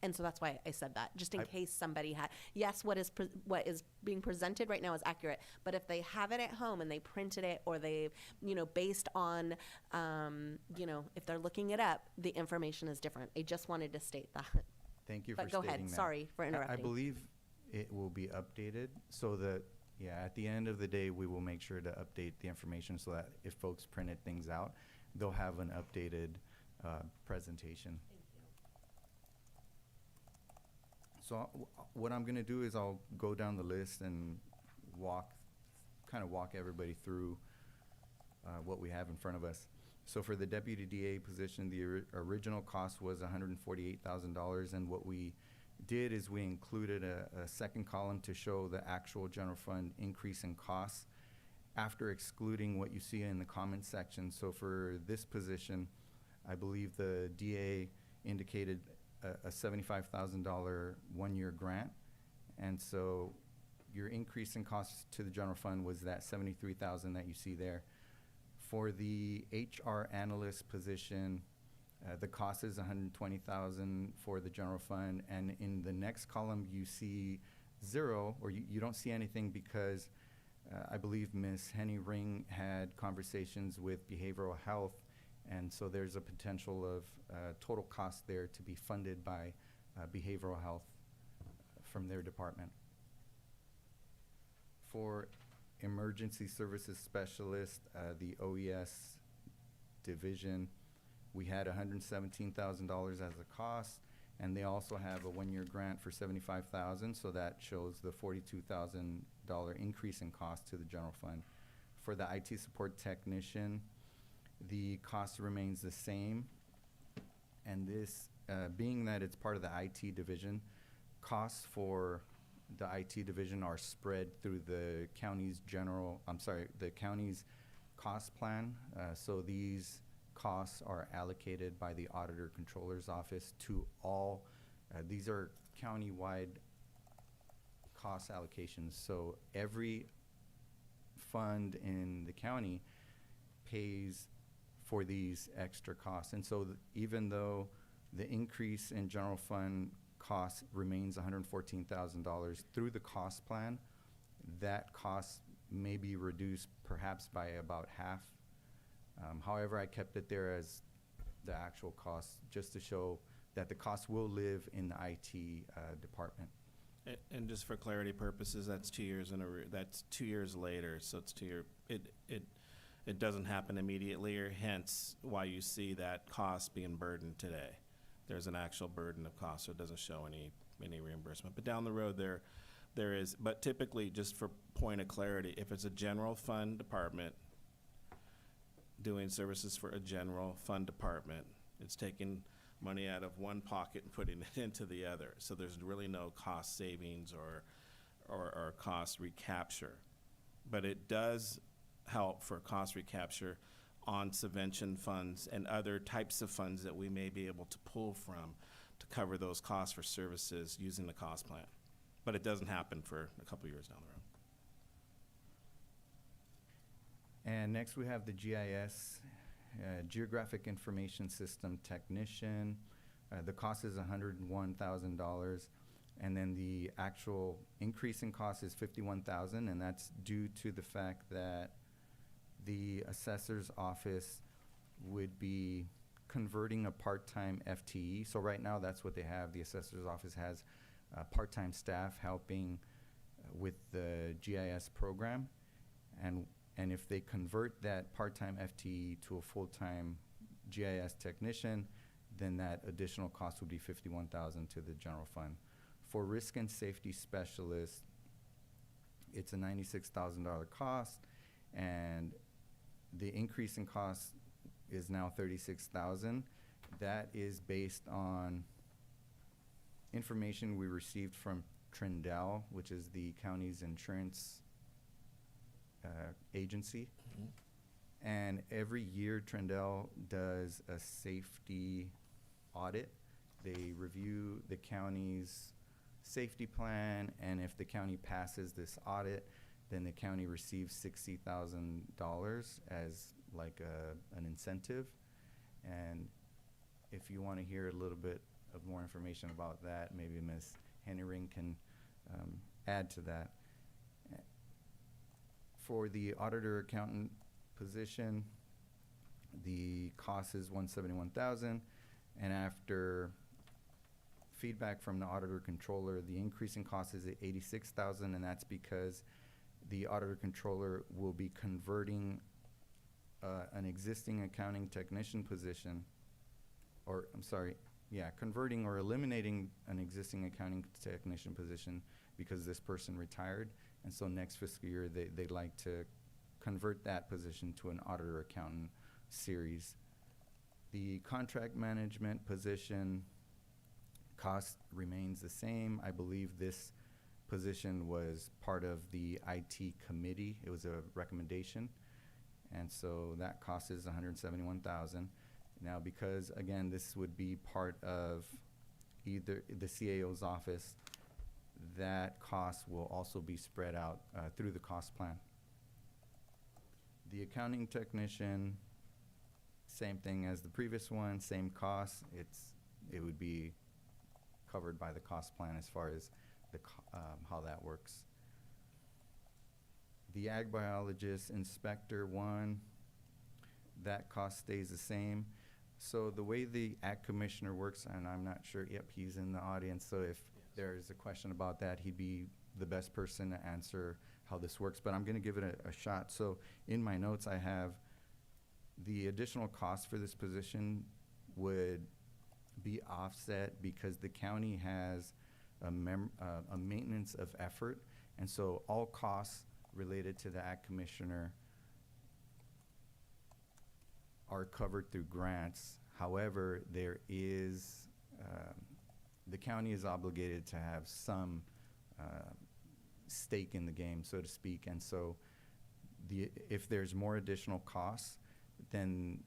and so that's why I said that, just in case somebody had. Yes, what is being presented right now is accurate, but if they have it at home and they printed it, or they, based on, if they're looking it up, the information is different. I just wanted to state that. Thank you for But go stating ahead, that. sorry for interrupting. I believe it will be updated so that, at the end of the day, we will make sure to update the information so that if folks printed things out, they'll have an updated presentation. So what I'm gonna do is I'll go down the list and walk everybody through what we have in front of us. So for the deputy DA position, the original cost was $148,000, and what we did is we included a second column to show the actual general fund increase in costs after excluding what you see in the comment section. So for this position, I believe the DA indicated a $75,000 one-year grant, and so your increase in costs to the general fund was that $73,000 that you see there. For the HR analyst position, the cost is $120,000 for the general fund, and in the next column you see zero, or you don't see anything because I believe Ms. Henny Ring had conversations with behavioral health, and so there's a potential of total cost there to be funded by behavioral health from their department. For emergency services specialist, the OES division, we had $117,000 as a cost, and they also have a one-year grant for $75,000, so that shows the $42,000 increase in cost to the general fund. For the IT support technician, the cost remains the same, and this being that it's part of the IT division, costs for the IT division are spread through the county's the county's cost plan. So these costs are allocated by the Auditor Controller's Office to all, these are county-wide cost allocations. So every fund in the county pays for these extra costs. And so even though the increase in general fund cost remains $114,000 through the cost plan, that cost may be reduced perhaps by about half. However, I kept it there as the actual cost, just to show that the cost will live in the IT department. And just for clarity purposes, that's 2 years that's 2 years later, so it's 2 year, it doesn't happen immediately, or hence why you see that cost being burdened today. There's an actual burden of cost, so it doesn't show any reimbursement. But down the road there is, but typically, just for point of clarity, if it's a general fund department doing services for a general fund department, it's taking money out of one pocket and putting it into the other. So there's really no cost savings or cost recapture. But it does help for cost recapture on subvention funds and other types of funds that we may be able to pull from to cover those costs for services using the cost plan. But it doesn't happen for a couple years down the road. And next we have the GIS, Geographic Information System Technician. The cost is $101,000. And then the actual increase in cost is $51,000, and that's due to the fact that the assessor's office would be converting a part-time FTE. So right now, that's what they have. The assessor's office has part-time staff helping with the GIS program. And if they convert that part-time FTE to a full-time GIS technician, then that additional cost would be $51,000 to the general fund. For risk and safety specialist, it's a $96,000 cost, and the increase in cost is now $36,000. That is based on information we received from Trindell, which is the county's insurance agency. And every year Trindell does a safety audit. They review the county's safety plan, and if the county passes this audit, then the county receives $60,000 as like an incentive. And if you want to hear a little bit of more information about that, maybe Ms. Hennering can add to that. For the auditor accountant position, the cost is $171,000, and after feedback from the auditor controller, the increase in cost is at $86,000, and that's because the auditor controller will be converting an existing accounting technician position, converting or eliminating an existing accounting technician position because this person retired. And so next fiscal year, they'd like to convert that position to an auditor accountant series. The contract management position cost remains the same. I believe this position was part of the IT committee. It was a recommendation. And so that cost is $171,000. Now, because again, this would be part of either the CAO's office, that cost will also be spread out through the cost plan. The accounting technician, same thing as the previous one, same cost. It would be covered by the cost plan as far as how that works. The ag biologist inspector one, that cost stays the same. So the way the ag commissioner works, and I'm not sure, yep, he's in the audience, so if there's a question about that, he'd be the best person to answer how this works, but I'm gonna give it a shot. So in my notes, I have the additional cost for this position would be offset because the county has a maintenance of effort, and so all costs related to the ag commissioner are covered through grants. However, there is the county is obligated to have some stake in the game, so to speak. And so if there's more additional costs, then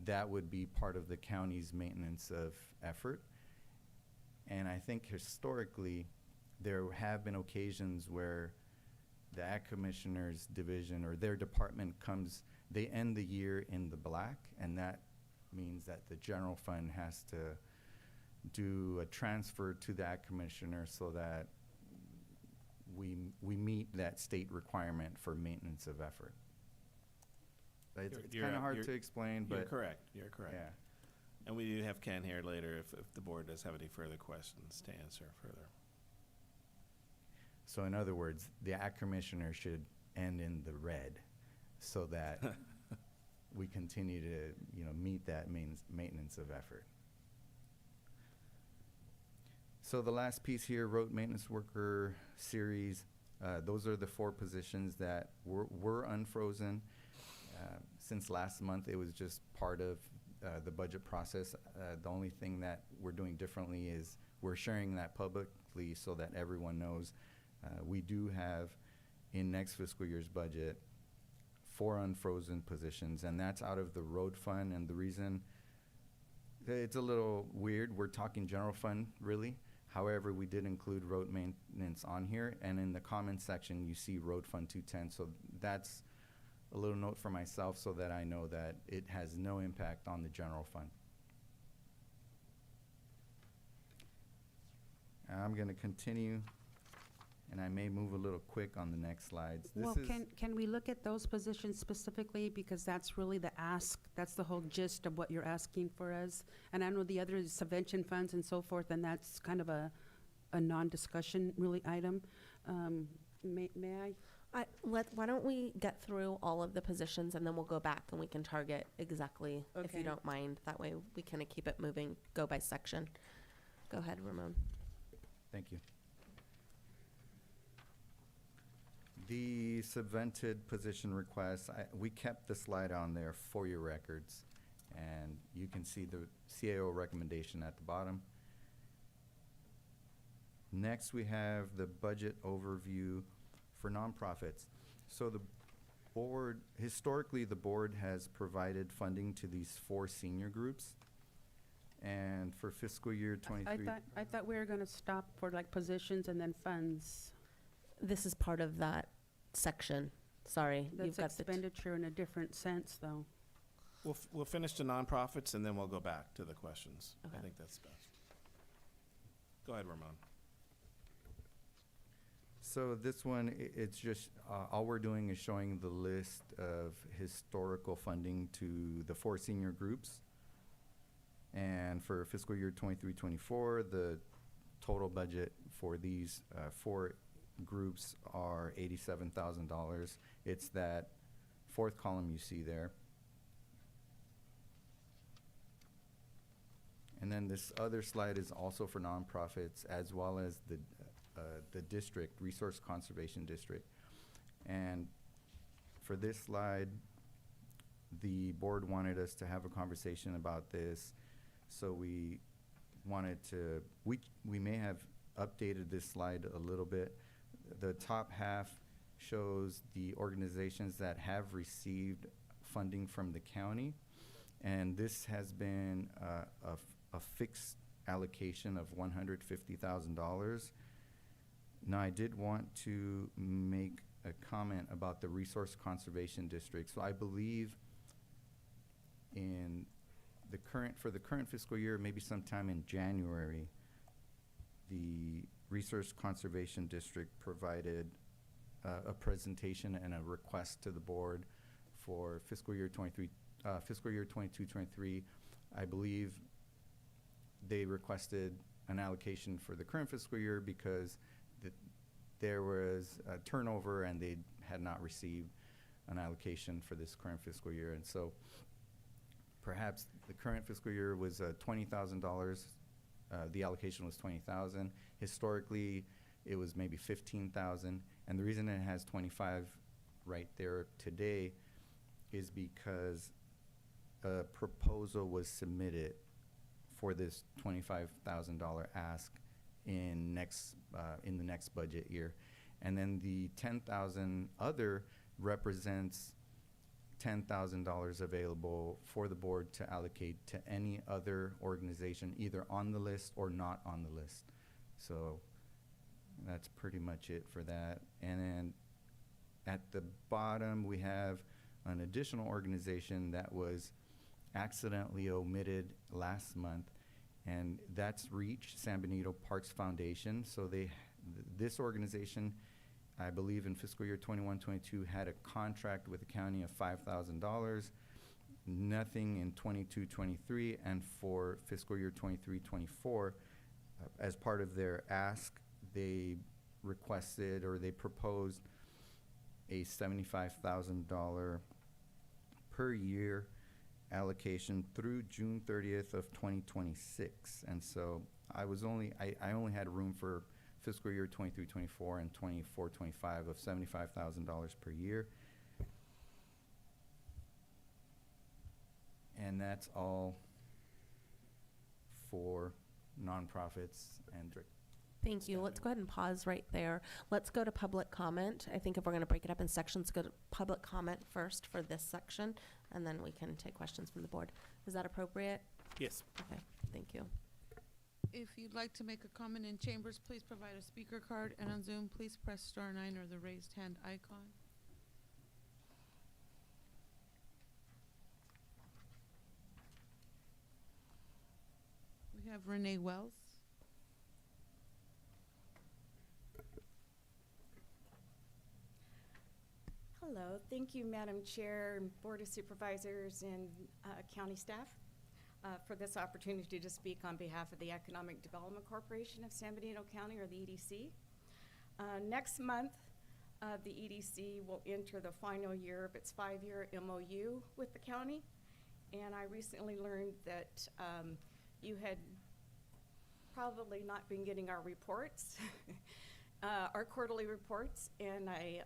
that would be part of the county's maintenance of effort. And I think historically, there have been occasions where the Ag Commissioner's division or their department they end the year in the black, and that means that the general fund has to do a transfer to the Ag Commissioner so that we meet that state requirement for maintenance of effort. It's kind of hard to explain, but You're correct. You're correct. yeah. And we do have Ken here later if the board does have any further questions to answer further. So in other words, the Ag Commissioner should end in the red so that we continue to, meet that maintenance of effort. So the last piece here, road maintenance worker series, those are the 4 positions that were unfrozen. Since last month, it was just part of the budget process. The only thing that we're doing differently is we're sharing that publicly so that everyone knows. We do have, in next fiscal year's budget, 4 unfrozen positions, and that's out of the road fund. And the reason, it's a little weird, we're talking general fund, really. However, we did include road maintenance on here, and in the comments section, you see road fund 210. So that's a little note for myself so that I know that it has no impact on the general fund. I'm going to continue, and I may move a little quick on the next slides. Well, can we look at those positions specifically, because that's really the ask, that's the whole gist of what you're asking for us. And I know the other is subvention funds and so forth, and that's kind of a non-discussion really item. May I? Why don't we get through all of the positions, and then we'll go back and we can target exactly, if you Okay. don't mind. That way we kind of keep it moving, go by section. Go ahead, Ramon. Thank you. The subvented position requests, we kept the slide on there for your records, and you can see the CAO recommendation at the bottom. Next, we have the budget overview for nonprofits. So the board, historically, the board has provided funding to these 4 senior groups. And for fiscal year 23. I thought we were going to stop for like positions and then funds. This is part of that section. Sorry. That's expenditure in a different sense, though. We'll finish the nonprofits, and then we'll go back to the questions. Okay. I think that's best. Go ahead, Ramon. So this one, it's just, all we're doing is showing the list of historical funding to the 4 senior groups. And for fiscal year 23-24, the total budget for these 4 groups are $87,000. It's that 4th column you see there. And then this other slide is also for nonprofits, as well as the district, Resource Conservation District. And for this slide, the board wanted us to have a conversation about this. So we wanted to, we may have updated this slide a little bit. The top half shows the organizations that have received funding from the county. And this has been a fixed allocation of $150,000. Now, I did want to make a comment about the Resource Conservation District. So I believe for the current fiscal year, maybe sometime in January, the Resource Conservation District provided a presentation and a request to the board for fiscal year 22-23. I believe they requested an allocation for the current fiscal year because there was a turnover and they had not received an allocation for this current fiscal year. And so perhaps the current fiscal year was $20,000. The allocation was $20,000. Historically, it was maybe $15,000. And the reason it has 25 right there today is because a proposal was submitted for this $25,000 ask in the next budget year. And then the 10,000 other represents $10,000 available for the board to allocate to any other organization, either on the list or not on the list. So that's pretty much it for that. And then at the bottom, we have an additional organization that was accidentally omitted last month, and that's REACH, San Benito Parks Foundation. So this organization, I believe in fiscal year 21-22, had a contract with the county of $5,000, nothing in 22-23, and for fiscal year 23-24, as part of their ask, they requested or they proposed a $75,000 per year allocation through June 30th of 2026. And so I only had room for fiscal year 23-24 and 24-25 of $75,000 per year. And that's all for nonprofits and direct. Thank you. Let's go ahead and pause right there. Let's go to public comment. I think if we're going to break it up in sections, go to public comment first for this section, and then we can take questions from the board. Is that appropriate? Yes. Okay, thank you. If you'd like to make a comment in chambers, please provide a speaker card, and on Zoom, please press star 9 or the raised hand icon. We have Renee Wells. Hello, thank you, Madam Chair, Board of Supervisors, and county staff for this opportunity to speak on behalf of the Economic Development Corporation of San Benito County, or the EDC. Next month, the EDC will enter the final year of its 5-year MOU with the county, and I recently learned that you had probably not been getting our reports, our quarterly reports, and I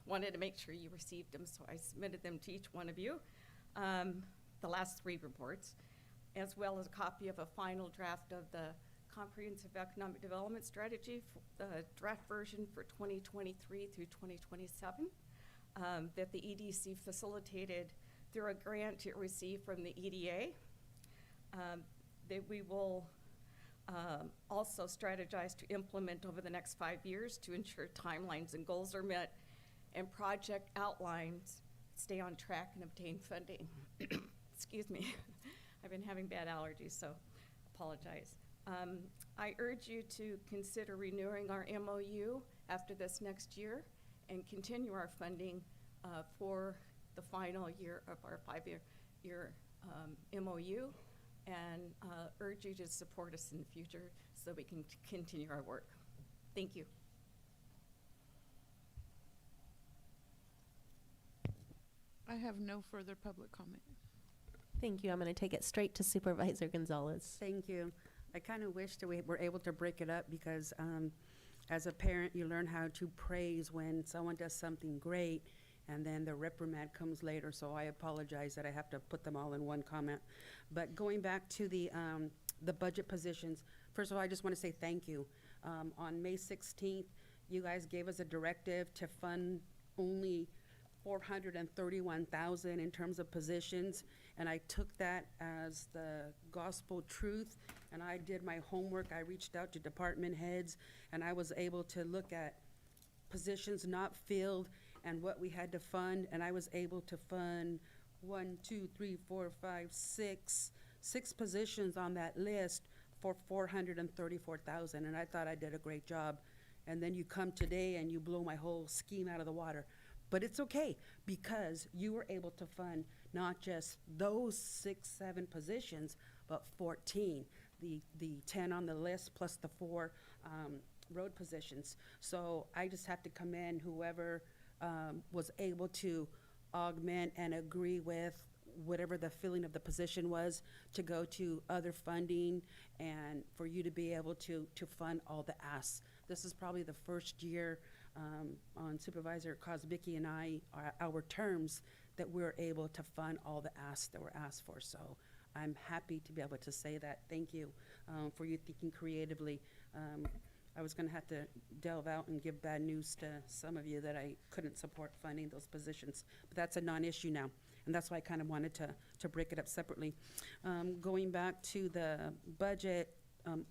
wanted to make sure you received them, so I submitted them to each one of you, the last 3 reports, as well as a copy of a final draft of the Comprehensive Economic Development Strategy, the draft version for 2023 through 2027, that the EDC facilitated through a grant it received from the EDA, that we will also strategize to implement over the next 5 years to ensure timelines and goals are met and project outlines stay on track and obtain funding. Excuse me. I've been having bad allergies, so apologize. I urge you to consider renewing our MOU after this next year and continue our funding for the final year of our 5-year MOU, and urge you to support us in the future so we can continue our work. Thank you. I have no further public comment. Thank you. I'm going to take it straight to Supervisor Gonzalez. Thank you. I kind of wish that we were able to break it up because as a parent, you learn how to praise when someone does something great, and then the reprimand comes later. So I apologize that I have to put them all in one comment. But going back to the budget positions, first of all, I just want to say thank you. On May 16th, you guys gave us a directive to fund only $431,000 in terms of positions, and I took that as the gospel truth, and I did my homework. I reached out to department heads, and I was able to look at positions not filled and what we had to fund, and I was able to fund 6 positions on that list for $434,000, and I thought I did a great job. And then you come today and you blow my whole scheme out of the water. But it's okay, because you were able to fund not just those 7 positions, but 14, the 10 on the list plus the 4 road positions. So I just have to commend whoever was able to augment and agree with whatever the filling of the position was to go to other funding, and for you to be able to fund all the asks. This is probably the first year on Supervisor Kosbicki and our terms that we're able to fund all the asks that were asked for. So I'm happy to be able to say that. Thank you for you thinking creatively. I was going to have to delve out and give bad news to some of you that I couldn't support funding those positions. But that's a non-issue now, and that's why I kind of wanted to break it up separately. Going back to the budget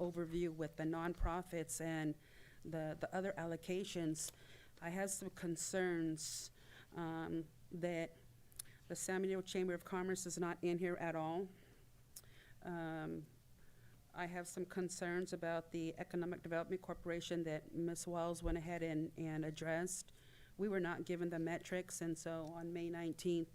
overview with the nonprofits and the other allocations, I have some concerns that the San Benito Chamber of Commerce is not in here at all. I have some concerns about the Economic Development Corporation that Ms. Wells went ahead and addressed. We were not given the metrics, and so on May 19th,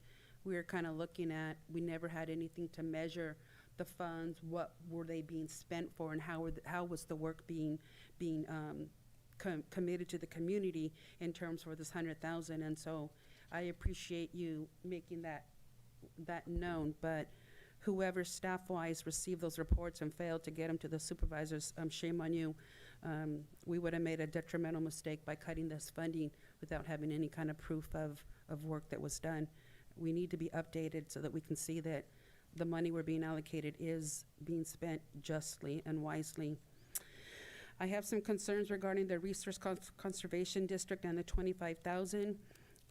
we were kind of looking at, we never had anything to measure the funds, what were they being spent for, and how was the work being committed to the community in terms for this 100,000. And so I appreciate you making that known, but whoever staff-wise received those reports and failed to get them to the supervisors, shame on you. We would have made a detrimental mistake by cutting this funding without having any kind of proof of work that was done. We need to be updated so that we can see that the money we're being allocated is being spent justly and wisely. I have some concerns regarding the Resource Conservation District and the 25,000.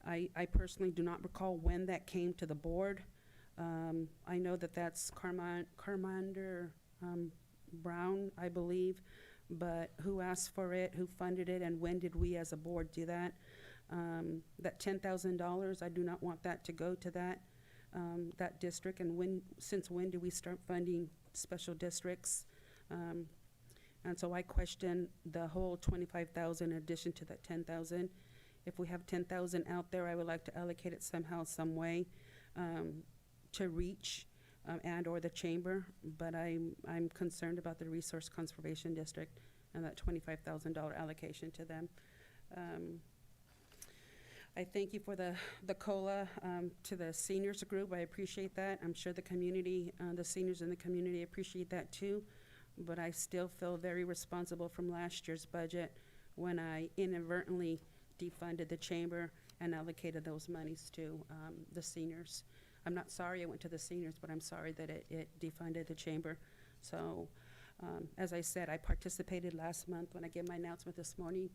I personally do not recall when that came to the board. I know that that's Carmander Brown, I believe, but who asked for it, who funded it, and when did we as a board do that? That $10,000, I do not want that to go to that district, and since when do we start funding special districts? And so I question the whole 25,000 in addition to that 10,000. If we have 10,000 out there, I would like to allocate it somehow, some way, to reach and or the chamber, but I'm concerned about the Resource Conservation District and that $25,000 allocation to them. I thank you for the COLA to the seniors group. I appreciate that. I'm sure the community, the seniors in the community appreciate that too, but I still feel very responsible from last year's budget when I inadvertently defunded the chamber and allocated those monies to the seniors. I'm not sorry it went to the seniors, but I'm sorry that it defunded the chamber. So, as I said, I participated last month when I gave my announcement this morning.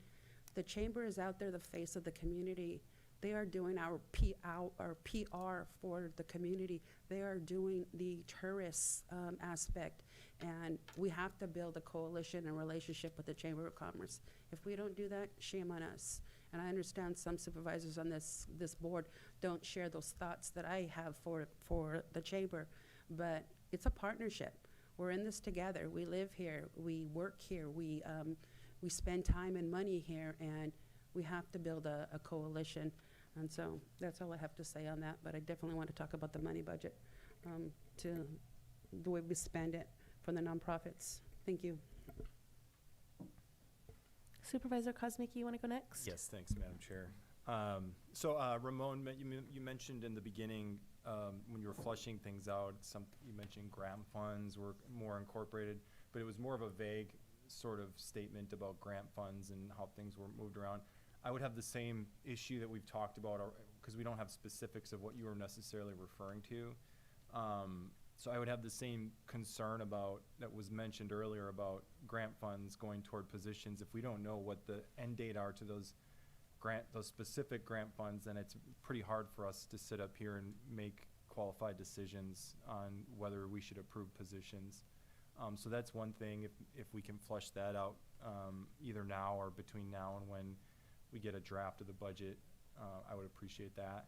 The chamber is out there, the face of the community. They are doing our PR for the community. They are doing the tourist aspect, and we have to build a coalition and relationship with the Chamber of Commerce. If we don't do that, shame on us. And I understand some supervisors on this board don't share those thoughts that I have for the chamber, but it's a partnership. We're in this together. We live here. We work here. We spend time and money here, and we have to build a coalition. And so that's all I have to say on that, but I definitely want to talk about the money budget, to the way we spend it for the nonprofits. Thank you. Supervisor Kozmicki, you want to go next? Yes, thanks, Madam Chair. Ramon, you mentioned in the beginning when you were flushing things out, you mentioned grant funds were more incorporated, but it was more of a vague sort of statement about grant funds and how things were moved around. I would have the same issue that we've talked about because we don't have specifics of what you were necessarily referring to. So I would have the same concern about that was mentioned earlier about grant funds going toward positions. If we don't know what the end date are to those specific grant funds, then it's pretty hard for us to sit up here and make qualified decisions on whether we should approve positions. So that's one thing. If we can flush that out either now or between now and when we get a draft of the budget, I would appreciate that.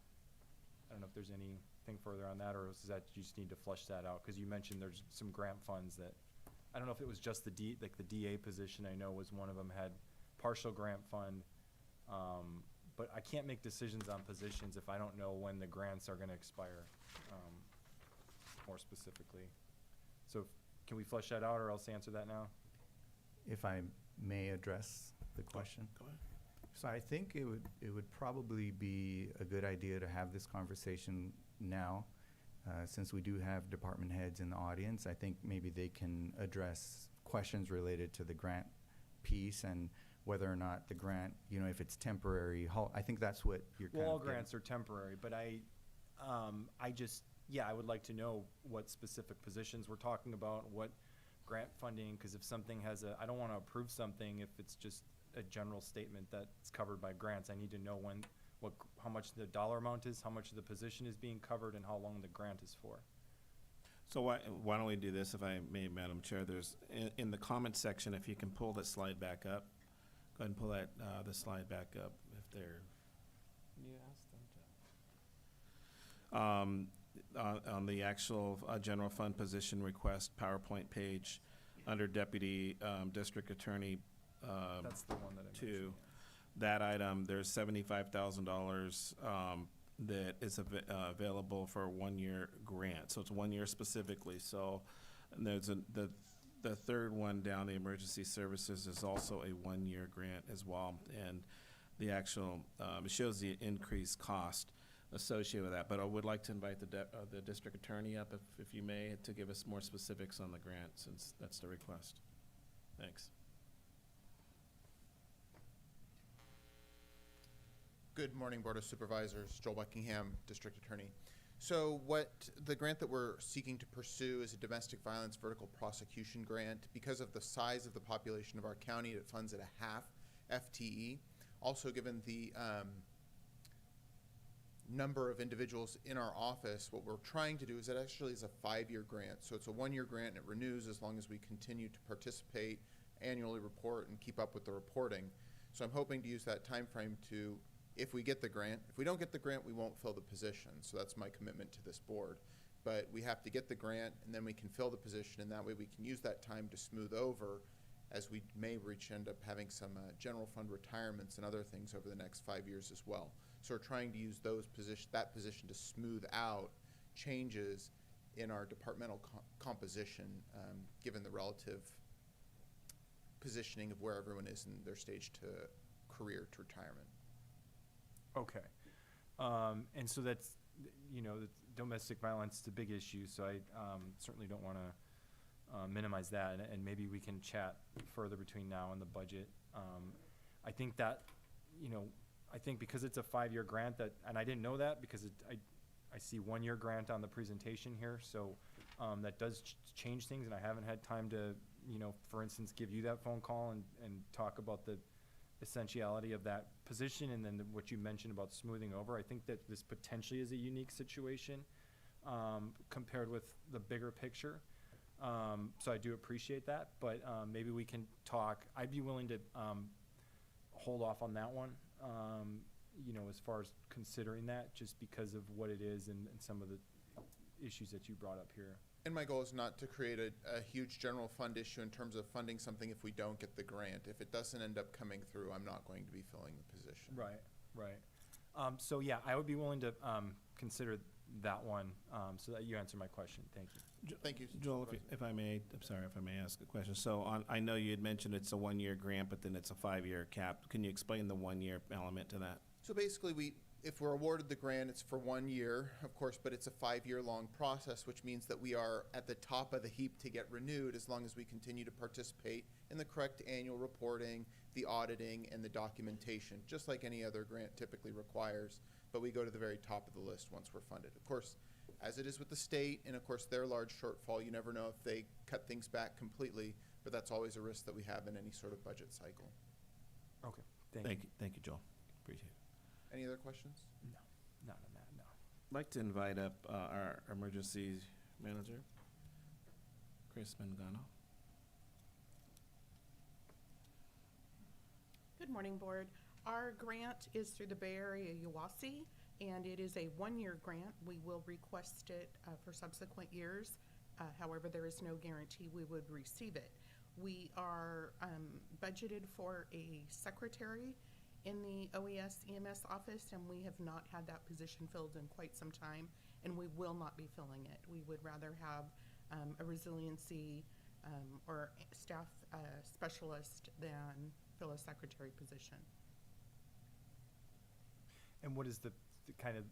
I don't know if there's anything further on that, or is that you just need to flush that out? Because you mentioned there's some grant funds that, I don't know if it was just the DA position, I know was one of them, had partial grant fund. But I can't make decisions on positions if I don't know when the grants are going to expire, more specifically. So can we flesh that out, or else answer that now? If I may address the question. Go ahead. So I think it would probably be a good idea to have this conversation now, since we do have department heads in the audience. I think maybe they can address questions related to the grant piece and whether or not the grant, if it's temporary. I think that's what you're kind of all grants are temporary, but I just yeah, I would like to know what specific positions we're talking about, what grant funding, because if something has I don't want to approve something if it's just a general statement that's covered by grants. I need to know how much the dollar amount is, how much of the position is being covered, and how long the grant is for. So why don't we do this, if I may, Madam Chair? There's, in the comments section, if you can pull that slide back up, go ahead and pull that, the slide back up if they're. Can you ask them to? On the actual general fund position request PowerPoint page, under Deputy District Attorney That's the one that I 2, mentioned. that item, there's $75,000 that is available for a 1-year grant. So it's 1 year specifically. So and there's the third one down, the emergency services, is also a 1-year grant as well. And the actual, it shows the increased cost associated with that. But I would like to invite the district attorney up, if you may, to give us more specifics on the grant, since that's the request. Thanks. Good morning, Board of Supervisors. Joel Buckingham, District Attorney. So the grant that we're seeking to pursue is a domestic violence vertical prosecution grant. Because of the size of the population of our county, it funds at a half FTE. Also, given the number of individuals in our office, what we're trying to do is it actually is a 5-year grant. So it's a 1-year grant and it renews as long as we continue to participate, annually report, and keep up with the reporting. So I'm hoping to use that time frame to, if we get the grant. If we don't get the grant, we won't fill the position. So that's my commitment to this board. But we have to get the grant, and then we can fill the position, and that way we can use that time to smooth over, as we may end up having some general fund retirements and other things over the next 5 years as well. So we're trying to use that position to smooth out changes in our departmental composition, given the relative positioning of where everyone is in their stage to career to retirement. Okay. And so that's, domestic violence is a big issue, so I certainly don't want to minimize that, and maybe we can chat further between now and the budget. I think that, I think because it's a 5-year grant and I didn't know that because I see 1-year grant on the presentation here, so that does change things, and I haven't had time to, for instance, give you that phone call and talk about the essentiality of that position, and then what you mentioned about smoothing over. I think that this potentially is a unique situation compared with the bigger picture. So I do appreciate that, but maybe we can talk. I'd be willing to hold off on that one, as far as considering that, just because of what it is and some of the issues that you brought up here. And my goal is not to create a huge general fund issue in terms of funding something if we don't get the grant. If it doesn't end up coming through, I'm not going to be filling the position. Right. So yeah, I would be willing to consider that one, so that you answer my question. Thank you. Thank you, Joel, if I may, I'm sorry if I may ask a question. So I know you had mentioned it's a 1-year grant, but then it's a 5-year cap. Can you explain the 1-year element to that? So basically, if we're awarded the grant, it's for 1 year, of course, but it's a 5-year long process, which means that we are at the top of the heap to get renewed as long as we continue to participate in the correct annual reporting, the auditing, and the documentation, just like any other grant typically requires. But we go to the very top of the list once we're funded. Of course, as it is with the state, and of course their large shortfall, you never know if they cut things back completely, but that's always a risk that we have in any sort of budget cycle. Okay. Thank you, Joel. Appreciate it. Any other questions? No, not on that, no. I'd like to invite up our emergency manager, Chris Mangano. Good morning, Board. Our grant is through the Bay Area UASI, and it is a 1-year grant. We will request it for subsequent years. However, there is no guarantee we would receive it. We are budgeted for a secretary in the OES EMS office, and we have not had that position filled in quite some time, and we will not be filling it. We would rather have a resiliency or staff specialist than fill a secretary position. And what is the kind of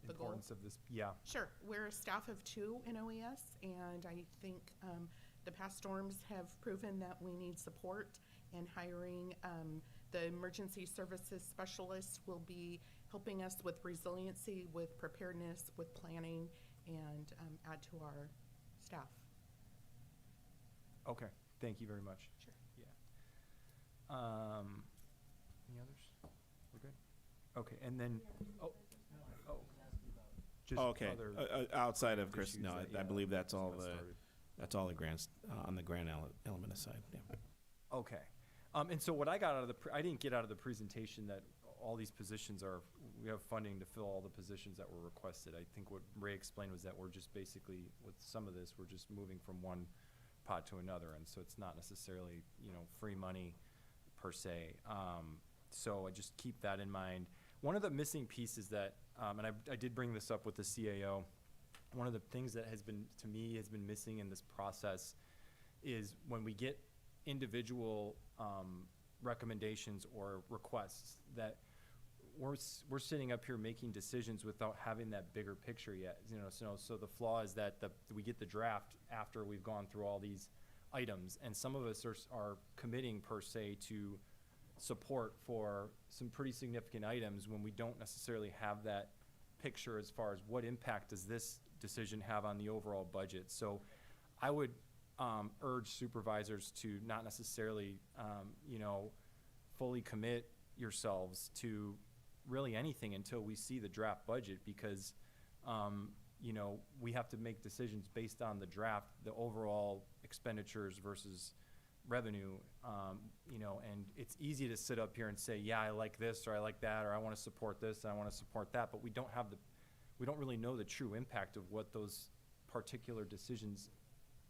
The goal? importance of this? Yeah. Sure. We're a staff of 2 in OES, and I think the past storms have proven that we need support, and hiring. The emergency services specialists will be helping us with resiliency, with preparedness, with planning, and add to our staff. Okay, thank you very much. Sure. Yeah. Any others? We're good? Okay, and then, just Okay, other outside of Chris, issues no, that, I yeah, believe that's that all started. that's all the grants, on the grant element aside, yeah. Okay. And so what I got out of the, I didn't get out of the presentation that all these positions are, we have funding to fill all the positions that were requested. I think what Ray explained was that we're just basically, with some of this, we're just moving from one pot to another. And so it's not necessarily, free money per se. So I just keep that in mind. One of the missing pieces that, and I did bring this up with the CAO, one of the things that has been, to me, has been missing in this process is when we get individual recommendations or requests, that we're sitting up here making decisions without having that bigger picture yet. So the flaw is that we get the draft after we've gone through all these items, and some of us are committing per se to support for some pretty significant items when we don't necessarily have that picture as far as what impact does this decision have on the overall budget. So I would urge supervisors to not necessarily, fully commit yourselves to really anything until we see the draft budget, because, we have to make decisions based on the draft, the overall expenditures versus revenue, and it's easy to sit up here and say, yeah, I like this, or I like that, or I want to support this, and I want to support that, but we don't really know the true impact of what those particular decisions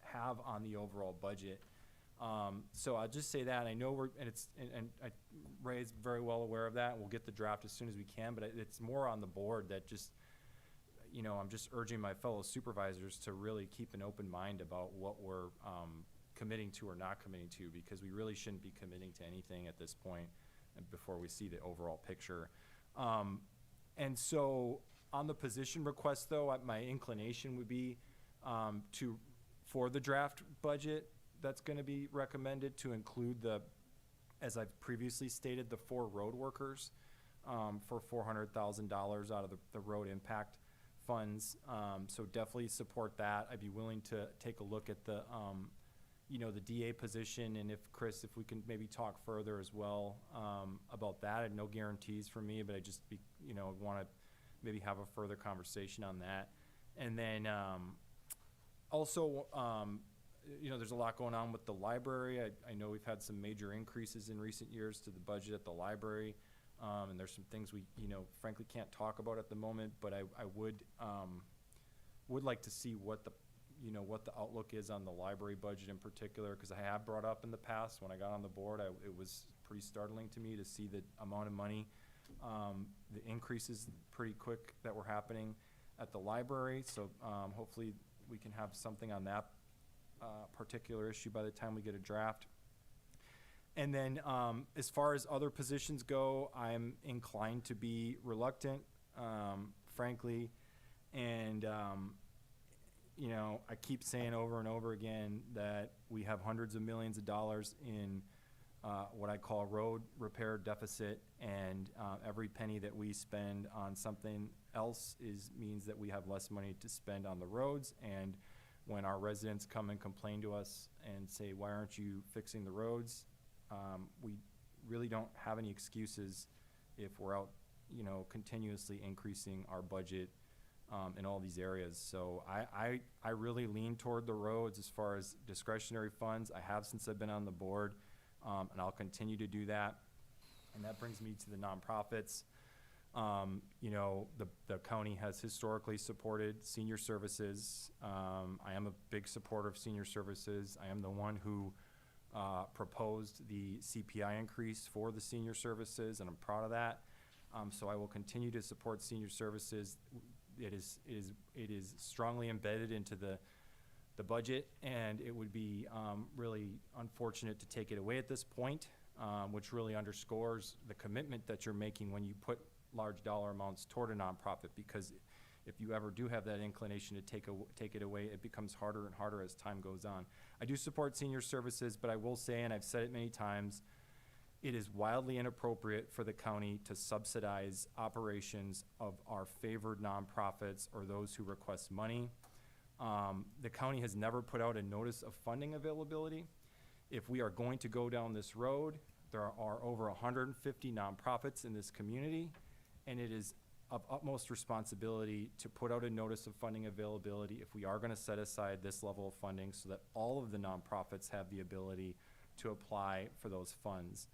have on the overall budget. So I'll just say that. I know Ray's very well aware of that, and we'll get the draft as soon as we can, but it's more on the board that just, I'm just urging my fellow supervisors to really keep an open mind about what we're committing to or not committing to, because we really shouldn't be committing to anything at this point before we see the overall picture. And so on the position request, though, my inclination would be for the draft budget that's going to be recommended, to include as I've previously stated, the 4 road workers for $400,000 out of the road impact funds. So definitely support that. I'd be willing to take a look at the DA position, and if we can maybe talk further as well about that. And no guarantees for me, but I just want to maybe have a further conversation on that. And then also, there's a lot going on with the library. I know we've had some major increases in recent years to the budget at the library, and there's some things we, frankly can't talk about at the moment, but I would like to see what the outlook is on the library budget in particular, because I have brought up in the past when I got on the board, it was pretty startling to me to see the amount of money, the increases pretty quick that were happening at the library. So hopefully we can have something on that particular issue by the time we get a draft. And then as far as other positions go, I'm inclined to be reluctant, frankly. And, I keep saying over and over again that we have hundreds of millions of dollars in what I call road repair deficit, and every penny that we spend on something else means that we have less money to spend on the roads. And when our residents come and complain to us and say, why aren't you fixing the roads? We really don't have any excuses if we're out, continuously increasing our budget in all these areas. So I really lean toward the roads as far as discretionary funds. I have since I've been on the board, and I'll continue to do that. And that brings me to the nonprofits. The county has historically supported senior services. I am a big supporter of senior services. I am the one who proposed the CPI increase for the senior services, and I'm proud of that. So I will continue to support senior services. It is strongly embedded into the budget, and it would be really unfortunate to take it away at this point, which really underscores the commitment that you're making when you put large dollar amounts toward a nonprofit, because if you ever do have that inclination to take it away, it becomes harder and harder as time goes on. I do support senior services, but I will say, and I've said it many times, It is wildly inappropriate for the county to subsidize operations of our favored nonprofits or those who request money. The county has never put out a notice of funding availability. If we are going to go down this road, there are over 150 nonprofits in this community, and it is of utmost responsibility to put out a notice of funding availability if we are going to set aside this level of funding so that all of the nonprofits have the ability to apply for those funds.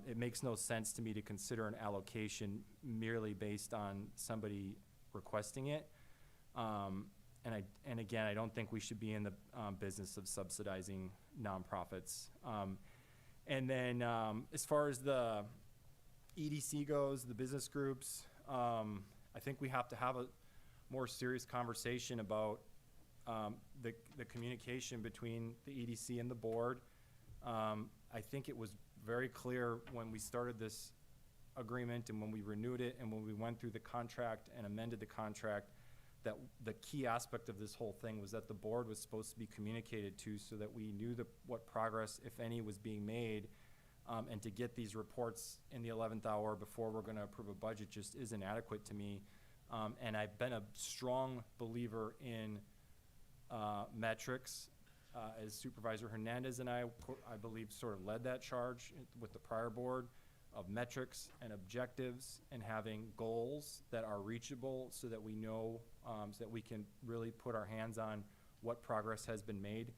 It makes no sense to me to consider an allocation merely based on somebody requesting it. And again, I don't think we should be in the business of subsidizing nonprofits. And then as far as the EDC goes, the business groups, I think we have to have a more serious conversation about the communication between the EDC and the board. I think it was very clear when we started this agreement and when we renewed it and when we went through the contract and amended the contract that the key aspect of this whole thing was that the board was supposed to be communicated to so that we knew what progress, if any, was being made. And to get these reports in the 11th hour before we're going to approve a budget just isn't adequate to me. And I've been a strong believer in metrics. As Supervisor Hernandez and I believe, sort of led that charge with the prior board of metrics and objectives and having goals that are reachable so that we know, so that we can really put our hands on what progress has been made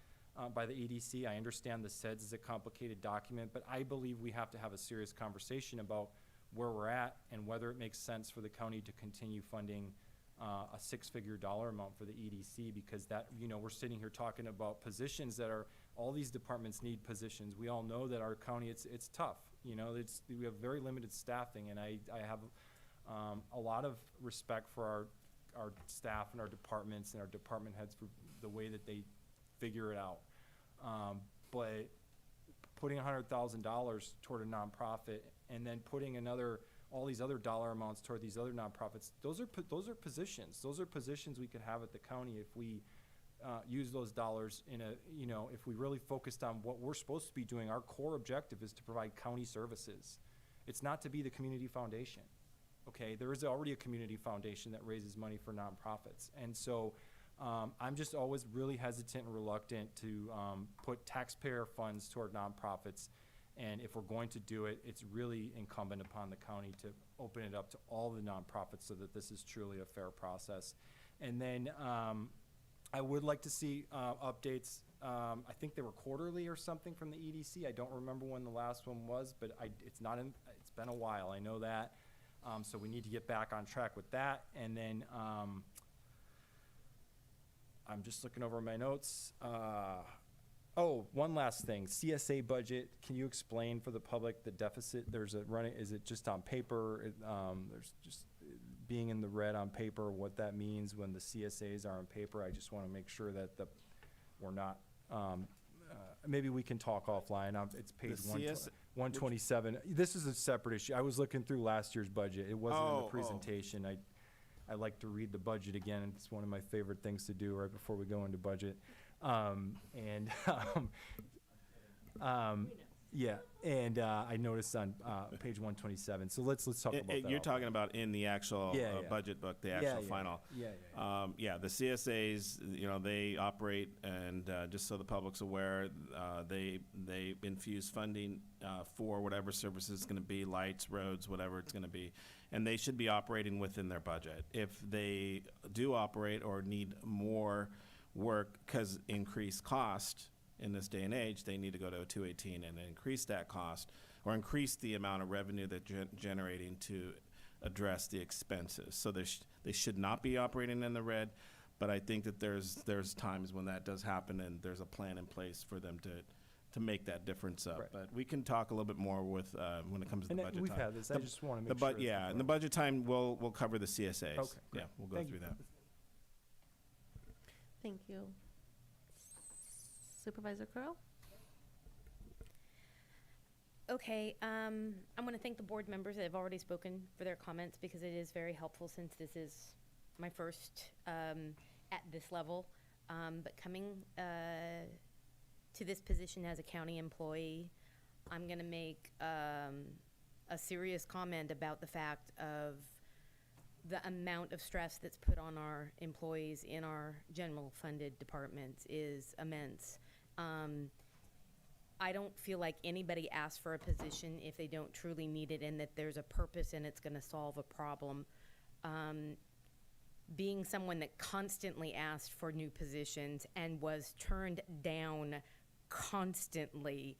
by the EDC. I understand the SEDS is a complicated document, but I believe we have to have a serious conversation about where we're at and whether it makes sense for the county to continue funding a six-figure dollar amount for the EDC, because that, we're sitting here talking about positions that are, all these departments need positions. We all know that our county, it's tough. We have very limited staffing, and I have a lot of respect for our staff and our departments and our department heads for the way that they figure it out. But putting $100,000 toward a nonprofit and then putting all these other dollar amounts toward these other nonprofits, those are positions. Those are positions we could have at the county if we use those dollars if we really focused on what we're supposed to be doing. Our core objective is to provide county services. It's not to be the community foundation. Okay, there is already a community foundation that raises money for nonprofits. And so I'm just always really hesitant and reluctant to put taxpayer funds toward nonprofits. And if we're going to do it, it's really incumbent upon the county to open it up to all the nonprofits so that this is truly a fair process. And then I would like to see updates. I think they were quarterly or something from the EDC. I don't remember when the last one was, but it's been a while. I know that. So we need to get back on track with that. And then I'm just looking over my notes. One last thing, CSA budget. Can you explain for the public the deficit? Is it just on paper? There's just being in the red on paper, what that means when the CSAs are on paper. I just want to make sure that we're not, maybe we can talk offline. It's page 127. This is a separate issue. I was looking through last year's budget. It wasn't in the presentation. I like to read the budget again. It's one of my favorite things to do right before we go into budget. I noticed on page 127. So let's talk about that. You're talking about in the actual budget book, the actual final. The CSAs, they operate, and just so the public's aware, they infuse funding for whatever service is going to be, lights, roads, whatever it's going to be, and they should be operating within their budget. If they do operate or need more work because increased cost in this day and age, they need to go to a 218 and increase that cost or increase the amount of revenue that generating to address the expenses. So they should not be operating in the red, but I think that there's times when that does happen and there's a plan in place for them to make that difference up. Right. But we can talk a little bit more with when it comes to the budget we've time. Had this. I just want to make sure. In the budget time, we'll cover the CSAs. Okay, great. Yeah, we'll go through that. Thank you. Supervisor Curl? Okay, I'm going to thank the board members that have already spoken for their comments because it is very helpful since this is my first at this level. But coming to this position as a county employee, I'm going to make a serious comment about the fact of the amount of stress that's put on our employees in our general funded departments is immense. I don't feel like anybody asks for a position if they don't truly need it and that there's a purpose and it's going to solve a problem. Being someone that constantly asked for new positions and was turned down constantly,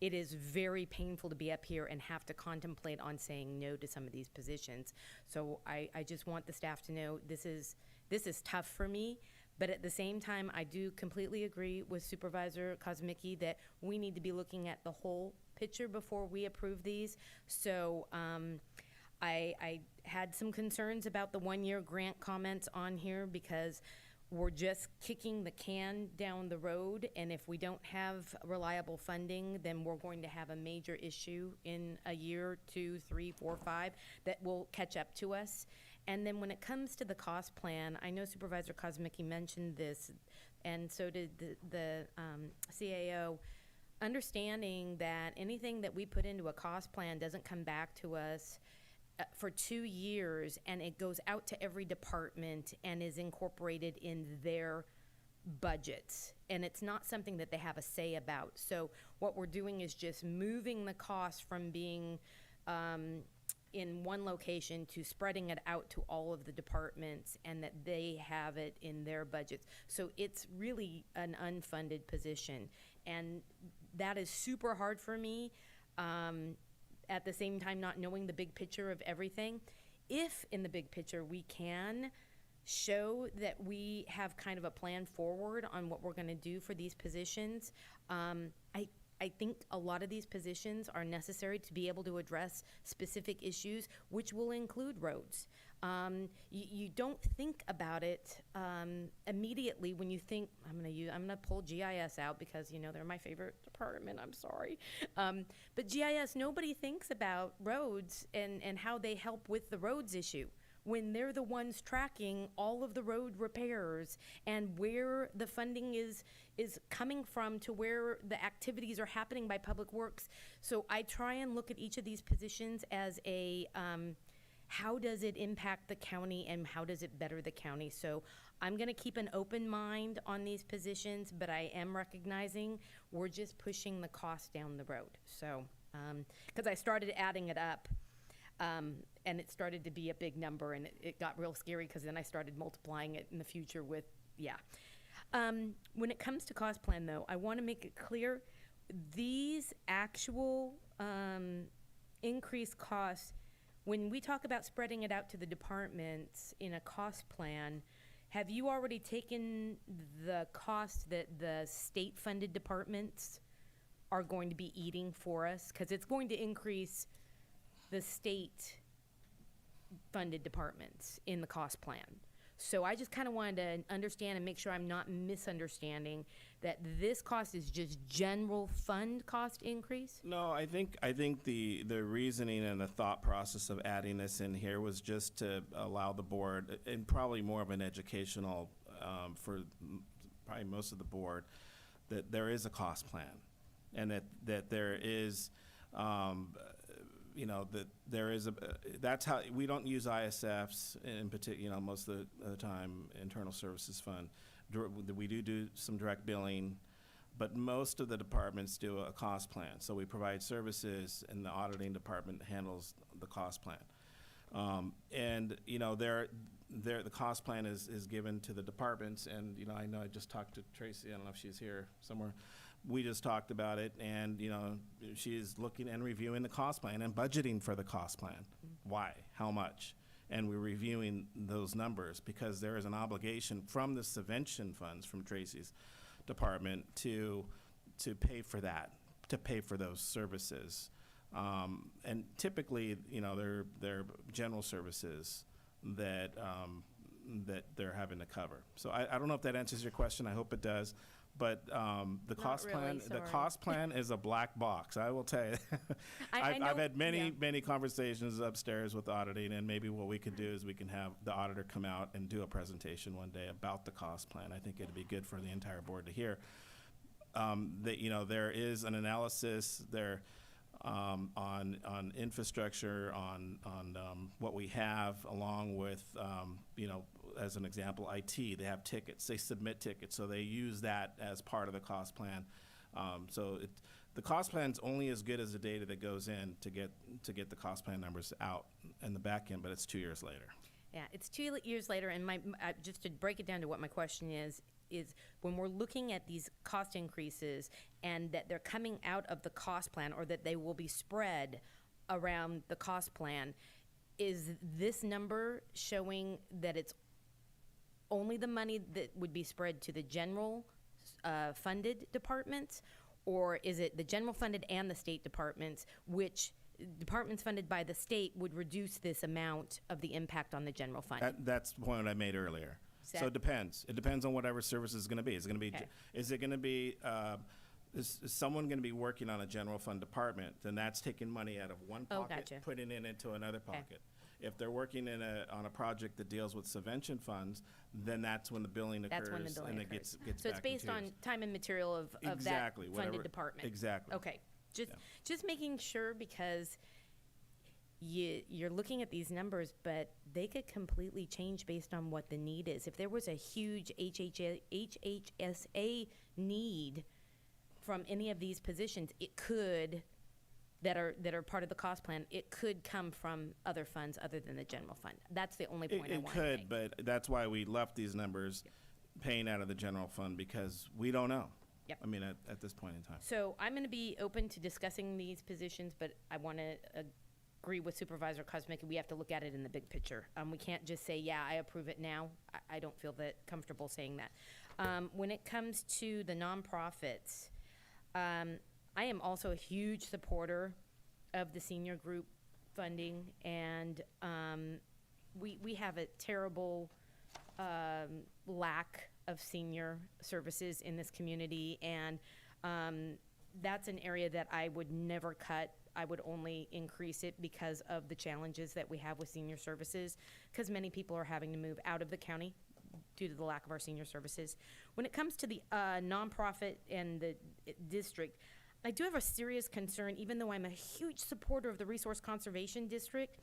it is very painful to be up here and have to contemplate on saying no to some of these positions. So I just want the staff to know this is tough for me, but at the same time, I do completely agree with Supervisor Kozmicki that we need to be looking at the whole picture before we approve these. So I had some concerns about the one-year grant comments on here because we're just kicking the can down the road, and if we don't have reliable funding, then we're going to have a major issue in a year, 2, 3, 4, 5 that will catch up to us. And then when it comes to the cost plan, I know Supervisor Kozmicki mentioned this, and so did the CAO, understanding that anything that we put into a cost plan doesn't come back to us for 2 years, and it goes out to every department and is incorporated in their budgets. And it's not something that they have a say about. So what we're doing is just moving the cost from being in one location to spreading it out to all of the departments, and that they have it in their budgets. So it's really an unfunded position. And that is super hard for me. At the same time, not knowing the big picture of everything. If in the big picture we can show that we have kind of a plan forward on what we're going to do for these positions, I think a lot of these positions are necessary to be able to address specific issues, which will include roads. You don't think about it immediately when you think, I'm gonna pull GIS out because, you know, they're my favorite department, I'm sorry. But GIS, nobody thinks about roads and how they help with the roads issue, when they're the ones tracking all of the road repairs and where the funding is coming from to where the activities are happening by Public Works. So I try and look at each of these positions as a, how does it impact the county and how does it better the county? So I'm gonna keep an open mind on these positions, but I am recognizing we're just pushing the cost down the road. So, cause I started adding it up, and it started to be a big number, and it got real scary because then I started multiplying it in the future with, yeah. When it comes to cost plan though, I wanna make it clear, these actual increased costs, when we talk about spreading it out to the departments in a cost plan, have you already taken the cost that the state-funded departments are going to be eating for us? Because it's going to increase the state-funded departments in the cost plan. So I just kind of wanted to understand and make sure I'm not misunderstanding that this cost is just general fund cost increase? No, I think the reasoning and the thought process of adding this in here was just to allow the board, and probably more of an educational for probably most of the board, that there is a cost plan, and that there is, you know, that there is that's how, we don't use ISFs in particular, you know, most of the time, internal services fund. We do some direct billing, but most of the departments do a cost plan. So we provide services, and the auditing department handles the cost plan. And, you know, the cost plan is given to the departments, and, you know I just talked to Tracy, I don't know if she's here somewhere. We just talked about it, and, you know, she's looking and reviewing the cost plan and budgeting for the cost plan. Why? How much? And we're reviewing those numbers because there is an obligation from the subvention funds from Tracy's department to pay for that, to pay for those services. And typically, you know, they're general services that they're having to cover. So I don't know if that answers your question. I hope it does. But the cost plan is a black box. I will tell you. I've had many conversations upstairs with auditing, and maybe what we could do is we can have the auditor come out and do a presentation one day about the cost plan. I think it'd be good for the entire board to hear. That, you know, there is an analysis there. on infrastructure, on what we have, along with, as an example, IT. They have tickets. They submit tickets, so they use that as part of the cost plan. The cost plan's only as good as the data that goes in to get the cost plan numbers out in the back end, but it's 2 years later. Yeah, it's 2 years later, and just to break it down to what my question is when we're looking at these cost increases and that they're coming out of the cost plan or that they will be spread around the cost plan, is this number showing that it's only the money that would be spread to the general funded departments, or is it the general funded and the state departments, which departments funded by the state would reduce this amount of the impact on the general fund? That's the point I made earlier. Is So it depends. It depends on whatever service is going to be. Is it going to be? Okay. Is it going to be? Is someone going to be working on a general fund department? Then that's taking money out of one pocket, gotcha. putting it into another pocket. If they're working on a project that deals with subvention funds, then that's when the billing occurs. That's when the billing and occurs. it gets So it's back into based on time and material of Exactly, that whatever- funded department. exactly. Okay, just making sure, because you're looking at these numbers, but they could completely change based on what the need is. If there was a huge HHSA need from any of these positions, it could, that are part of the cost plan, it could come from other funds other than the general fund. That's the only point I It want to could, make. but that's why we left these numbers paying out of the general fund, because we don't know. Yep. I mean, at this point in time. So I'm going to be open to discussing these positions, but I want to agree with Supervisor Kosmicki. We have to look at it in the big picture. We can't just say, yeah, I approve it now. I don't feel that comfortable saying that. When it comes to the nonprofits, I am also a huge supporter of the senior group funding, and we have a terrible lack of senior services in this community, and that's an area that I would never cut. I would only increase it because of the challenges that we have with senior services, because many people are having to move out of the county due to the lack of our senior services. When it comes to the nonprofit and the district, I do have a serious concern, even though I'm a huge supporter of the Resource Conservation District.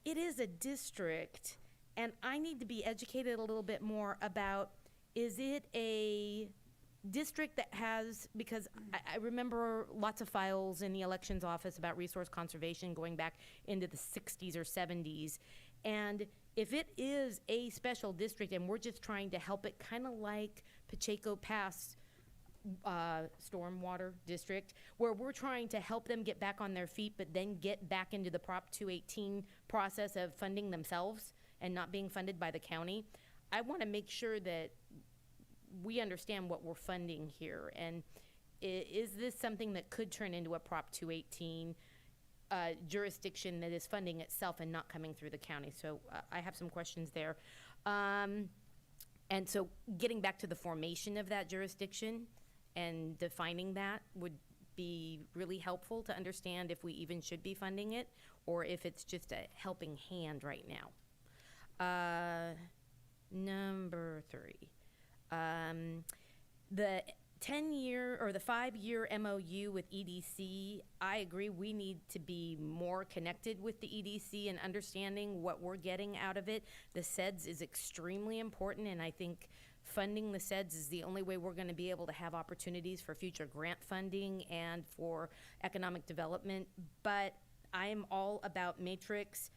It is a district, and I need to be educated a little bit more about, is it a district that has, because I remember lots of files in the elections office about resource conservation going back into the 60s or 70s. And if it is a special district and we're just trying to help it, kind of like Pacheco Pass stormwater district, where we're trying to help them get back on their feet, but then get back into the Prop 218 process of funding themselves and not being funded by the county, I want to make sure that we understand what we're funding here. And is this something that could turn into a Prop 218 jurisdiction that is funding itself and not coming through the county? So I have some questions there. And so getting back to the formation of that jurisdiction and defining that would be really helpful to understand if we even should be funding it, or if it's just a helping hand right now. Number 3. The 10-year or the 5-year MOU with EDC, I agree we need to be more connected with the EDC and understanding what we're getting out of it. The SEDS is extremely important, and I think funding the SEDS is the only way we're going to be able to have opportunities for future grant funding and for economic development. But I am all about matrix,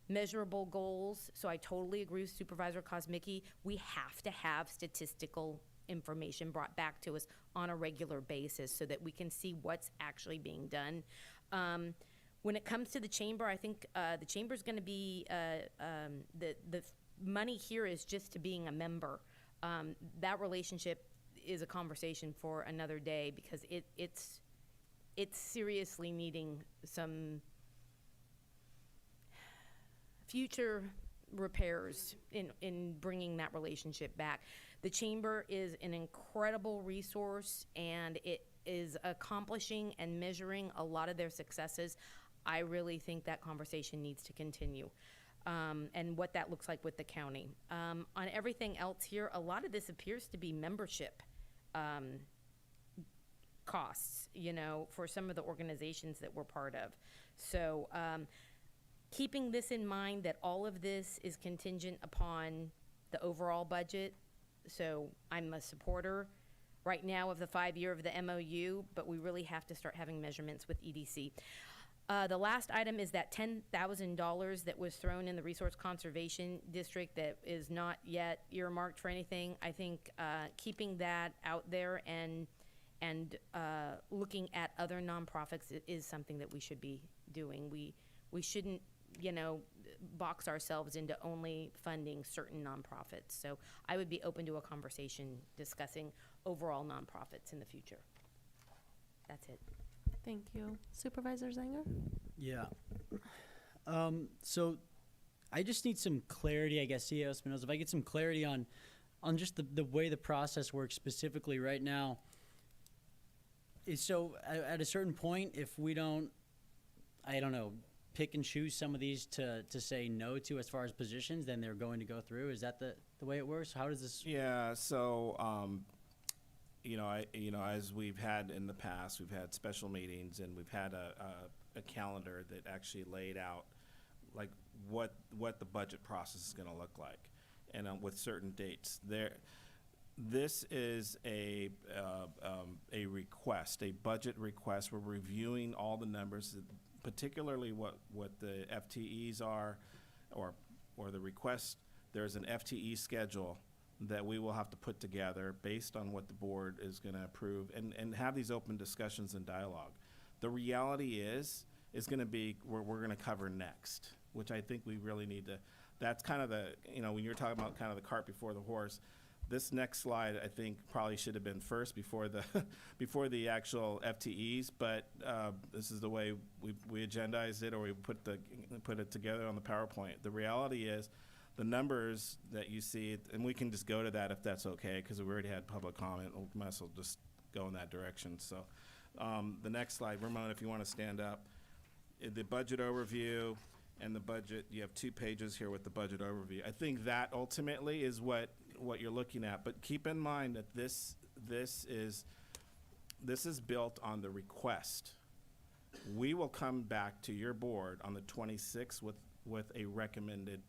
measurable goals, so I totally agree with Supervisor Kosmicki. We have to have statistical information brought back to us on a regular basis so that we can see what's actually being done. When it comes to the chamber, I think the chamber's going to be, the money here is just to being a member. That relationship is a conversation for another day, because it's seriously needing some future repairs in bringing that relationship back. The chamber is an incredible resource, and it is accomplishing and measuring a lot of their successes. I really think that conversation needs to continue, and what that looks like with the county. On everything else here, a lot of this appears to be membership costs, for some of the organizations that we're part of. So, keeping this in mind, that all of this is contingent upon the overall budget. So I'm a supporter right now of the 5-year of the MOU, but we really have to start having measurements with EDC. The last item is that $10,000 that was thrown in the Resource Conservation District that is not yet earmarked for anything. I think keeping that out there and looking at other nonprofits is something that we should be doing. We shouldn't, box ourselves into only funding certain nonprofits. So I would be open to a conversation discussing overall nonprofits in the future. That's it. Thank you. Supervisor Zanger? Yeah. So I just need some clarity, I guess, CEO Espinoza, if I get some clarity on just the way the process works specifically right now. So at a certain point, if we don't, I don't know, pick and choose some of these to say no to as far as positions, then they're going to go through. Is that the way it works? How does this? Yeah. So, as we've had in the past, we've had special meetings and we've had a calendar that actually laid out like what the budget process is going to look like, and with certain dates there. This is a request, a budget request. We're reviewing all the numbers, particularly what the FTEs are, or the request. There's an FTE schedule that we will have to put together based on what the board is going to approve, and have these open discussions and dialogue. The reality is going to be we're going to cover next, which I think we really need to. That's kind of the, when you're talking about kind of the cart before the horse. This next slide, I think, probably should have been first before the actual FTEs. But this is the way we agendized it, or we put it together on the PowerPoint. The reality is, the numbers that you see, and we can just go to that if that's okay, because we already had public comment. We might as well just go in that direction. So the next slide, Ramon, if you want to stand up, the budget overview. And the budget, you have 2 pages here with the budget overview. I think that ultimately is what you're looking at. But keep in mind that this is built on the request. We will come back to your board on the 26th with a recommended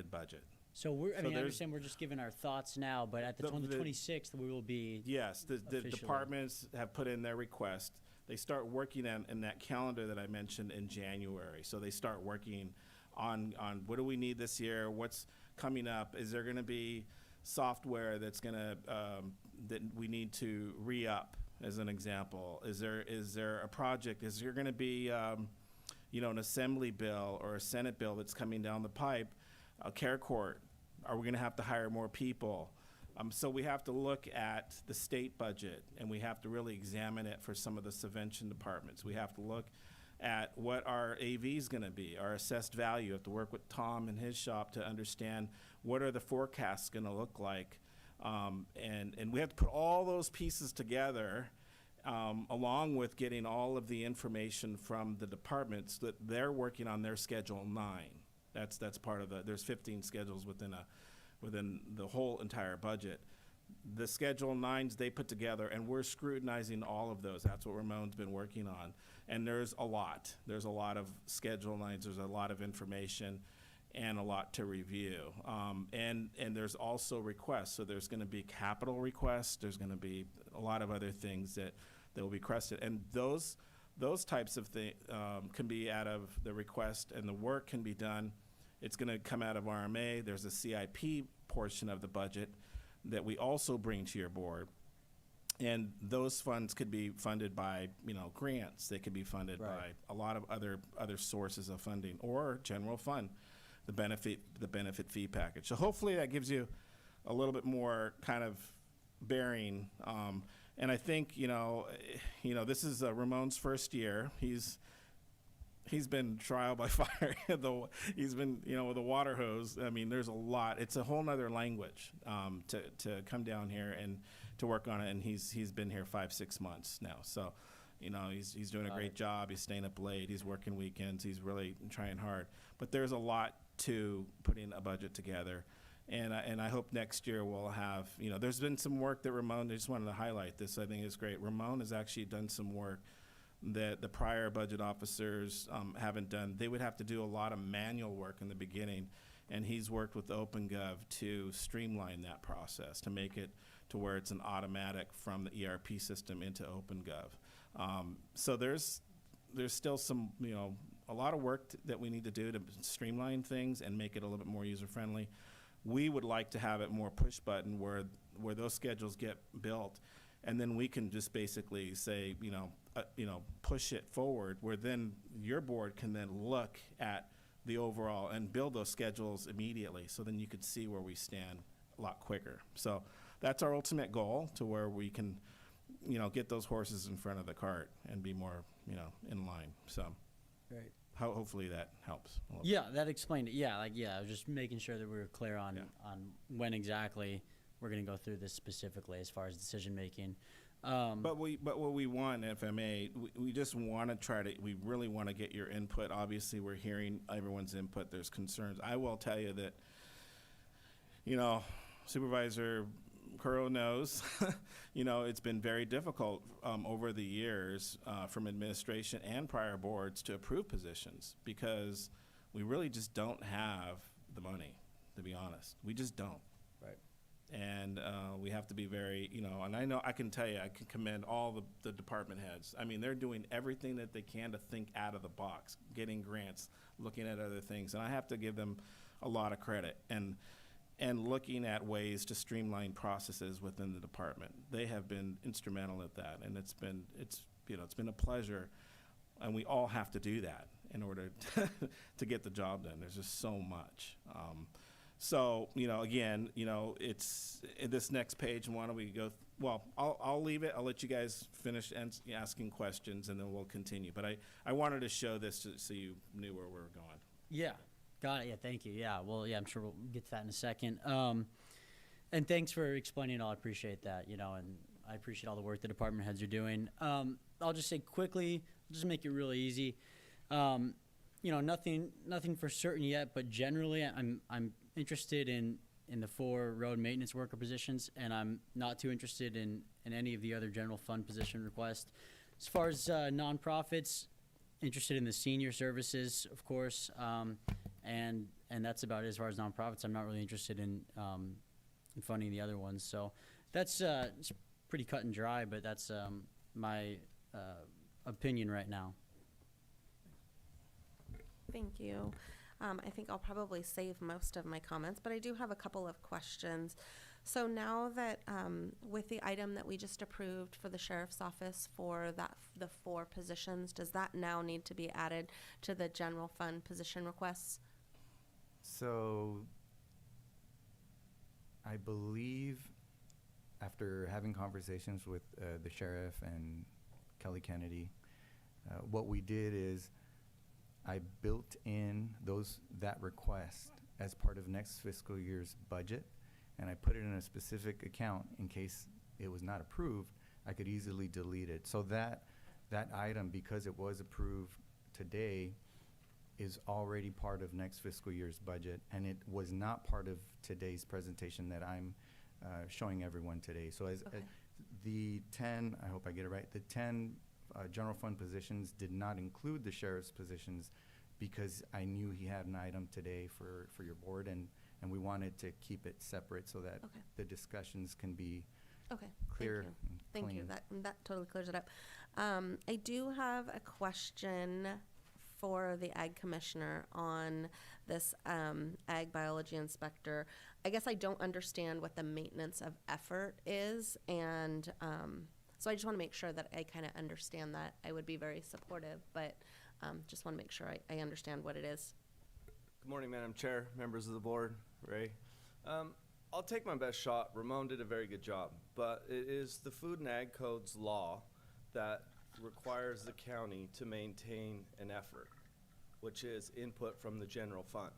budget. So I understand we're just giving our thoughts now, but at on the 26th, we will be. Yes, the departments have put in their request. They start working in that calendar that I mentioned in January. So they start working on what do we need this year? What's coming up? Is there going to be software that's going to that we need to re-up, as an example? Is there a project? Is there going to be an assembly bill or a Senate bill that's coming down the pipe? A care court? Are we going to have to hire more people? So we have to look at the state budget, and we have to really examine it for some of the subvention departments. We have to look at what our AV is going to be, our assessed value. We have to work with Tom and his shop to understand what are the forecasts going to look like. And we have to put all those pieces together, along with getting all of the information from the departments that they're working on their Schedule 9. That's part of there's 15 schedules within the whole entire budget. The Schedule 9s they put together, and we're scrutinizing all of those. That's what Ramon's been working on. And there's a lot. There's a lot of Schedule 9s. There's a lot of information and a lot to review. And there's also requests. So there's going to be capital requests. There's going to be a lot of other things that will be requested. And those types of things can be out of the request, and the work can be done. It's going to come out of RMA. There's a CIP portion of the budget that we also bring to your board. And those funds could be funded by, grants. They could be funded by a lot of other sources of funding, or general fund, the benefit fee package. So hopefully that gives you a little bit more kind of bearing. And I think, this is Ramon's first year. He's been trial by fire. He's been, with a water hose. I mean, there's a lot. It's a whole nother language to come down here and to work on it. And he's been here 5-6 months now. So, he's doing a great job. He's staying up late. He's working weekends. He's really trying hard. But there's a lot to putting a budget together. And I hope next year we'll have, there's been some work that Ramon, I just wanted to highlight this, I think is great. Ramon has actually done some work that the prior budget officers haven't done. They would have to do a lot of manual work in the beginning, and he's worked with OpenGov to streamline that process, to make it to where it's an automatic from the ERP system into OpenGov. So there's still some, a lot of work that we need to do to streamline things and make it a little bit more user-friendly. We would like to have it more push button where those schedules get built, and then we can just basically say, push it forward, where then your board can then look at the overall and build those schedules immediately, so then you could see where we stand a lot quicker. So that's our ultimate goal, to where we can, get those horses in front of the cart and be more, in line. So Right. hopefully that helps a little Yeah, that explained it. Yeah, I was just making sure that we were clear on when exactly we're going to go through this specifically as far as decision making. But what we want, FMA, we just want to we really want to get your input. Obviously, we're hearing everyone's input. There's concerns. I will tell you that, Supervisor Curro knows, it's been very difficult over the years from administration and prior boards to approve positions, because we really just don't have the money, to be honest. We just don't. Right. And we have to be very, and I know I can tell you, I can commend all the department heads. I mean, they're doing everything that they can to think out of the box, getting grants, looking at other things. And I have to give them a lot of credit. And looking at ways to streamline processes within the department. They have been instrumental at that, and it's been a pleasure, and we all have to do that in order to get the job done. There's just so much. So again, it's in this next page. Why don't we go? Well, I'll leave it. I'll let you guys finish asking questions, and then we'll continue. But I wanted to show this so you knew where we were going. Yeah. Got it. Yeah, thank you. Yeah, well, I'm sure we'll get to that in a second. And thanks for explaining it all. I appreciate that, and I appreciate all the work the department heads are doing. I'll just say quickly, just make it really easy. Nothing for certain yet, but generally I'm interested in the 4 road maintenance worker positions, and I'm not too interested in any of the other general fund position requests. As far as nonprofits, interested in the senior services, of course, and that's about it as far as nonprofits. I'm not really interested in funding the other ones. So that's it's pretty cut and dry, but that's my opinion right now. Thank you. I think I'll probably save most of my comments, but I do have a couple of questions. So now that with the item that we just approved for the sheriff's office for the 4 positions, does that now need to be added to the general fund position requests? So I believe after having conversations with the sheriff and Kelly Kennedy, what we did is I built in that request as part of next fiscal year's budget, and I put it in a specific account in case it was not approved. I could easily delete it. So that item, because it was approved today, is already part of next fiscal year's budget, and it was not part of today's presentation that I'm showing everyone today. So as the 10, I hope I get it right, the 10 general fund positions did not include the sheriff's positions, because I knew he had an item today for your board, and we wanted to keep it separate so that the discussions can be clear and Thank clean. you. That totally clears it up. I do have a question for the Ag Commissioner on this Ag Biology Inspector. I guess I don't understand what the maintenance of effort is, and so I just want to make sure that I kind of understand that. I would be very supportive, but just want to make sure I understand what it is. Good morning, Madam Chair, members of the board, Ray. I'll take my best shot. Ramon did a very good job, but it is the Food and Ag Code's law that requires the county to maintain an effort, which is input from the general fund.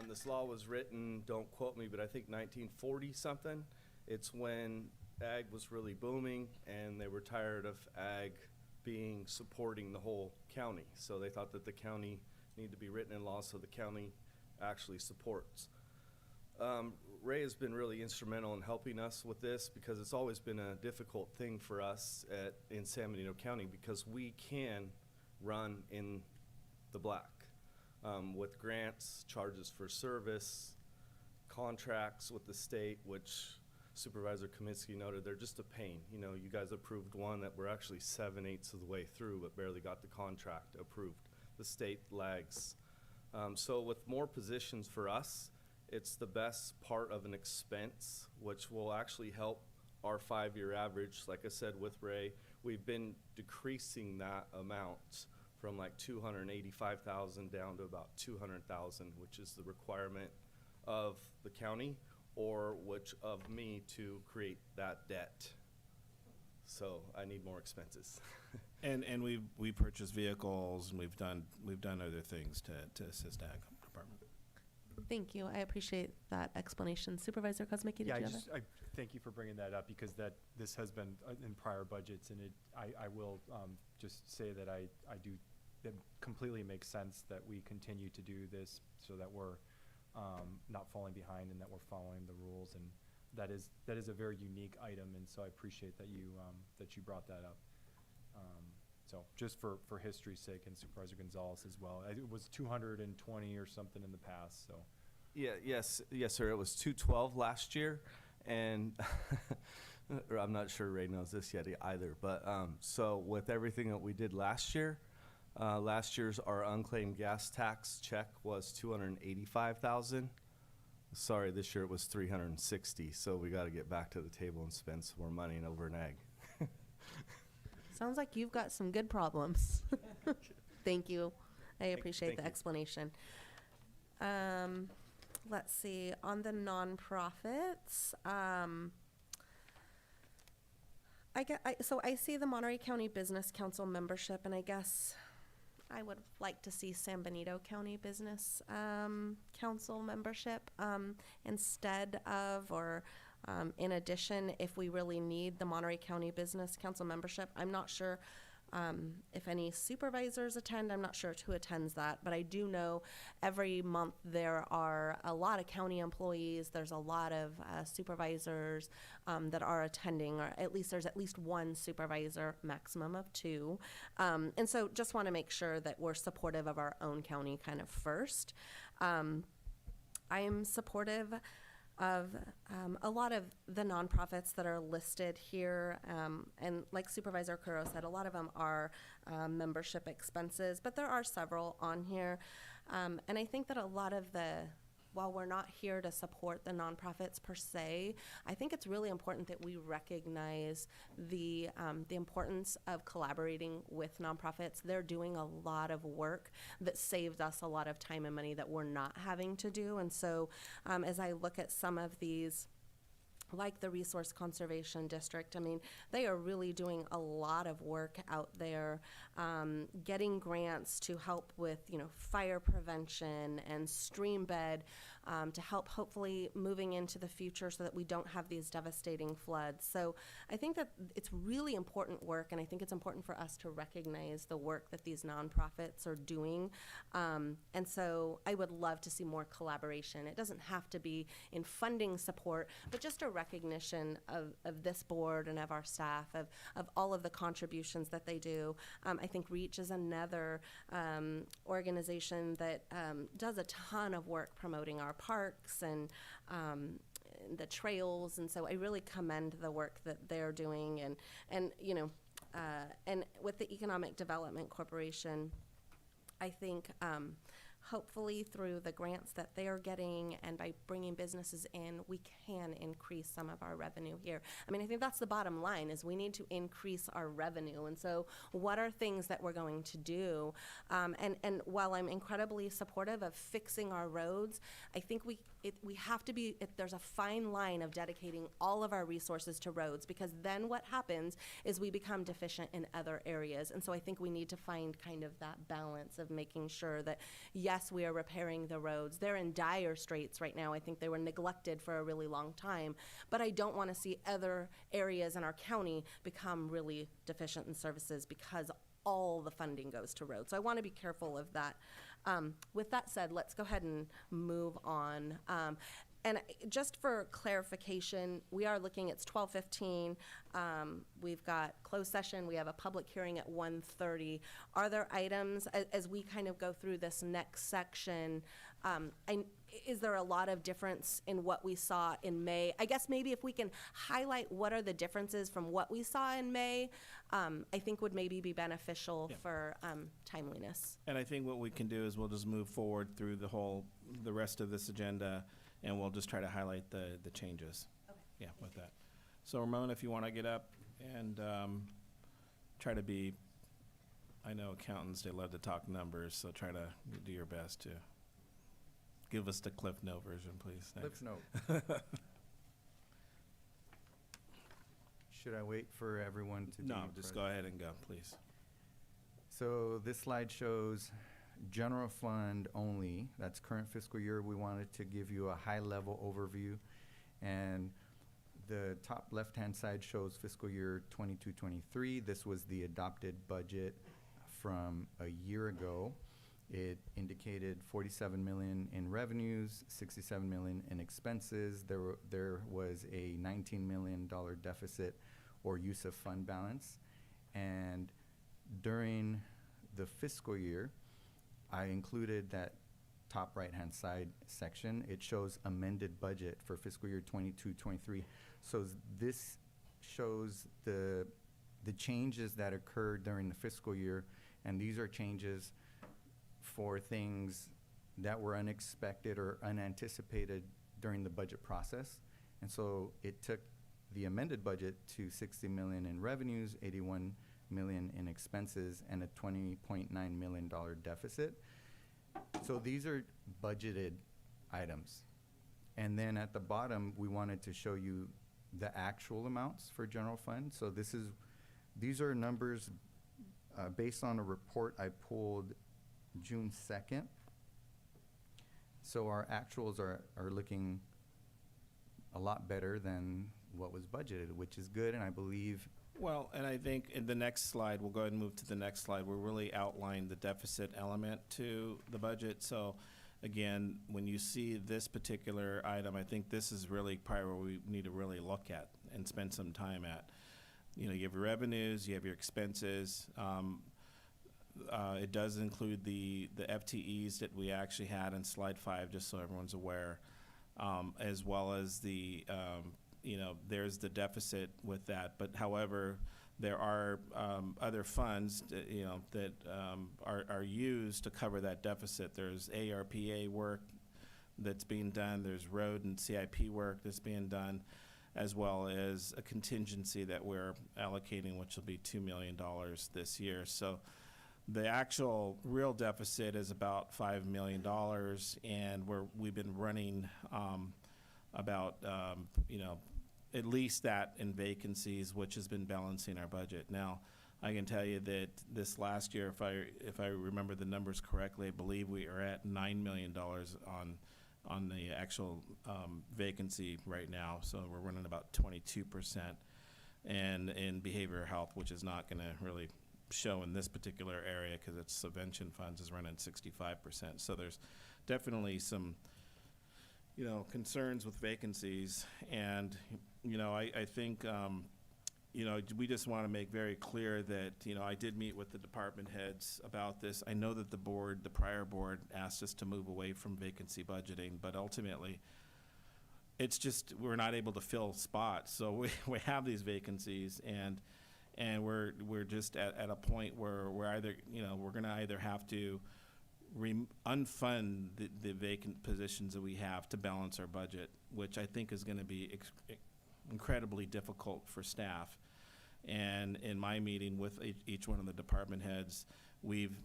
This law was written, don't quote me, but I think 1940 something. It's when ag was really booming and they were tired of ag supporting the whole county. So they thought that the county needed to be written in law so the county actually supports. Ray has been really instrumental in helping us with this because it's always been a difficult thing for us in San Benito County because we can run in the black with grants, charges for service, contracts with the state, which Supervisor Kaminsky noted, they're just a pain. You know, you guys approved one that we're actually 7/8 of the way through, but barely got the contract approved. The state lags. So with more positions for us, it's the best part of an expense, which will actually help our 5-year average. Like I said, with Ray, we've been decreasing that amount from like 285,000 down to about 200,000, which is the requirement of the county or which of me to create that debt. So I need more expenses. And we purchased vehicles, and we've done other things to assist ag department. Thank you. I appreciate that explanation. Supervisor Kozmicki, did Yeah, you I have just, I thank you for bringing that up because this has been in prior budgets, and I will just say that it completely makes sense that we continue to do this so that we're not falling behind and that we're following the rules, and that is a very unique item, and so I appreciate that you brought that up. So just for history's sake, and Supervisor Gonzalez as well, it was 220 or something in the past. So Yes, sir. It was 212 last year, and I'm not sure Ray knows this yet either. But so with everything that we did last year, last year's our unclaimed gas tax check was 285,000. Sorry, this year it was 360. So we got to get back to the table and spend some more money over an egg. Sounds like you've got some good problems. Thank you. I appreciate thank the you. explanation. Let's see, on the nonprofits, so I see the Monterey County Business Council membership, and I guess I would like to see San Benito County Business Council membership instead of, or in addition, if we really need the Monterey County Business Council membership. I'm not sure if any supervisors attend. I'm not sure who attends that, but I do know every month there are a lot of county employees. There's a lot of supervisors that are attending, or at least there's at least one supervisor, maximum of 2. And so just want to make sure that we're supportive of our own county kind of first. I am supportive of a lot of the nonprofits that are listed here. And like Supervisor Curro said, a lot of them are membership expenses, but there are several on here. And I think that a lot of while we're not here to support the nonprofits per se, I think it's really important that we recognize the importance of collaborating with nonprofits. They're doing a lot of work that saves us a lot of time and money that we're not having to do. And so as I look at some of these, like the Resource Conservation District, I mean, they are really doing a lot of work out there, getting grants to help with, fire prevention and stream bed, to help hopefully moving into the future so that we don't have these devastating floods. So I think that it's really important work, and I think it's important for us to recognize the work that these nonprofits are doing. And so I would love to see more collaboration. It doesn't have to be in funding support, but just a recognition of this board and of our staff, of all of the contributions that they do. I think REACH is another organization that does a ton of work promoting our parks and the trails, and so I really commend the work that they're doing. And with the Economic Development Corporation, I think hopefully through the grants that they are getting and by bringing businesses in, we can increase some of our revenue here. I mean, I think that's the bottom line, is we need to increase our revenue. And so what are things that we're going to do? And while I'm incredibly supportive of fixing our roads, I think we have to be, there's a fine line of dedicating all of our resources to roads, because then what happens is we become deficient in other areas. And so I think we need to find kind of that balance of making sure that, yes, we are repairing the roads. They're in dire straits right now. I think they were neglected for a really long time, but I don't want to see other areas in our county become really deficient in services because all the funding goes to roads. So I want to be careful of that. With that said, let's go ahead and move on. And just for clarification, we are looking, it's 12:15. We've got closed session, we have a public hearing at 1:30. Are there items, as we kind of go through this next section, is there a lot of difference in what we saw in May? I guess maybe if we can highlight what are the differences from what we saw in May, I think would maybe be beneficial for timeliness. And I think what we can do is we'll just move forward through the rest of this agenda, and we'll just try to highlight the changes. Okay. Yeah, with that. So Ramon, if you want to get up and try to be, I know accountants, they love to talk numbers, so try to do your best to give us the Cliff Note version, please. Cliff Thanks. Note. Should I wait for everyone to No, be just present? go ahead and go, please. So this slide shows general fund only. That's current fiscal year. We wanted to give you a high-level overview. And the top left-hand side shows fiscal year 22-23. This was the adopted budget from a year ago. It indicated 47 million in revenues, 67 million in expenses. There was a $19 million deficit or use of fund balance. And during the fiscal year, I included that top right-hand side section. It shows amended budget for fiscal year 22-23. So this shows the changes that occurred during the fiscal year, and these are changes for things that were unexpected or unanticipated during the budget process. And so it took the amended budget to 60 million in revenues, 81 million in expenses, and a $20.9 million deficit. So these are budgeted items. And then at the bottom, we wanted to show you the actual amounts for general fund. So these are numbers based on a report I pulled June 2nd. So our actuals are looking a lot better than what was budgeted, which is good, and I believe. Well, and I think in the next slide, we'll go ahead and move to the next slide, we'll really outline the deficit element to the budget. So again, when you see this particular item, I think this is really probably where we need to really look at and spend some time at. You know, you have your revenues, you have your expenses. It does include the FTEs that we actually had in slide 5, just so everyone's aware, as well as the, you know, there's the deficit with that. But however, there are other funds, you know, that are used to cover that deficit. There's ARPA work that's being done. There's road and CIP work that's being done, as well as a contingency that we're allocating, which will be $2 million this year. So the actual real deficit is about $5 million, and we've been running about, you know, at least that in vacancies, which has been balancing our budget. Now, I can tell you that this last year, if I remember the numbers correctly, I believe we are at $9 million on the actual vacancy right now. So we're running about 22%, and in behavioral health, which is not going to really show in this particular area because its subvention funds is running 65%. So there's definitely some, you know, concerns with vacancies. And, you know, I think, you know, we just want to make very clear that, you know, I did meet with the department heads about this. I know that the prior board asked us to move away from vacancy budgeting, but ultimately it's just, we're not able to fill spots. So we have these vacancies, and we're just at a point where we're either, you know, we're going to either have to unfund the vacant positions that we have to balance our budget, which I think is going to be incredibly difficult for staff. And in my meeting with each one of the department heads, we've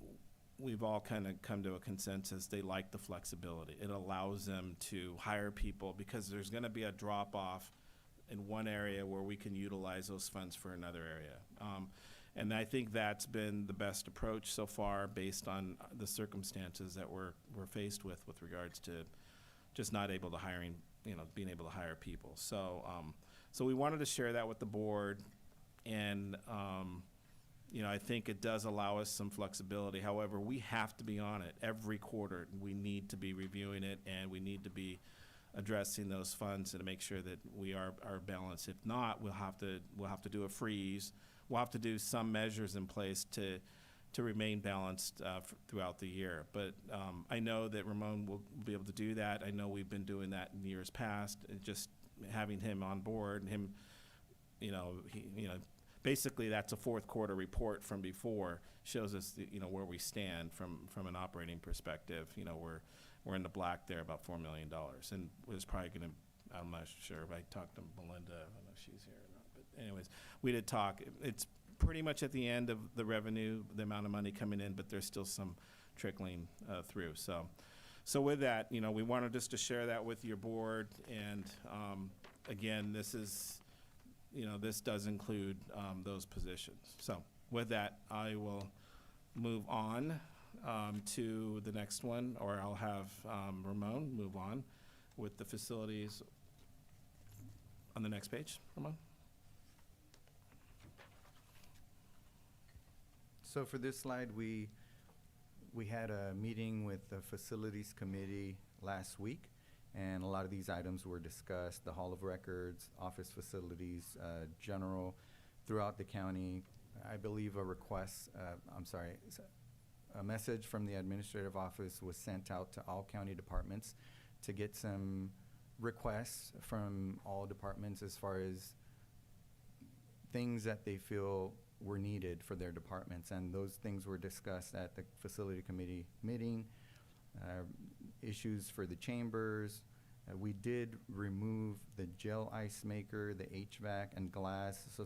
all kind of come to a consensus. They like the flexibility. It allows them to hire people because there's going to be a drop off in one area where we can utilize those funds for another area. And I think that's been the best approach so far based on the circumstances that we're faced with regards to just not able to hiring, you know, being able to hire people. So, so we wanted to share that with the board, and, you know, I think it does allow us some flexibility. However, we have to be on it every quarter. We need to be reviewing it, and we need to be addressing those funds and to make sure that we are balanced. If not, we'll have to do a freeze. We'll have to do some measures in place to remain balanced throughout the year. But I know that Ramon will be able to do that. I know we've been doing that in years past. And just having him on board and him, basically that's a fourth quarter report from before, shows us where we stand from an operating perspective. We're in the black there, about $4 million, and it's probably going to. I'm not sure if I talked to Melinda. I don't know if she's here or not, but anyways, we did talk. It's pretty much at the end of the revenue, the amount of money coming in, but there's still some trickling through. So with that, we wanted just to share that with your board, and again, this is, this does include those positions. So with that, I will move on to the next one, or I'll have Ramon move on with the facilities on the next page. Ramon? So for this slide, we had a meeting with the Facilities Committee last week, and a lot of these items were discussed: the Hall of Records, office facilities, general, throughout the county. I believe a message from the administrative office was sent out to all county departments to get some requests from all departments as far as things that they feel were needed for their departments, and those things were discussed at the facility committee meeting. Issues for the chambers. We did remove the gel ice maker, the HVAC, and glass. So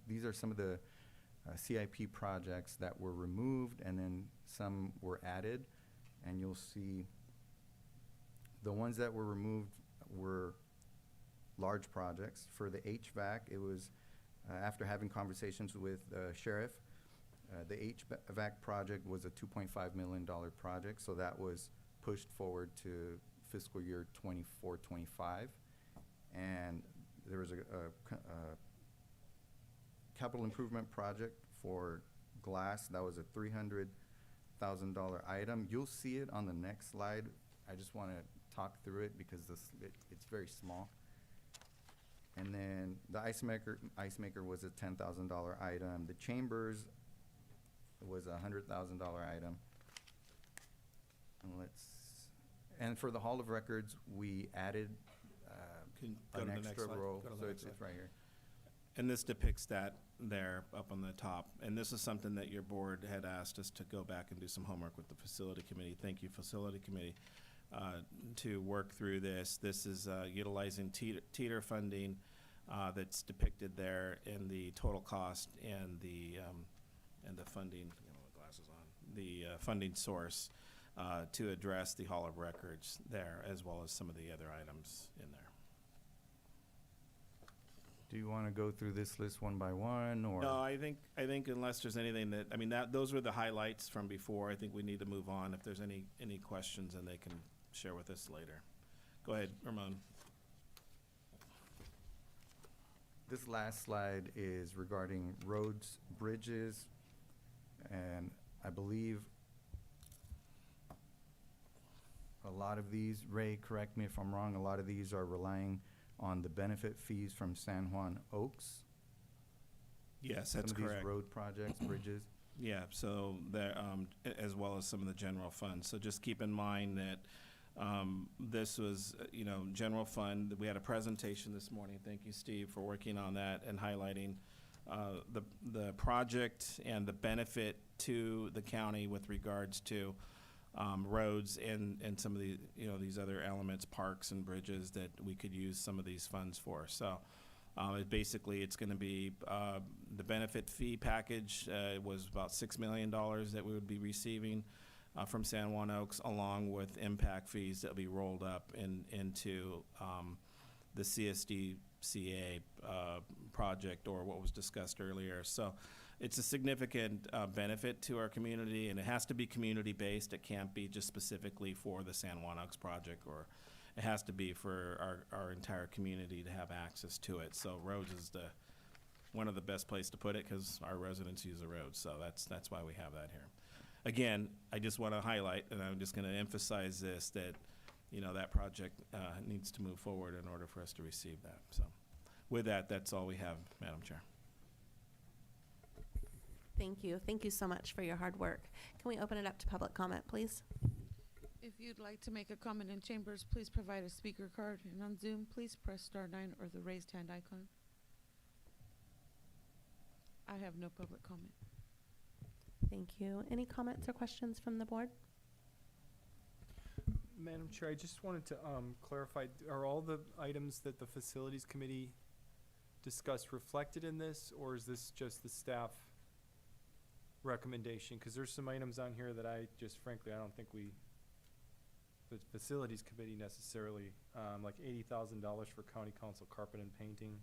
these are some of the CIP projects that were removed, and then some were added. And you'll see the ones that were removed were large projects. For the HVAC, it was after having conversations with Sheriff, the HVAC project was a $2.5 million project, so that was pushed forward to fiscal year 24-25. And there was a capital improvement project for glass. That was a $300,000 item. You'll see it on the next slide. I just want to talk through it because it's very small. And then the ice maker was a $10,000 item. The chambers was a $100,000 item. And for the Hall of Records, we added an extra row, so it's right here. And this depicts that there up on the top. And this is something that your board had asked us to go back and do some homework with the facility committee. Thank you, facility committee, to work through this. This is utilizing teeter funding that's depicted there in the total cost and the funding, glasses on, the funding source to address the Hall of Records there, as well as some of the other items in there. Do you want to go through this list one by one, or? No, I think unless there's anything those were the highlights from before. I think we need to move on. If there's any questions, and they can share with us later. Go ahead, Ramon. This last slide is regarding roads, bridges, and I believe a lot of these, Ray, correct me if I'm wrong, a lot of these are relying on the benefit fees from San Juan Oaks. Yes, that's correct. Some of these road projects, bridges. Yeah, so there, as well as some of the general funds. So just keep in mind that this was, general fund. We had a presentation this morning. Thank you, Steve, for working on that and highlighting the project and the benefit to the county with regards to roads and some of the, these other elements, parks and bridges that we could use some of these funds for. So basically it's going to be the benefit fee package was about $6 million that we would be receiving from San Juan Oaks, along with impact fees that will be rolled up into the CSDCA project, or what was discussed earlier. So it's a significant benefit to our community, and it has to be community-based. It can't be just specifically for the San Juan Oaks project, or it has to be for our entire community to have access to it. So roads is one of the best place to put it, because our residents use the roads. So that's why we have that here. Again, I just want to highlight, and I'm just going to emphasize this, that that project needs to move forward in order for us to receive that. So with that, that's all we have, Madam Chair. Thank you. Thank you so much for your hard work. Can we open it up to public comment, please? If you'd like to make a comment in chambers, please provide a speaker card. And on Zoom, please press *9 or the raised hand icon. I have no public comment. Thank you. Any comments or questions from the board? Madam Chair, I just wanted to clarify, are all the items that the Facilities Committee discussed reflected in this, or is this just the staff recommendation? Because there's some items on here that I just, frankly, I don't think the Facilities Committee necessarily, like $80,000 for County Council carpet and painting.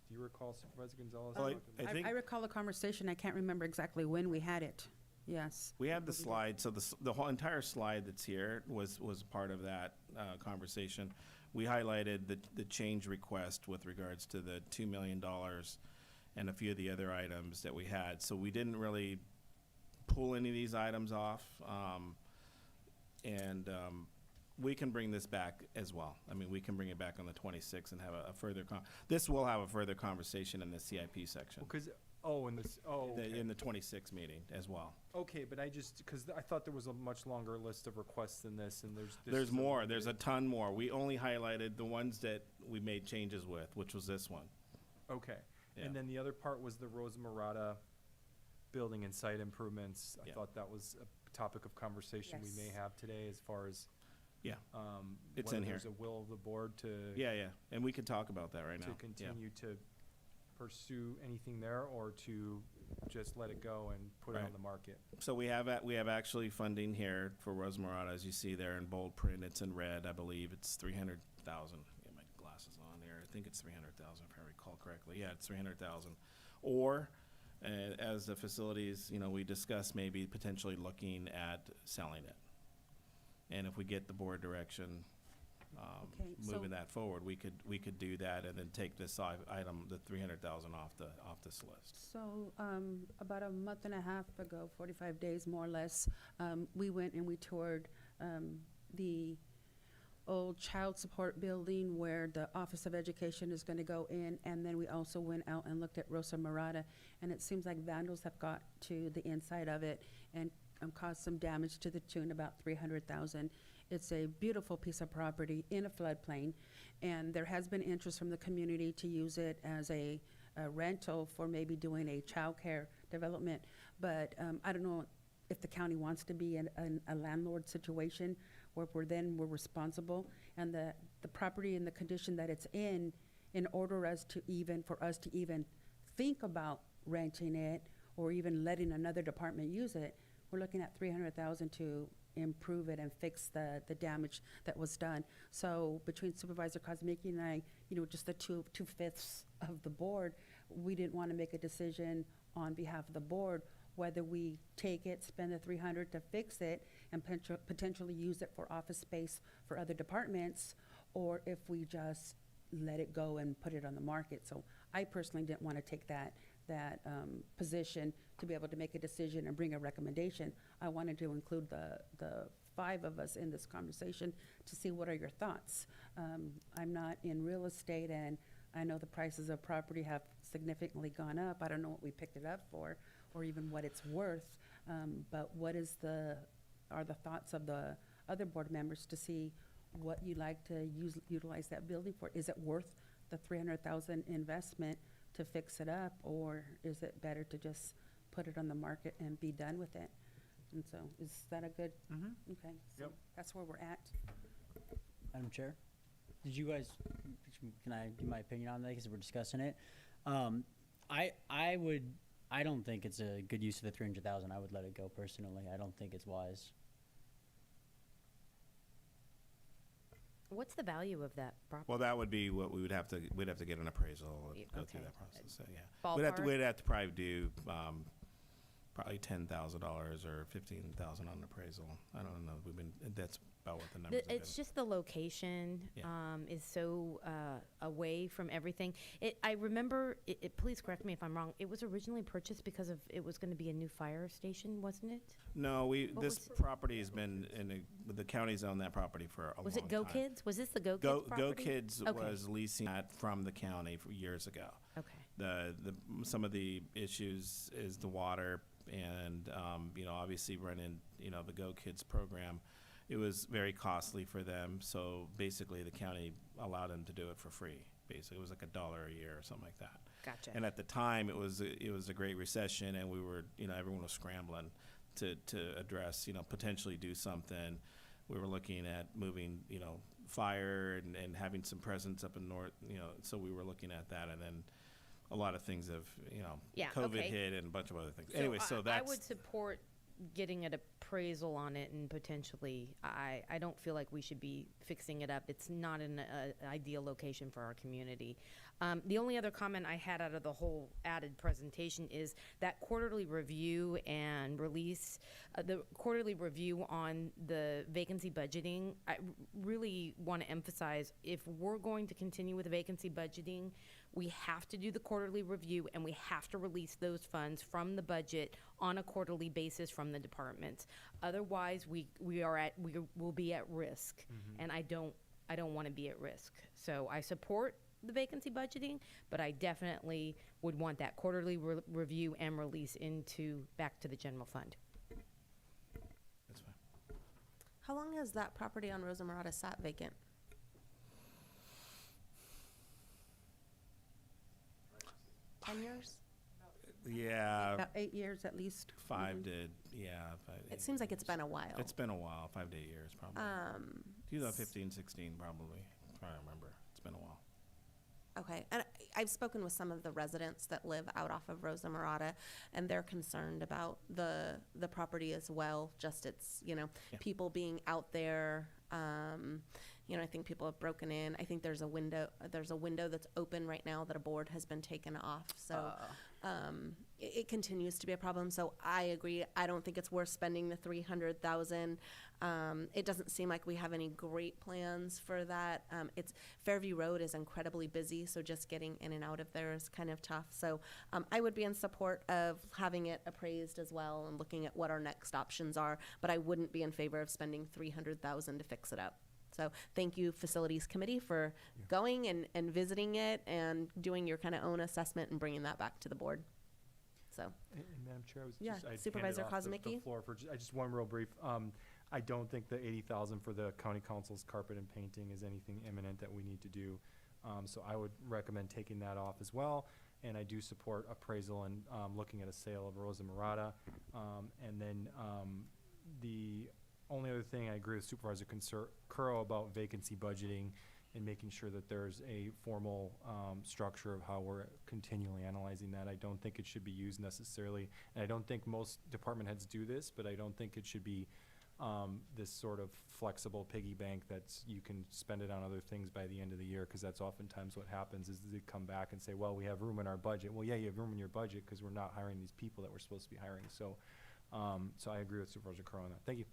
Do you recall, Supervisor Gonzalez? Well, talking I I recall the conversation. I can't remember exactly when we had it. Yes. We have the slide, so the whole entire slide that's here was part of that conversation. We highlighted the change request with regards to the $2 million and a few of the other items that we had. So we didn't really pull any of these items off, and we can bring this back as well. I mean, we can bring it back on the 26th and have a further this will have a further conversation in the CIP section. Because, in the 26th meeting as well. Okay, but because I thought there was a much longer list of requests than this, and There's more. There's a ton more. We only highlighted the ones that we made changes with, which was this one. Okay. Yeah. And then the other part was the Rosa Murata building and site improvements. I thought that was a topic of conversation we may have today as far as it's whether in here. there's a will of the board to and we can talk about that right now. to continue to pursue anything there, or to just let it go and put it on the market. So we have actually funding here for Rosa Murata, as you see there in bold print. It's in red, I believe. It's 300,000. Get my glasses on here. I think it's 300,000 if I recall correctly. Yeah, it's 300,000. Or as the facilities, we discussed maybe potentially looking at selling it. And if we get the board direction, moving that forward, we could do that and then take this item, the 300,000 off this list. So about a month and a half ago, 45 days more or less, we went and we toured the old child support building where the Office of Education is going to go in, and then we also went out and looked at Rosa Murata, and it seems like vandals have got to the inside of it and caused some damage to the tune about 300,000. It's a beautiful piece of property in a floodplain, and there has been interest from the community to use it as a rental for maybe doing a childcare development. But I don't know if the county wants to be in a landlord situation where we're responsible, and the property in the condition that it's in order for us to even think about renting it or even letting another department use it, we're looking at 300,000 to improve it and fix the damage that was done. So between Supervisor Kosmicki and I, just the two-fifths of the board, we didn't want to make a decision on behalf of the board whether we take it, spend the 300 to fix it, and potentially use it for office space for other departments, or if we just let it go and put it on the market. So I personally didn't want to take that position to be able to make a decision and bring a recommendation. I wanted to include the five of us in this conversation to see what are your thoughts. I'm not in real estate, and I know the prices of property have significantly gone up. I don't know what we picked it up for or even what it's worth, but what are the thoughts of the other board members to see what you like to utilize that building for? Is it worth the 300,000 investment to fix it up, or is it better to just put it on the market and be done with it? And so, is that a good? Okay. So that's where we're at. Madam Chair, can I give my opinion on that because we're discussing it? I don't think it's a good use of the 300,000. I would let it go personally. I don't think it's wise. What's the value of that property? Well, that would be what we'd have to get an appraisal and go through that process. So, yeah, Ballpark? we'd have to probably do probably $10,000 or $15,000 on appraisal. I don't know. That's about what the numbers have been. It's just the location Yeah. is so away from everything. I remember, please correct me if I'm wrong, it was originally purchased because of, it was going to be a new fire station, wasn't it? No, What this was- property has been the county's owned that property for a long time. Was it Go Kids? Was this the Go Kids Go property? Kids Okay. was leasing that from the county for years ago. Okay. Some of the issues is the water and, obviously running, the Go Kids program. It was very costly for them, so basically the county allowed them to do it for free. Basically, it was like $1 a year or something like that. Gotcha. And at the time, it was a great recession, and we were, everyone was scrambling to address, potentially do something. We were looking at moving, fire and having some presence up in north, so we were looking at that, and then a lot of things have, Yeah, COVID okay. hit and a bunch of other things. Anyway, so I that's. would support getting an appraisal on it, and potentially, I don't feel like we should be fixing it up. It's not an ideal location for our community. The only other comment I had out of the whole added presentation is that quarterly review and release, the quarterly review on the vacancy budgeting. I really want to emphasize, if we're going to continue with vacancy budgeting, we have to do the quarterly review, and we have to release those funds from the budget on a quarterly basis from the departments. Otherwise, we will be at risk, and I don't want to be at risk. So I support the vacancy budgeting, but I definitely would want that quarterly review and release back to the general fund. That's fine. How long has that property on Rosa Murata sat vacant? $10 Yeah. About 8 years at least. Five Mhm. did, yeah. It seems like it's been a while. It's been a while, 5 to 8 years probably. 2015, 16 probably, if I remember. It's been a while. Okay, and I've spoken with some of the residents that live out off of Rosa Murata, and they're concerned about the property as well. Just it's Yeah. people being out there. I think people have broken in. I think there's a window that's open right now that a board has been taken off. So it continues to be a problem. So I agree. I don't think it's worth spending the $300,000. It doesn't seem like we have any great plans for that. It's Fairview Road is incredibly busy, so just getting in and out of there is kind of tough. So I would be in support of having it appraised as well and looking at what our next options are. But I wouldn't be in favor of spending $300,000 to fix it up. So thank you, Facilities Committee, for going and visiting it and doing your kind of own assessment and bringing that back to the board. So. And Madam Chair, I was Yeah, just, I'd hand it Supervisor off the Kozmicki? floor for just one real brief. I don't think the 80,000 for the county council's carpet and painting is anything imminent that we need to do. So I would recommend taking that off as well. And I do support appraisal and looking at a sale of Rosa Murata. And then the only other thing, I agree with Supervisor Curro about vacancy budgeting and making sure that there's a formal structure of how we're continually analyzing that. I don't think it should be used necessarily, and I don't think most department heads do this, but I don't think it should be this sort of flexible piggy bank that's, you can spend it on other things by the end of the year, because that's oftentimes what happens is they come back and say, well, we have room in our budget. Well, yeah, you have room in your budget because we're not hiring these people that we're supposed to be hiring. So, so I agree with Supervisor Curro on that. Thank you.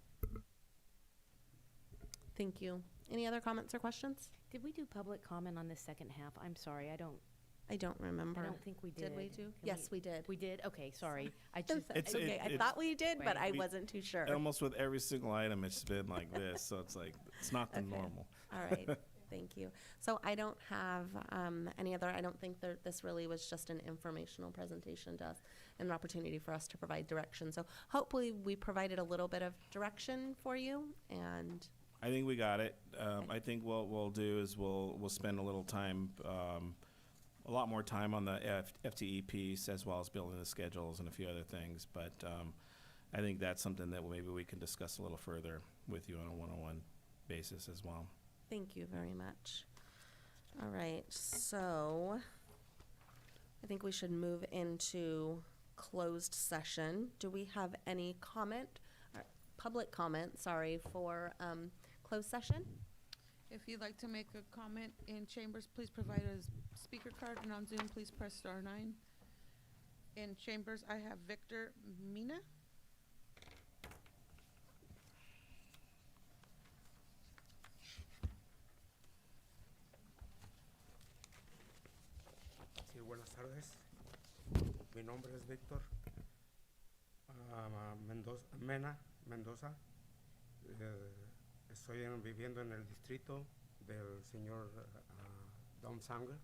Thank you. Any other comments or questions? Did we do public comment on the second half? I'm sorry, I don't remember. I don't think we did. Did we do? Can Yes, we did. We did? Okay, sorry. I just. Okay, I thought we did, but I wasn't too sure. Almost with every single item, it's been like this, so it's like, it's not the normal. All right, thank you. So I don't have any other, I don't think this really was just an informational presentation to us, and an opportunity for us to provide direction. So hopefully we provided a little bit of direction for you, and I think we got it. I think what we'll do is we'll spend a little time, a lot more time on the FTE piece, as well as building the schedules and a few other things. But I think that's something that maybe we can discuss a little further with you on a one-on-one basis as well. thank you very much. All right, so I think we should move into closed session. Do we have any public comment, for closed session? If you'd like to make a comment in chambers, please provide a speaker card, and on Zoom, please press *9. In chambers, I have Victor Mina. Sí, buenas tardes. Mi nombre es Víctor Mendoza. Estoy viviendo en el distrito del señor Dom Sanger.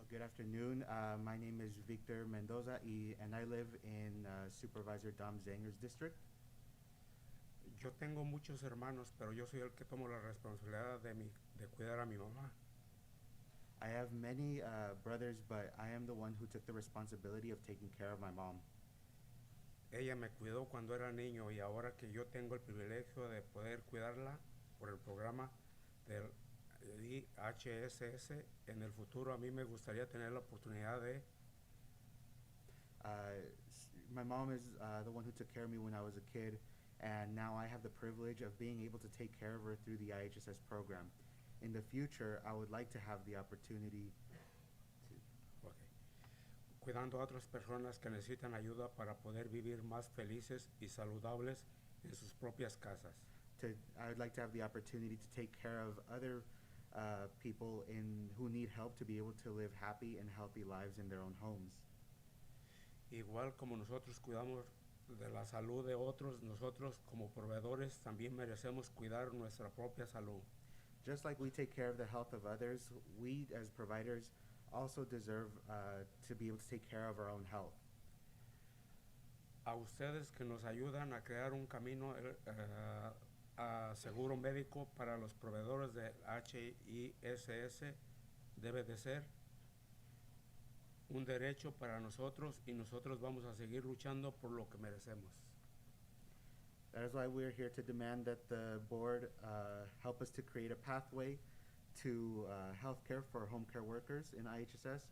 Good afternoon. My name is Victor Mendoza, and I live in Supervisor Dom Zanger's district. Yo tengo muchos hermanos, pero yo soy el que tomo la responsabilidad de cuidar a mi mamá. I have many brothers, but I am the one who took the responsibility of taking care of my mom. Ella me cuidó cuando era niño y ahora que yo tengo el privilegio de poder cuidarla por el programa del IHSS, en el futuro a mí me gustaría tener la oportunidad de My mom is the one who took care of me when I was a kid, and now I have the privilege of being able to take care of her through the IHSS program. In the future, I would like to have the opportunity cuidando a otras personas que necesitan ayuda para poder vivir más felices y saludables en sus propias casas. I would like to have the opportunity to take care of other people who need help to be able to live happy and healthy lives in their own homes. Igual como nosotros cuidamos de la salud de otros, nosotros como proveedores también merecemos cuidar nuestra propia salud. Just like we take care of the health of others, we as providers also deserve to be able to take care of our own health. A ustedes que nos ayudan a crear un camino a seguro médico para los proveedores de HISS debe de ser un derecho para nosotros y nosotros vamos a seguir luchando por lo que merecemos. That is why we're here to demand that the board help us to create a pathway to health care for home care workers in IHSS.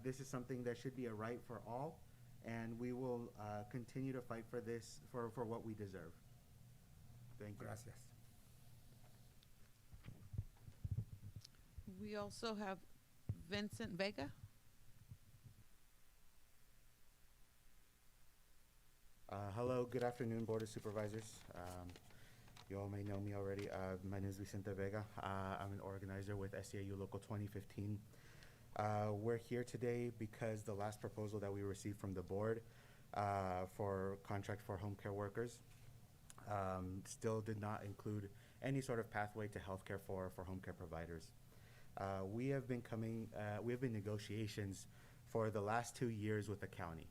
This is something that should be a right for all, and we will continue to fight for this, for what we deserve. Thank you. Gracias. We also have Vincent Vega. Hello, good afternoon, Board of Supervisors. You all may know me already. My name is Vicente Vega. I'm an organizer with SEIU Local 2015. We're here today because the last proposal that we received from the board for contract for home care workers still did not include any sort of pathway to healthcare for home care providers. We have been negotiations for the last 2 years with the county.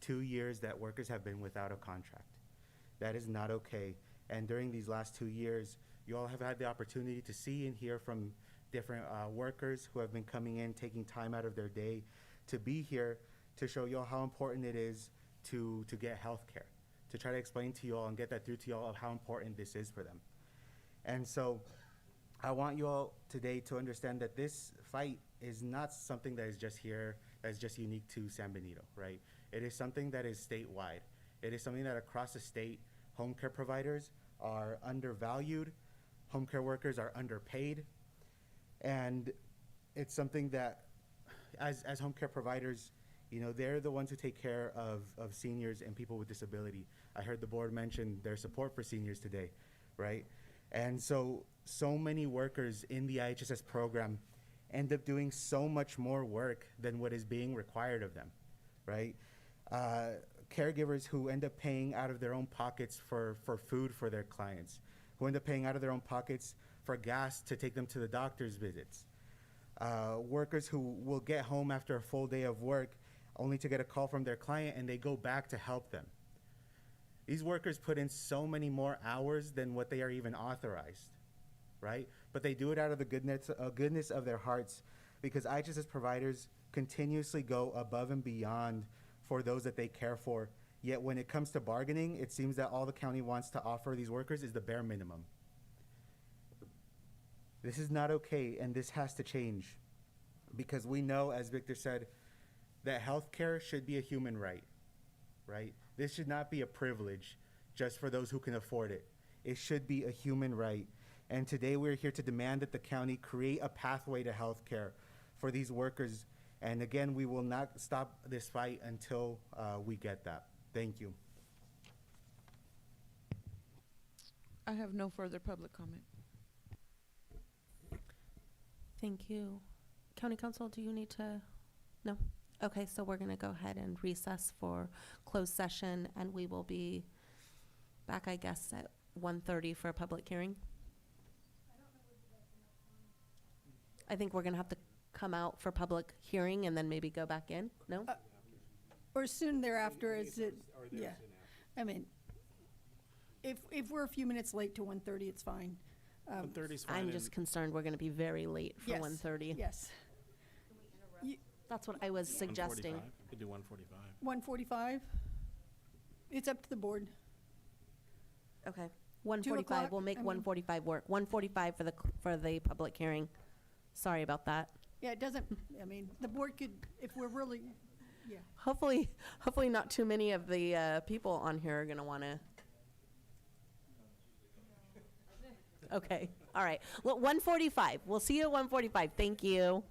2 years that workers have been without a contract. That is not okay. And during these last 2 years, you all have had the opportunity to see and hear from different workers who have been coming in, taking time out of their day to be here to show you all how important it is to get health care, to try to explain to you all and get that through to you all of how important this is for them. And so I want you all today to understand that this fight is not something that is just here, that is just unique to San Benito, right? It is something that is statewide. It is something that across the state, home care providers are undervalued, home care workers are underpaid, and it's something that as home care providers, you know, they're the ones who take care of seniors and people with disability. I heard the board mention their support for seniors today, right? And so many workers in the IHSS program end up doing so much more work than what is being required of them, right? Caregivers who end up paying out of their own pockets for food for their clients, who end up paying out of their own pockets for gas to take them to the doctor's visits. Workers who will get home after a full day of work only to get a call from their client and they go back to help them. These workers put in so many more hours than what they are even authorized, right? But they do it out of the goodness of their hearts, because IHSS providers continuously go above and beyond for those that they care for. Yet when it comes to bargaining, it seems that all the county wants to offer these workers is the bare minimum. This is not okay, and this has to change, because we know, as Victor said, that healthcare should be a human right, right? This should not be a privilege just for those who can afford it. It should be a human right. And today we're here to demand that the county create a pathway to healthcare for these workers And again, we will not stop this fight until we get that. Thank you. I have no further public comment. Thank you. County Council, do you need to? No? Okay, so we're going to go ahead and recess for closed session, and we will be back, I guess, at 1:30 for a public hearing. I think we're going to have to come out for public hearing and then maybe go back in, no? Or soon thereafter, is it, yeah. I mean, if we're a few minutes late to 1:30, it's fine. 1:30's fine. I'm and- just concerned we're going to be very late for Yes, 1:30. Yes. That's what I was suggesting. 1:45. We could do 1:45. 1:45? It's up to the board. Okay. 1:45, o'clock? we'll make I mean- 1:45 work. 1:45 for the public hearing. Sorry about that. Yeah, it doesn't, I mean, the board could, if we're really, yeah. Hopefully not too many of the people on here are going to want to. Okay, all right. Well, 1:45. We'll see you at 1:45. Thank you.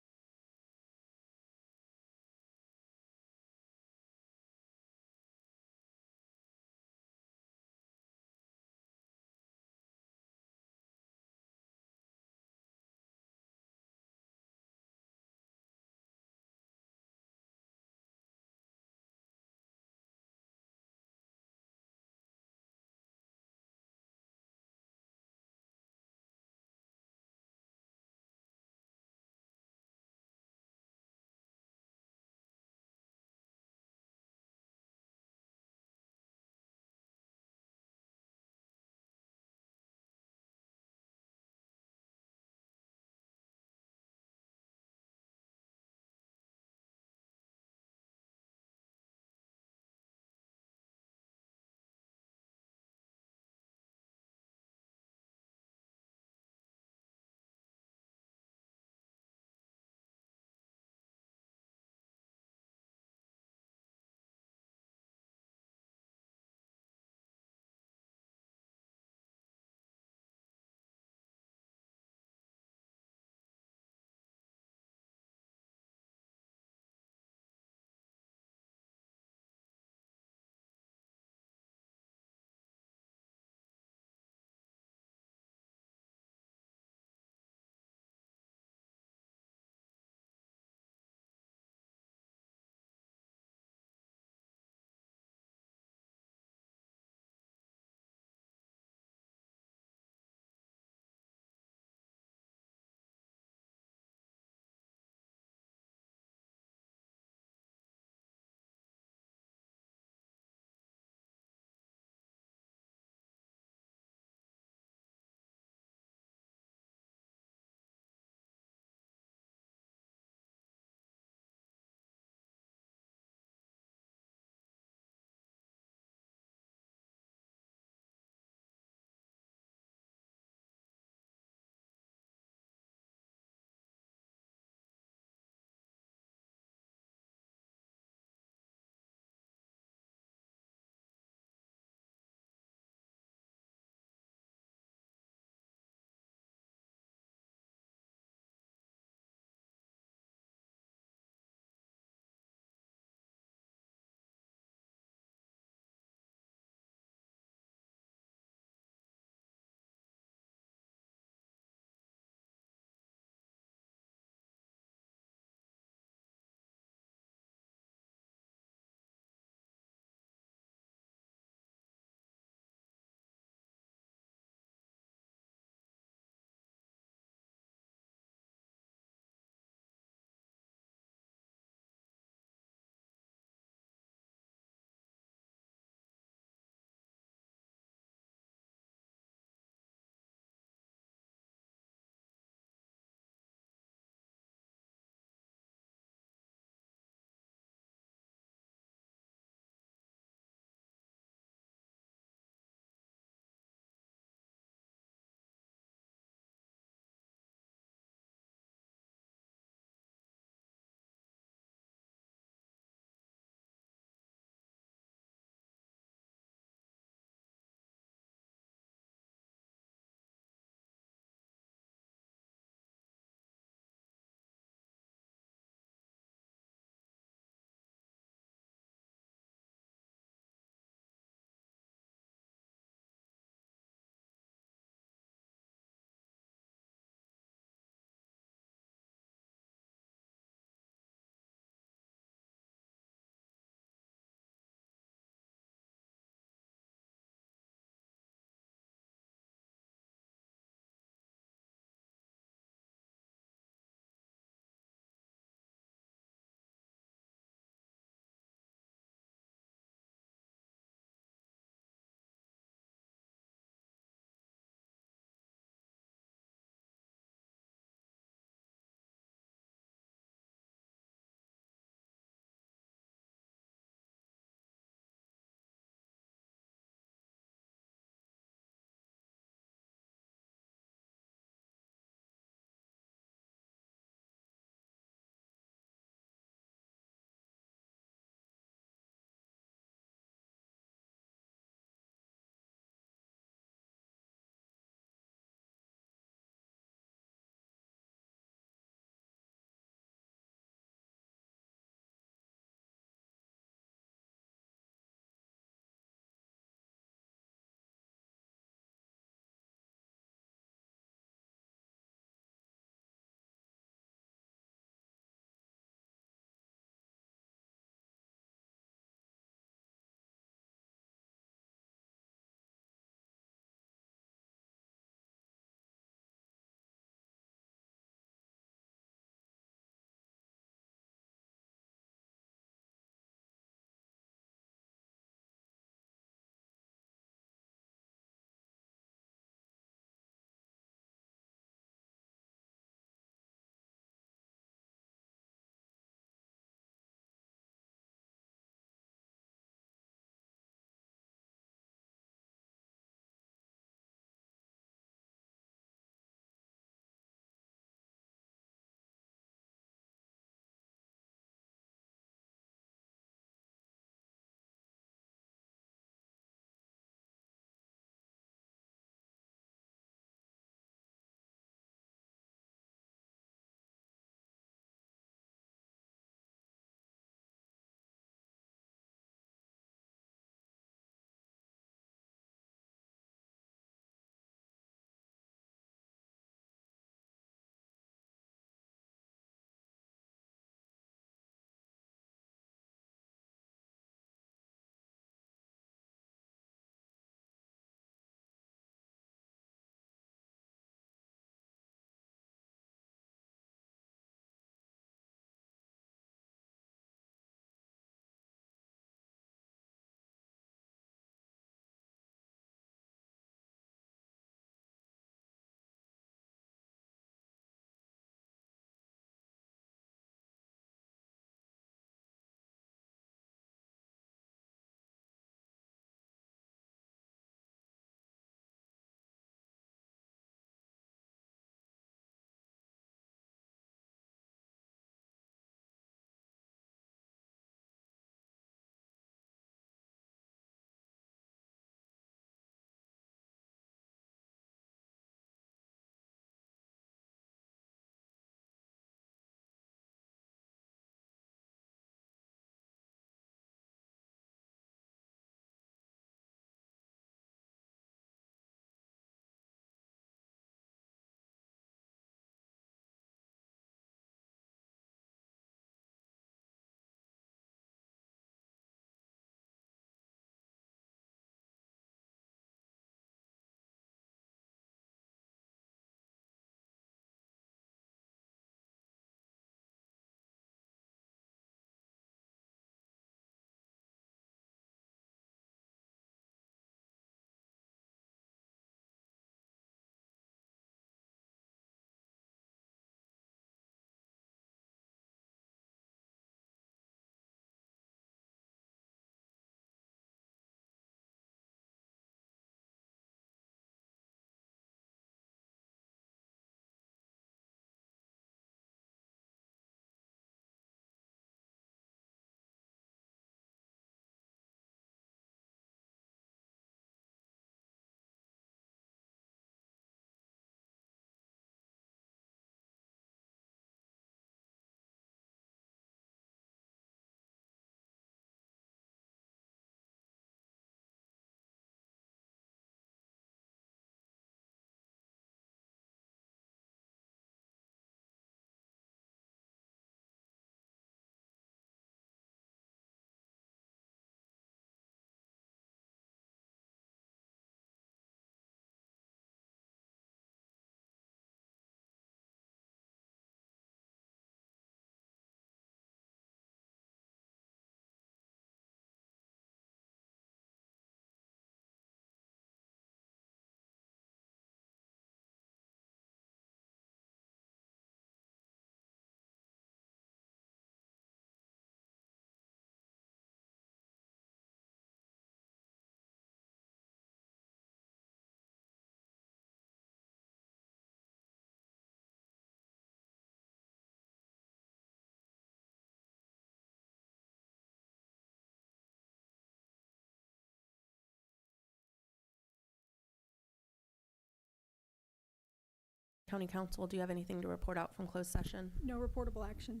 County Council, do you have anything to report out from closed session? No reportable action.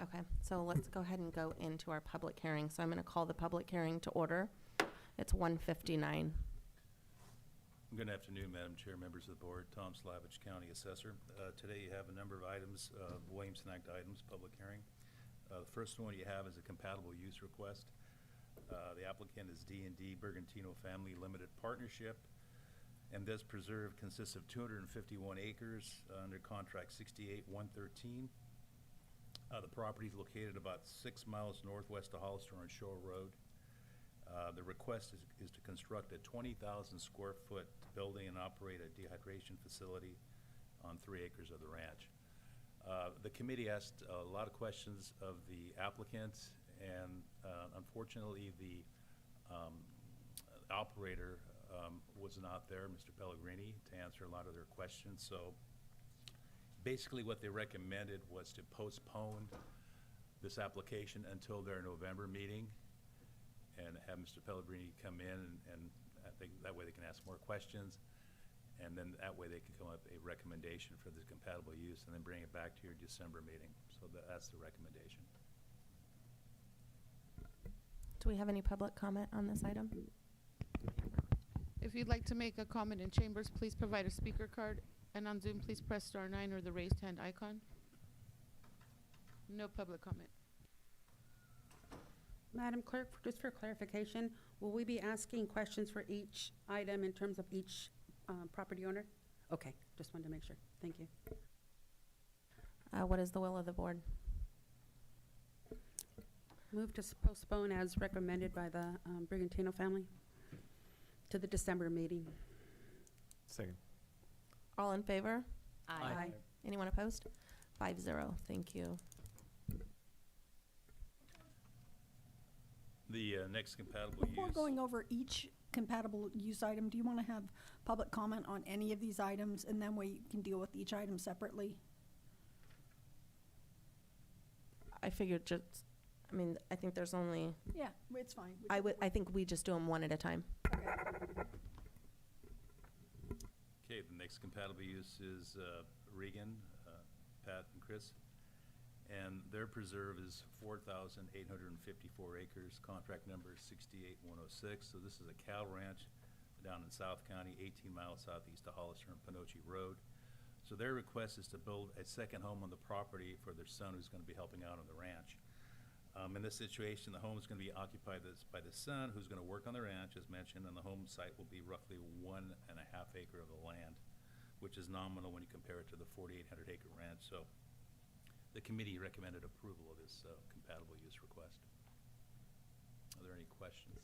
Okay, so let's go ahead and go into our public hearing. So I'm going to call the public hearing to order. It's 1:59. Good afternoon, Madam Chair, members of the board. Tom Slavich, County Assessor. Today you have a number of items, Williamson Act items, public hearing. The first one you have is a compatible use request. The applicant is D&D Bergantino Family Limited Partnership, and this preserve consists of 251 acres, under contract 68-113. The property is located about 6 miles northwest of Hollister on Shore Road. The request is to construct a 20,000 square foot building and operate a dehydration facility on 3 acres of the ranch. The committee asked a lot of questions of the applicant, and unfortunately the operator was not there, Mr. Pellegrini, to answer a lot of their questions. So basically what they recommended was to postpone this application until their November meeting and have Mr. Pellegrini come in, and I think that way they can ask more questions, and then that way they can come up with a recommendation for the compatible use and then bring it back to your December meeting. So that's the recommendation. Do we have any public comment on this item? If you'd like to make a comment in chambers, please provide a speaker card, and on Zoom, please press *9 or the raised hand icon. No public comment. Madam Clerk, just for clarification, will we be asking questions for each item in terms of each property owner? Okay, just wanted to make sure. Thank you. What is the will of the board? Move to postpone as recommended by the Brigantino family to the December meeting. Second. All in favor? Aye. Anyone opposed? 5-0. Thank you. The next compatible use. Before going over each compatible use item, do you want to have public comment on any of these items, and then we can deal with each item separately? I figured just, I mean, I think there's only, Yeah, it's fine. I think we just do them one at a time. Okay, the next compatible use is Regan, Pat, and Chris. And their preserve is 4,854 acres, contract number is 68106. So this is a cattle ranch down in South County, 18 miles southeast of Hollister and Panoche Road. So their request is to build a second home on the property for their son, who's going to be helping out on the ranch. In this situation, the home is going to be occupied by the son, who's going to work on the ranch, as mentioned, and the home site will be roughly 1.5 acre of the land, which is nominal when you compare it to the 4,800 acre ranch. So the committee recommended approval of this compatible use request. Are there any questions?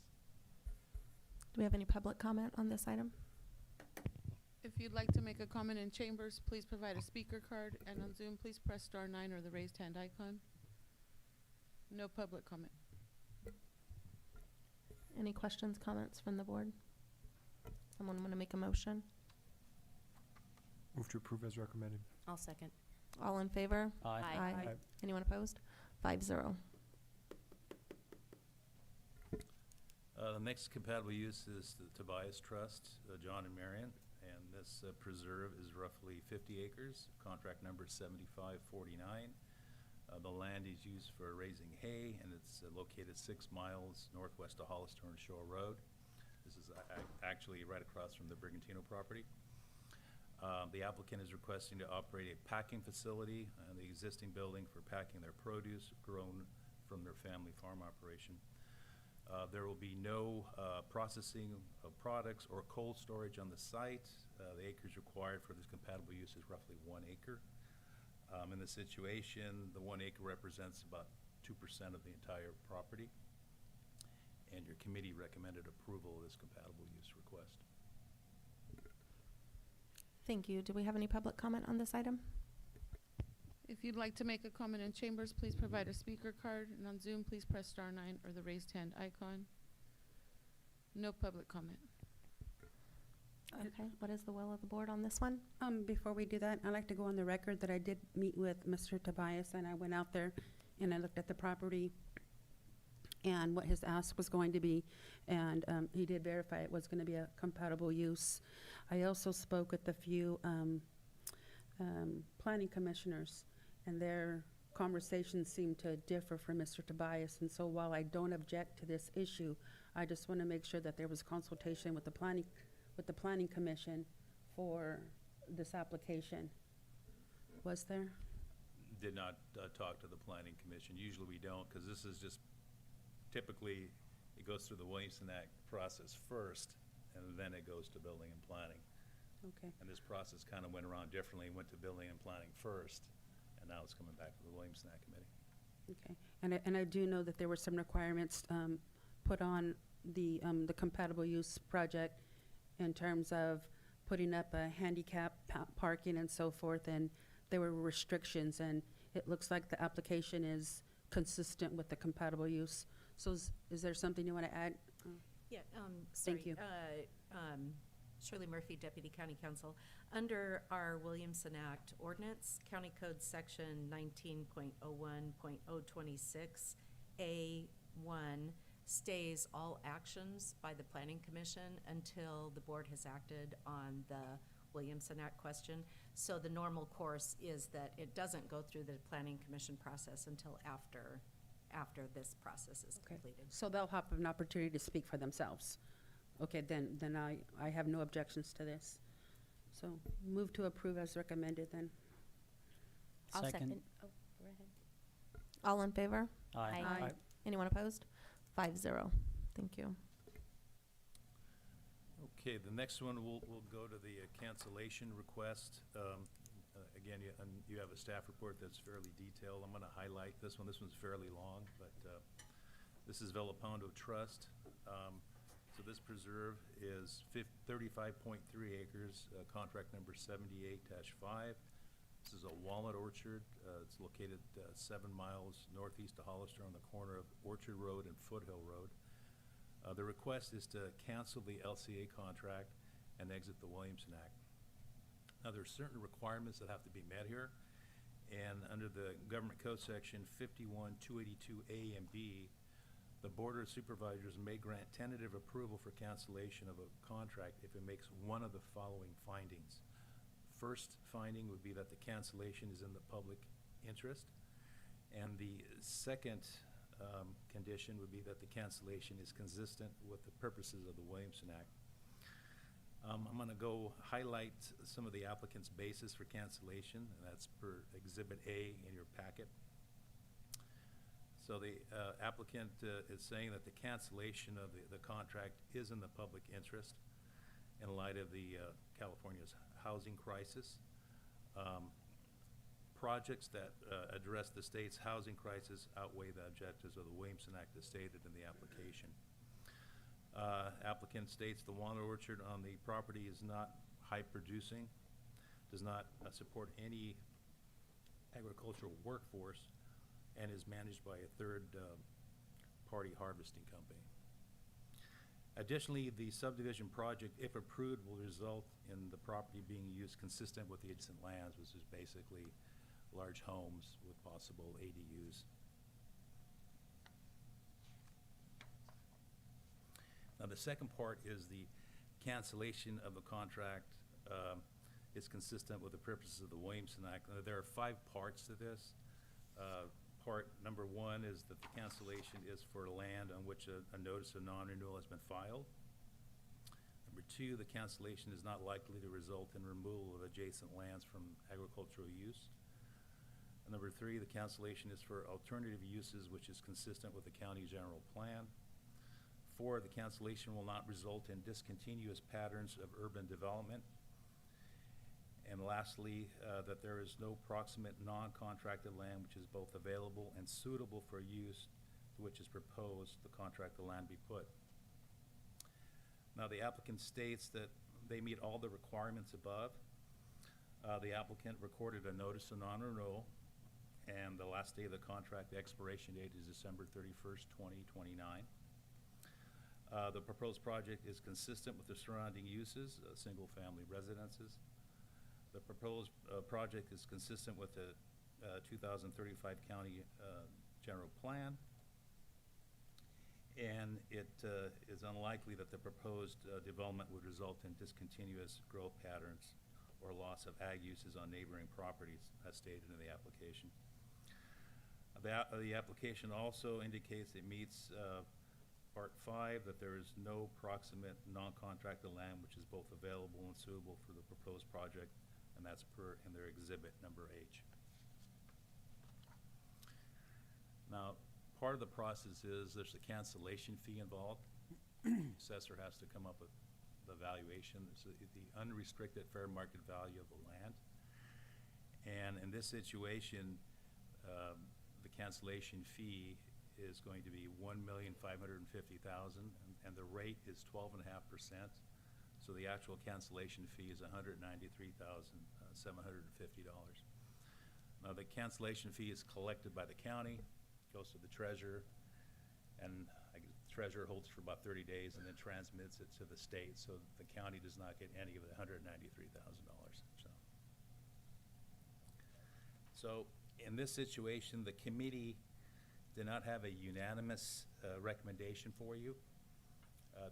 Do we have any public comment on this item? If you'd like to make a comment in chambers, please provide a speaker card, and on Zoom, please press *9 or the raised hand icon. No public comment. Any questions, comments from the board? Someone want to make a motion? Move to approve as recommended. I'll second. All in favor? Aye. Aye. Anyone opposed? 5-0. The next compatible use is the Tobias Trust, John and Marion, and this preserve is roughly 50 acres, contract number 7549. The land is used for raising hay, and it's located 6 miles northwest of Hollister and Shore Road. This is actually right across from the Brigantino property. The applicant is requesting to operate a packing facility in the existing building for packing their produce grown from their family farm operation. There will be no processing of products or cold storage on the site. The acres required for this compatible use is roughly 1 acre. In this situation, the 1 acre represents about 2% of the entire property, and your committee recommended approval of this compatible use request. Thank you. Do we have any public comment on this item? If you'd like to make a comment in chambers, please provide a speaker card, and on Zoom, please press *9 or the raised hand icon. No public comment. Okay, what is the will of the board on this one? Before we do that, I'd like to go on the record that I did meet with Mr. Tobias, and I went out there and I looked at the property and what his ask was going to be, and he did verify it was going to be a compatible use. I also spoke with a few planning commissioners, and their conversations seem to differ from Mr. Tobias. And so while I don't object to this issue, I just want to make sure that there was consultation with the planning commission for this application. Was there? Did not talk to the planning commission. Usually we don't, because this is just typically, it goes through the Williamson Act process first, and then it goes to building and planning. Okay. And this process kind of went around differently, went to building and planning first, and now it's coming back to the Williamson Act committee. Okay. And I do know that there were some requirements put on the compatible use project in terms of putting up a handicap parking and so forth, and there were restrictions, and it looks like the application is consistent with the compatible use. So is there something you want to add? Yeah, sorry. Thank you. Shirley Murphy, Deputy County Counsel. Under our Williamson Act ordinance, County Code Section 19.01.026A1 stays all actions by the Planning Commission until the board has acted on the Williamson Act question. So the normal course is that it doesn't go through the Planning Commission process until after this process is completed. So they'll have an opportunity to speak for themselves. Okay, then I have no objections to this. So move to approve as recommended then. I'll second. Oh, go ahead. All in favor? Aye. Aye. Anyone opposed? 5-0. Thank you. Okay, the next one, we'll go to the cancellation request. Again, you have a staff report that's fairly detailed. I'm going to highlight this one. This one's fairly long, but this is Velapondo Trust. So this preserve is 35.3 acres, contract number 78-5. This is a walnut orchard. It's located 7 miles northeast of Hollister on the corner of Orchard Road and Foothill Road. The request is to cancel the LCA contract and exit the Williamson Act. Now, there's certain requirements that have to be met here, and under the Government Code Section 51-282A and B, the Board of Supervisors may grant tentative approval for cancellation of a contract if it makes one of the following findings. First finding would be that the cancellation is in the public interest, and the second condition would be that the cancellation is consistent with the purposes of the Williamson Act. I'm going to go highlight some of the applicant's basis for cancellation, and that's per Exhibit A in your packet. So the applicant is saying that the cancellation of the contract is in the public interest in light of the California's housing crisis. Projects that address the state's housing crisis outweigh the objectives of the Williamson Act as stated in the application. Applicant states the walnut orchard on the property is not high producing, does not support any agricultural workforce, and is managed by a third-party harvesting company. Additionally, the subdivision project, if approved, will result in the property being used consistent with the adjacent lands, which is basically large homes with possible ADUs. Now, the second part is the cancellation of the contract is consistent with the purposes of the Williamson Act. There are 5 parts to this. Part number 1 is that the cancellation is for land on which a notice of non-renewal has been filed. Number 2, the cancellation is not likely to result in removal of adjacent lands from agricultural use. And number 3, the cancellation is for alternative uses, which is consistent with the county general plan. 4, the cancellation will not result in discontinuous patterns of urban development. And lastly, that there is no proximate non-contracted land which is both available and suitable for use to which is proposed the contracted land be put. Now, the applicant states that they meet all the requirements above. The applicant recorded a notice of non-renewal, and the last day of the contract, the expiration date is December 31st, 2029. The proposed project is consistent with the surrounding uses, single-family residences. The proposed project is consistent with the 2035 county general plan, and it is unlikely that the proposed development would result in discontinuous growth patterns or loss of ag uses on neighboring properties as stated in the application. The application also indicates it meets Part 5, that there is no proximate non-contracted land which is both available and suitable for the proposed project, and that's per in their exhibit number H. Now, part of the process is there's a cancellation fee involved. Assessor has to come up with the valuation. It's the unrestricted fair market value of the land. And in this situation, the cancellation fee is going to be $1,550,000, and the rate is 12.5%. So the actual cancellation fee is $193,750. Now the cancellation fee is collected by the county, goes to the treasurer, and the treasurer holds for about 30 days and then transmits it to the state. So the county does not get any of the $193,000. So in this situation, the committee did not have a unanimous recommendation for you.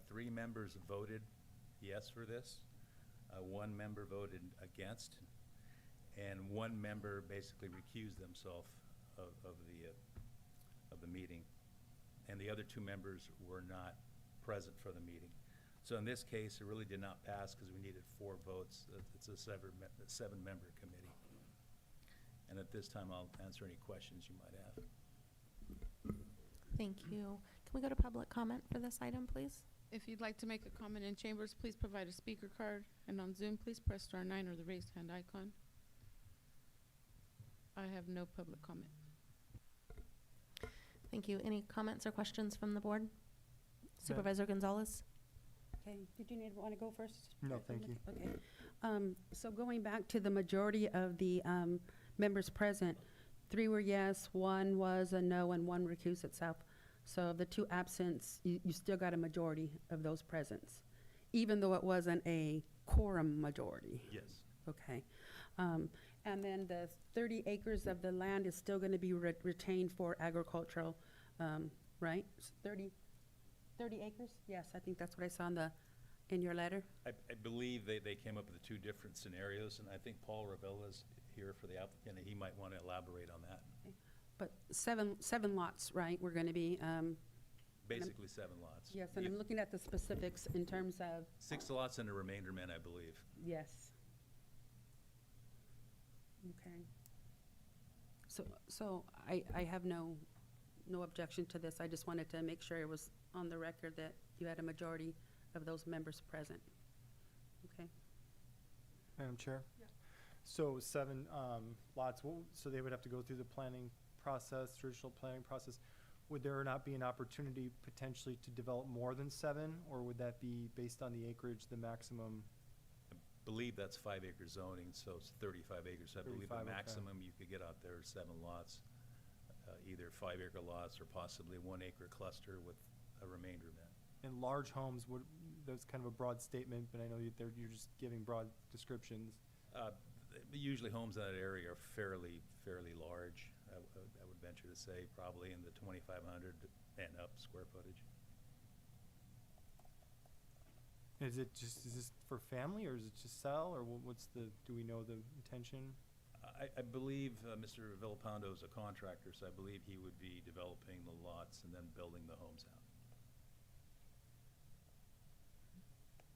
3 members voted yes for this. 1 member voted against, and 1 member basically recused themselves of the meeting. And the other 2 members were not present for the meeting. So in this case, it really did not pass because we needed 4 votes. It's a 7-member committee. And at this time, I'll answer any questions you might have. Thank you. Can we go to public comment for this item, please? If you'd like to make a comment in chambers, please provide a speaker card. And on Zoom, please press *9 or the raised hand icon. I have no public comment. Thank you. Any comments or questions from the board? Supervisor Gonzalez? Okay, did you want to go first? No, thank you. Okay. So going back to the majority of the members present, 3 were yes, 1 was a no, and 1 recused itself. So of the 2 absents, you still got a majority of those presents, even though it wasn't a quorum majority. Yes. Okay. And then the 30 acres of the land is still going to be retained for agricultural, right? 30 acres? Yes, I think that's what I saw in your letter. I believe they came up with the 2 different scenarios, and I think Paul Ravella's here for the applicant, and he might want to elaborate on that. Okay. But seven lots, right? We're going to be. Basically 7 lots. Yes, and I'm looking at the specifics in terms of. 6 lots and a remainder man, I believe. Yes. Okay. So I have no objection to this. I just wanted to make sure it was on the record that you had a majority of those members present. Okay. Madam Chair? Yeah. So 7 lots, so they would have to go through the planning process, traditional planning process. Would there not be an opportunity potentially to develop more than 7, or would that be based on the acreage, the maximum? I believe that's 5-acre zoning, so it's 35 acres. I believe the 35, okay. maximum you could get out there is 7 lots, either 5-acre lots or possibly 1-acre cluster with a remainder man. In large homes, that's kind of a broad statement, but I know you're just giving broad descriptions. Usually homes in that area are fairly large. I would venture to say probably in the 2,500 and up square footage. Is this for family, or is it just sell, or do we know the intention? I believe Mr. Villalpando is a contractor, so I believe he would be developing the lots and then building the homes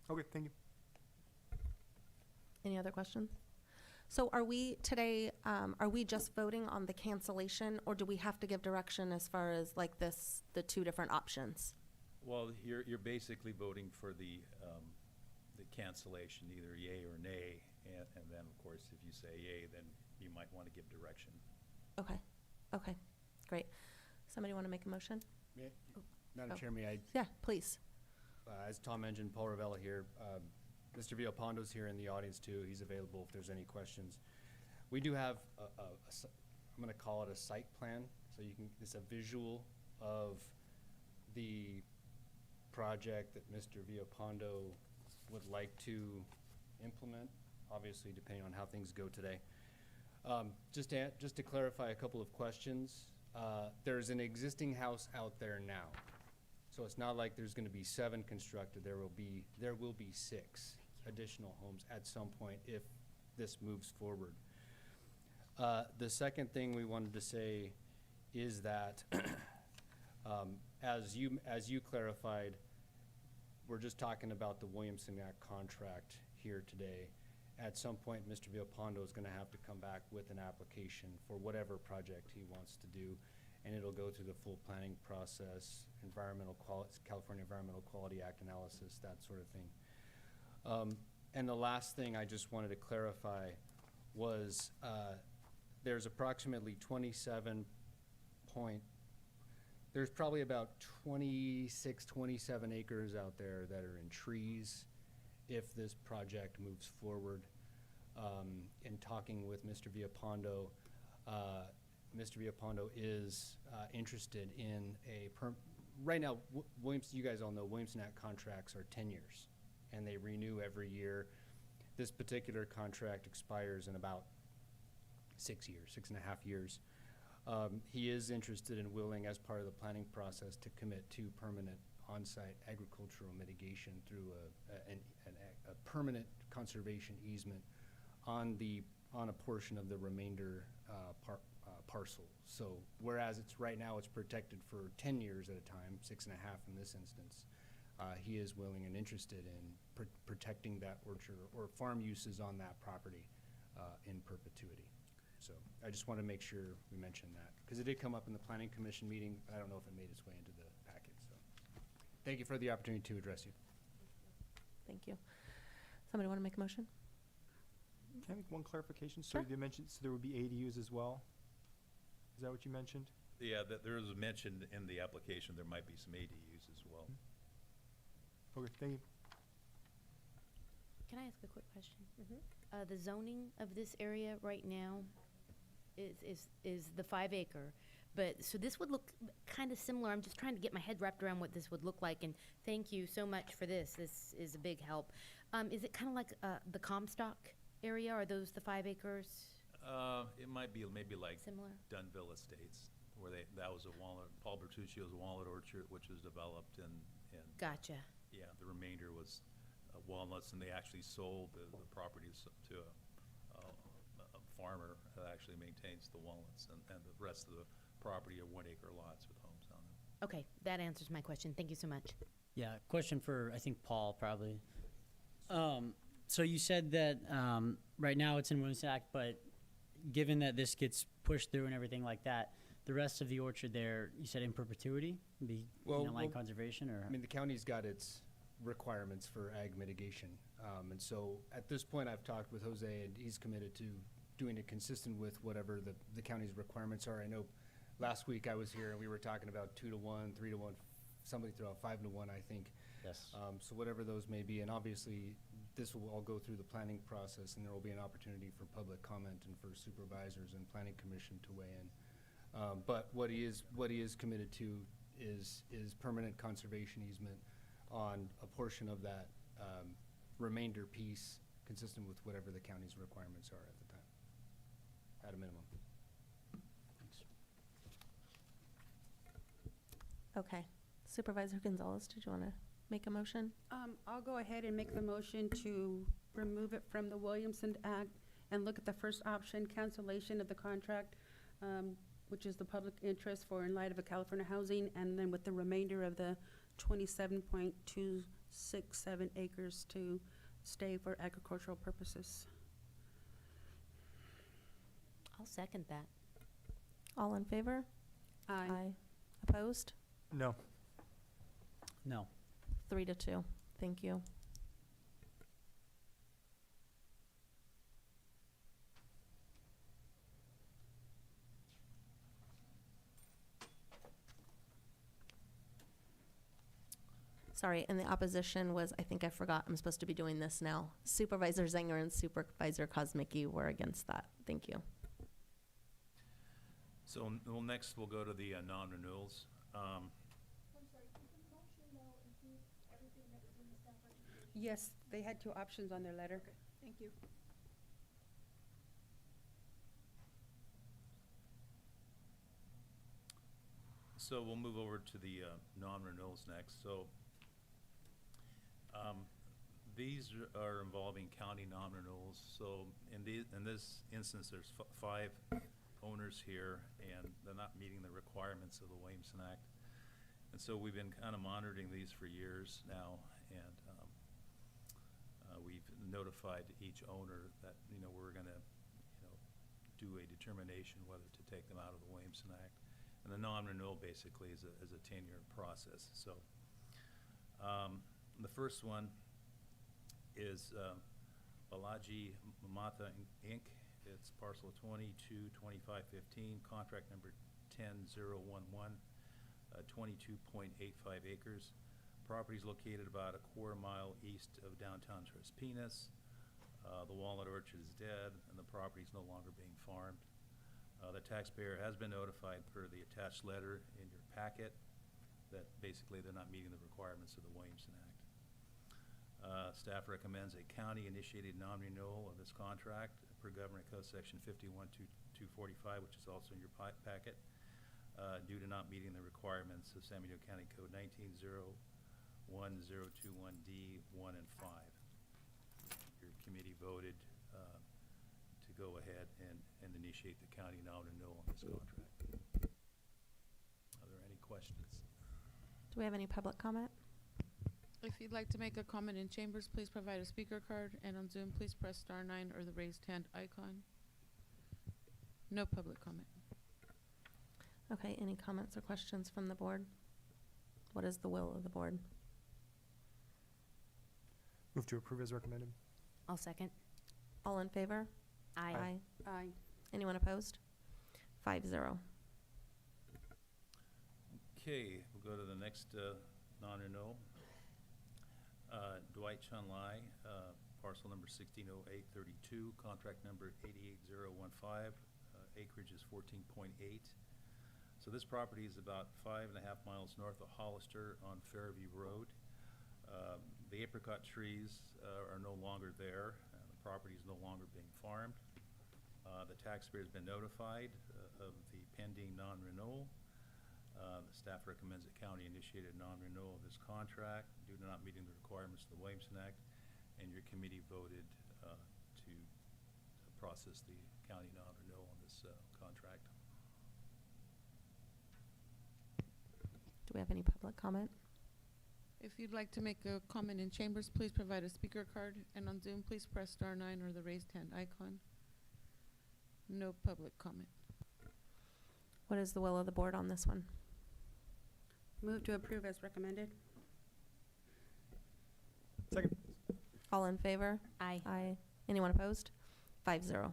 out. Okay, thank you. Any other questions? So are we today, are we just voting on the cancellation, or do we have to give direction as far as like the 2 different options? Well, you're basically voting for the cancellation, either yay or nay, and then of course if you say yay, then you might want to give direction. Okay, great. Somebody want to make a motion? Madam Chair, may I? Yeah, please. As Tom mentioned, Paul Ravella here. Mr. Villalpando's here in the audience too. He's available if there's any questions. We do have I'm going to call it a site plan. So it's a visual of the project that Mr. Villalpando would like to implement, obviously depending on how things go today. Just to clarify a couple of questions, there's an existing house out there now. So it's not like there's going to be 7 constructed. There will be 6 additional homes at some point if this moves forward. The second thing we wanted to say is that, as you clarified, we're just talking about the Williamson Act contract here today. At some point, Mr. Villalpando is gonna have to come back with an application for whatever project he wants to do, and it'll go through the full planning process, California Environmental Quality Act analysis, that sort of thing. And the last thing I just wanted to clarify was, there's approximately 27 there's probably about 26, 27 acres out there that are in trees if this project moves forward. In talking with Mr. Villalpando, Mr. Villalpando is interested in right now, you guys all know Williamson Act contracts are 10 years and they renew every year. This particular contract expires in about 6 years, 6.5 years. He is interested and willing, as part of the planning process, to commit to permanent on-site agricultural mitigation through a permanent conservation easement on a portion of the remainder parcel. So whereas right now it's protected for 10 years at a time, 6.5 in this instance, he is willing and interested in protecting that orchard or farm uses on that property in perpetuity. So I just want to make sure we mention that, because it did come up in the Planning Commission meeting. I don't know if it made its way into the packet, so. Thank you for the opportunity to address you. Thank you. Somebody want to make a motion? Can I make one clarification? So you mentioned, so there would be ADUs as well? Is that what you mentioned? Yeah, that there is mentioned in the application, there might be some ADUs as well. Okay, thank you. Can I ask a quick question? The zoning of this area right now is the 5 acre, but, so this would look kind of similar. I'm just trying to get my head wrapped around what this would look like, and thank you so much for this. This is a big help. Is it kind of like the Comstock area? Are those the 5 acres? It might be maybe like Similar? Dunville Estates, where that was a walnut, Paul Bertuccio's walnut orchard, which was developed and Gotcha. yeah, the remainder was walnuts, and they actually sold the properties to a farmer that actually maintains the walnuts, and the rest of the property are 1 acre lots with homes on them. Okay, that answers my question. Thank you so much. Yeah, question for, I think, Paul, probably. So you said that right now it's in Williamson Act, but given that this gets pushed through and everything like that, the rest of the orchard there, you said in perpetuity? Be land conservation, or? I mean, the county's got its requirements for ag mitigation. And so at this point, I've talked with Jose, and he's committed to doing it consistent with whatever the county's requirements are. I know last week I was here and we were talking about 2 to 1, 3 to 1, somebody threw out 5 to 1, I think. Yes. So whatever those may be, and obviously this will all go through the planning process, and there will be an opportunity for public comment and for supervisors and planning commission to weigh in. But what he is committed to is permanent conservation easement on a portion of that remainder piece, consistent with whatever the county's requirements are at the time, at a minimum. Thanks. Okay. Supervisor Gonzalez, did you want to make a motion? I'll go ahead and make the motion to remove it from the Williamson Act and look at the first option, cancellation of the contract, which is the public interest for in light of a California housing, and then with the remainder of the 27.267 acres to stay for agricultural purposes. I'll second that. All in favor? Aye. Opposed? No. No. 3 to 2. Thank you. Sorry, and the opposition was, I think I forgot, I'm supposed to be doing this now. Supervisor Zenger and Supervisor Kosmicki were against that. Thank you. So next we'll go to the non-renewals. Yes, they had 2 options on their letter. Thank you. So we'll move over to the non-renewals next. So These are involving county non-renewals. So in this instance, there's 5 owners here, and they're not meeting the requirements of the Williamson Act. And so we've been kind of monitoring these for years now, and we've notified each owner that, we're going to, do a determination whether to take them out of the Williamson Act. And the non-renewal basically is a 10-year process. So the first one is Balaji Mamata Inc. It's parcel 222515, contract number 10011, 22.85 acres. Property is located about a quarter mile east of downtown Tres Pinas. The walnut orchard is dead, and the property is no longer being farmed. The taxpayer has been notified per the attached letter in your packet that basically they're not meeting the requirements of the Williamson Act. Staff recommends a county-initiated non-renewal of this contract per Government Code Section 51-245, which is also in your packet, due to not meeting the requirements of San Benito County Code 19-01021D 1 and 5. Your committee voted to go ahead and initiate the county non-renewal on this contract. Are there any questions? Do we have any public comment? If you'd like to make a comment in chambers, please provide a speaker card, and on Zoom, please press *9 or the raised hand icon. No public comment. Okay, any comments or questions from the board? What is the will of the board? Move to approve as recommended. I'll second. All in favor? Aye. Aye. Anyone opposed? 5-0. Okay, we'll go to the next non-renewal. Dwight Chun Lai, parcel number 160832, contract number 88015, acreage is 14.8. So this property is about 5.5 miles north of Hollister on Fairview Road. The apricot trees are no longer there. The property is no longer being farmed. The taxpayer has been notified of the pending non-renewal. The staff recommends a county-initiated non-renewal of this contract due to not meeting the requirements of the Williamson Act, and your committee voted to process the county non-renewal on this contract. Do we have any public comment? If you'd like to make a comment in chambers, please provide a speaker card, and on Zoom, please press *9 or the raised hand icon. No public comment. What is the will of the board on this one? Move to approve as recommended. Second. All in favor? Aye. Aye. Anyone opposed? 5-0.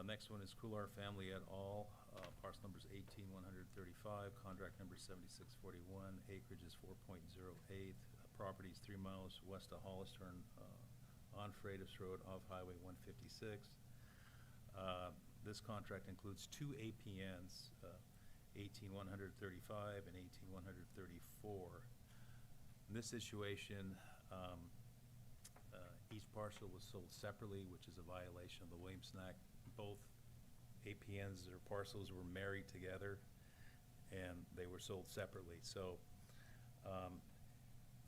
Next one is Kular Family et al. Parcel number is 18135, contract number 7641, acreage is 4.08. Property is 3 miles west of Hollister on Freitas Road off Highway 156. This contract includes 2 APNs, 18135 and 18134. In this situation, each parcel was sold separately, which is a violation of the Williamson Act. Both APNs or parcels were married together, and they were sold separately. So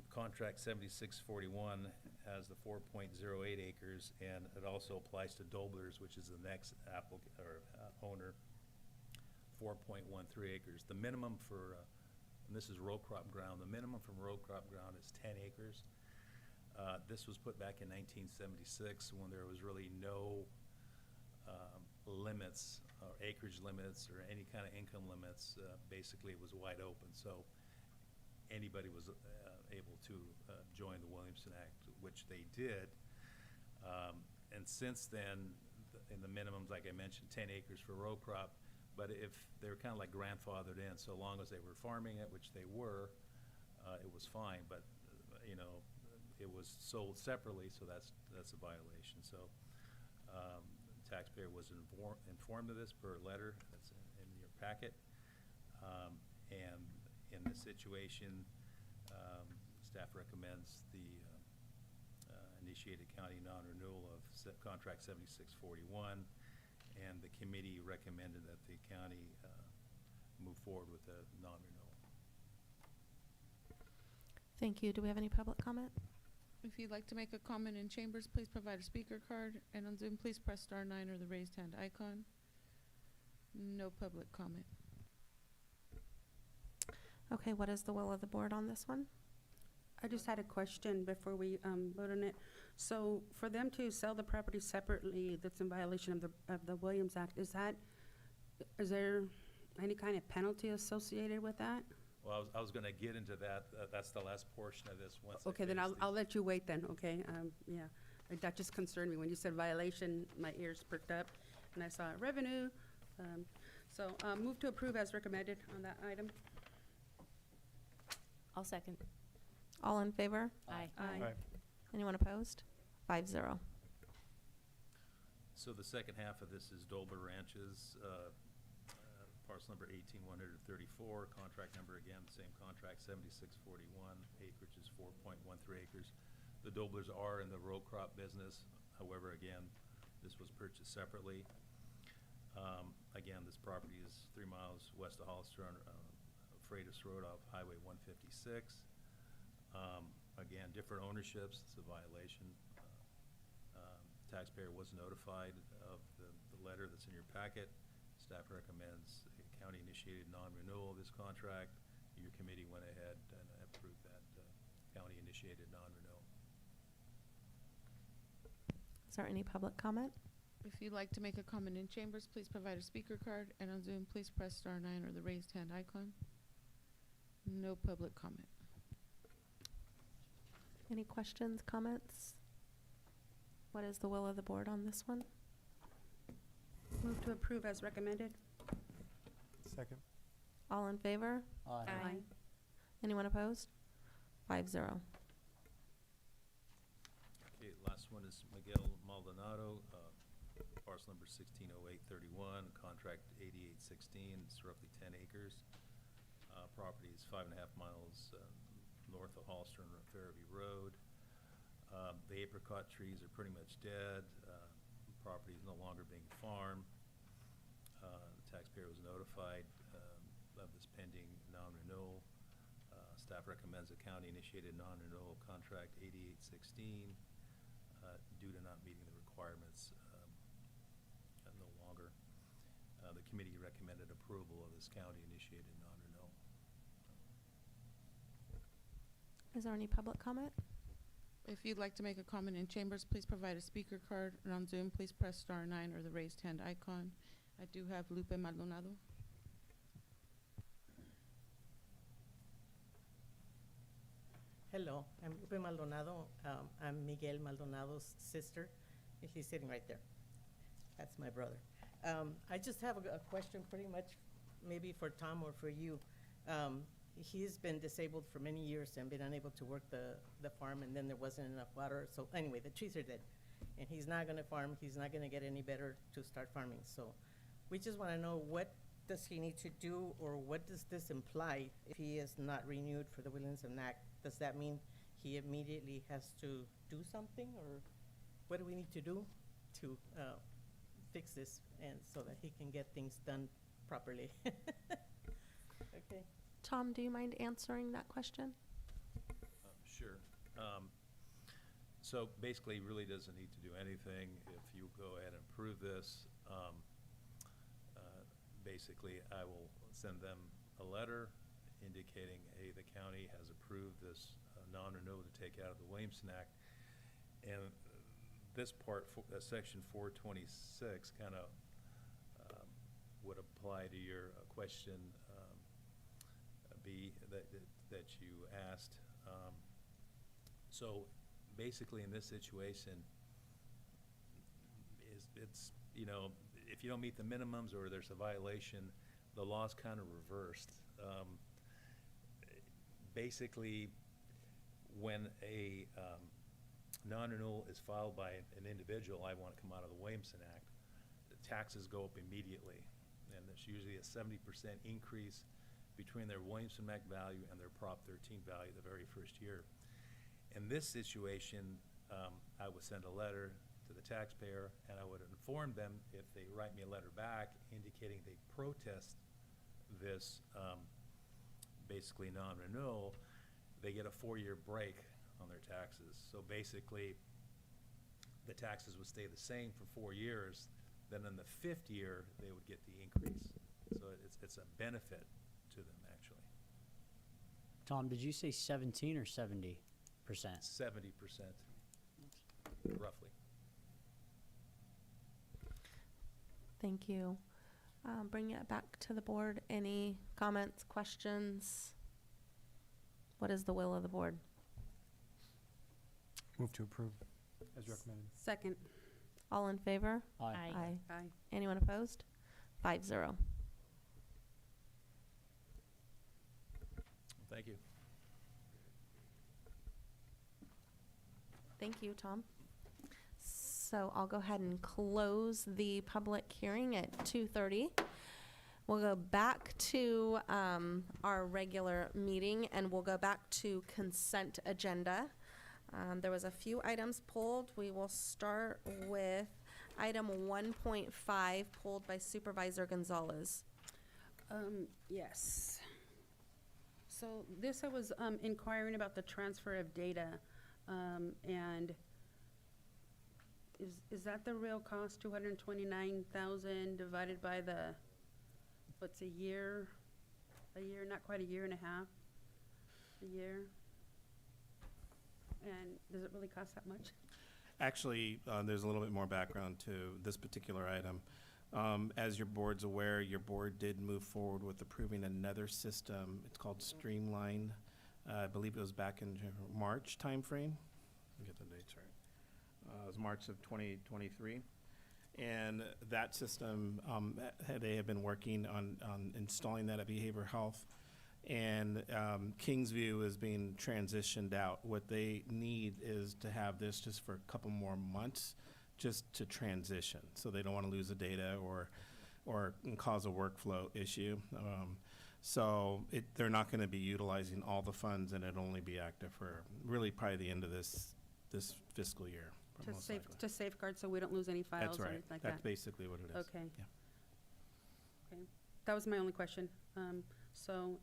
contract 7641 has the 4.08 acres, and it also applies to Dobler's, which is the next applicant or owner, 4.13 acres. The minimum for, and this is row crop ground, the minimum from row crop ground is 10 acres. This was put back in 1976 when there was really no limits or acreage limits or any kind of income limits. Basically, it was wide open. So anybody was able to join the Williamson Act, which they did. And since then, in the minimums, like I mentioned, 10 acres for row crop, but if they were kind of like grandfathered in, so long as they were farming it, which they were, it was fine. But it was sold separately, so that's a violation. So the taxpayer was informed of this per letter that's in your packet. And in this situation, staff recommends the initiated county non-renewal of contract 7641, and the committee recommended that the county move forward with the non-renewal. Thank you. Do we have any public comment? If you'd like to make a comment in chambers, please provide a speaker card, and on Zoom, please press star 9 or the raised hand icon. No public comment. Okay, what is the will of the board on this one? I just had a question before we vote on it. So for them to sell the property separately, that's in violation of the Williams Act, is there any kind of penalty associated with that? Well, I was gonna get into that. That's the last portion of this. Once I Okay, then finish I'll these. let you wait then, okay? Yeah, that just concerned me. When you said violation, my ears perked up, and I saw revenue. So move to approve as recommended on that item. I'll second. All in favor? Aye. Aye. Anyone opposed? 5-0. So the second half of this is Dolber Ranches, parcel number 18134, contract number again, same contract, 7641, acreage is 4.13 acres. The Doblers are in the row crop business. However, again, this was purchased separately. Again, this property is 3 miles west of Hollister on Freitas Road off Highway 156. Again, different ownerships, it's a violation. Taxpayer was notified of the letter that's in your packet. Staff recommends a county-initiated non-renewal of this contract. Your committee went ahead and approved that county-initiated non-renewal. Is there any public comment? If you'd like to make a comment in chambers, please provide a speaker card, and on Zoom, please press star 9 or the raised hand icon. No public comment. Any questions, comments? What is the will of the board on this one? Move to approve as recommended. Second. All in favor? Aye. Anyone opposed? 5-0. Okay, last one is Miguel Maldonado, parcel number 160831, contract 8816, it's roughly 10 acres. Property is 5.5 miles north of Hollister and Fairview Road. The apricot trees are pretty much dead. The property is no longer being farmed. The taxpayer was notified of this pending non-renewal. Staff recommends a county-initiated non-renewal of contract 8816 due to not meeting the requirements no longer. The committee recommended approval of this county-initiated non-renewal. Is there any public comment? If you'd like to make a comment in chambers, please provide a speaker card, and on Zoom, please press star 9 or the raised hand icon. I do have Lupe Maldonado. Hello, I'm Lupe Maldonado. I'm Miguel Maldonado's sister. He's sitting right there. That's my brother. I just have a question pretty much maybe for Tom or for you. He's been disabled for many years and been unable to work the farm, and then there wasn't enough water. So anyway, the trees are dead. And he's not gonna farm, he's not gonna get any better to start farming. So we just wanna know, what does he need to do, or what does this imply if he is not renewed for the Williamson Act? Does that mean he immediately has to do something, or what do we need to do to fix this and so that he can get things done properly? Okay. Tom, do you mind answering that question? Sure. So basically, he really doesn't need to do anything. If you go ahead and approve this, basically, I will send them a letter indicating, hey, the county has approved this non-renewal to take out of the Williamson Act. And this part, section 426, kind of would apply to your question B that you asked. So basically, in this situation, it's, you know, if you don't meet the minimums or there's a violation, the law's kind of reversed. Basically, when a non-renewal is filed by an individual, I want to come out of the Williamson Act, the taxes go up immediately. And there's usually a 70% increase between their Williamson Act value and their Prop 13 value the very first year. In this situation, I would send a letter to the taxpayer, and I would inform them, if they write me a letter back indicating they protest this basically non-renewal, they get a 4-year break on their taxes. So basically, the taxes would stay the same for 4 years. Then in the 5th year, they would get the increase. So it's a benefit to them, actually. Tom, did you say 17 or 70%? 70%, roughly. Thank you. Bring it back to the board. Any comments, questions? What is the will of the board? Move to approve as recommended. Second. All in favor? Aye. Aye. Aye. Anyone opposed? 5-0. Thank you. Thank you, Tom. So I'll go ahead and close the public hearing at 2:30. We'll go back to our regular meeting, and we'll go back to consent agenda. There was a few items pulled. We will start with item 1.5 pulled by Supervisor Gonzalez. Yes. So this, I was inquiring about the transfer of data, and is that the real cost, 229,000 divided by the, what's a year, not quite a year and a half, a year? And does it really cost that much? Actually, there's a little bit more background to this particular item. As your board's aware, your board did move forward with approving another system. It's called Streamline. I believe it was back in March timeframe. Let me get the dates right. It was March of 2023. And that system, they have been working on installing that at Behavioral Health. And Kingsview is being transitioned out. What they need is to have this just for a couple more months just to transition. So they don't want to lose the data or cause a workflow issue. So they're not going to be utilizing all the funds, and it'll only be active for really probably the end of this fiscal year. To safeguard so we don't lose any files That's or right. anything like that? That's basically what it is. Okay. Yeah. Okay. That was my only question. So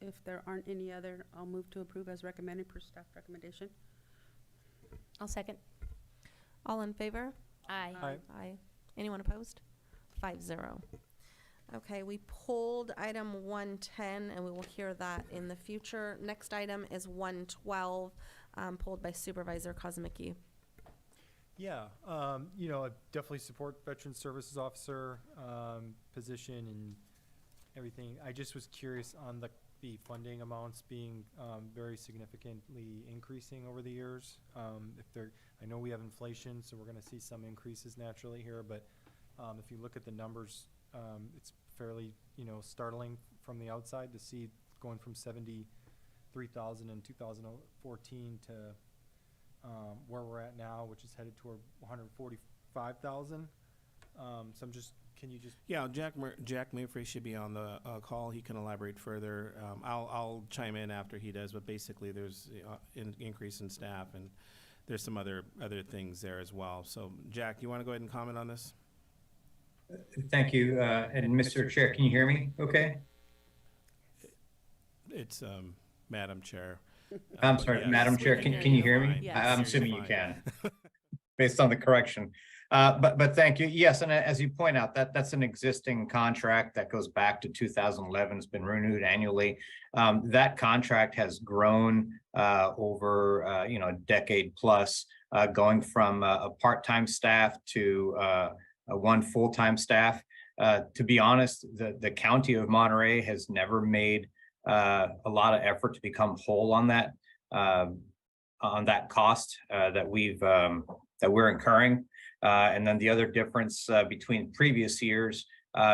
if there aren't any other, I'll move to approve as recommended per staff recommendation. I'll second. All in favor? Aye. Aye. Aye. Anyone opposed? 5-0. Okay, we pulled item 110, and we will hear that in the future. Next item is 112, pulled by Supervisor Kozmicki. Yeah, I definitely support Veteran Services Officer position and everything. I just was curious on the funding amounts being very significantly increasing over the years. I know we have inflation, so we're going to see some increases naturally here, but if you look at the numbers, it's fairly, startling from the outside to see going from 73,000 in 2014 to where we're at now, which is headed toward 145,000. So I'm just, can you just? Yeah, Jack Mayfrey should be on the call. He can elaborate further. I'll chime in after he does, but basically there's an increase in staff, and there's some other things there as well. So Jack, you want to go ahead and comment on this? Thank you. And Mr. Chair, can you hear me okay? It's Madam Chair. I'm sorry, yes, Madam Chair, can you hear me? Yes. I'm assuming you can, based on the correction. But thank you. Yes, and as you point out, that's an existing contract that goes back to 2011. It's been renewed annually. That contract has grown over a decade plus, going from a part-time staff to one full-time staff. To be honest, the County of Monterey has never made a lot of effort to become whole on that cost that we're incurring. And then the other difference between previous years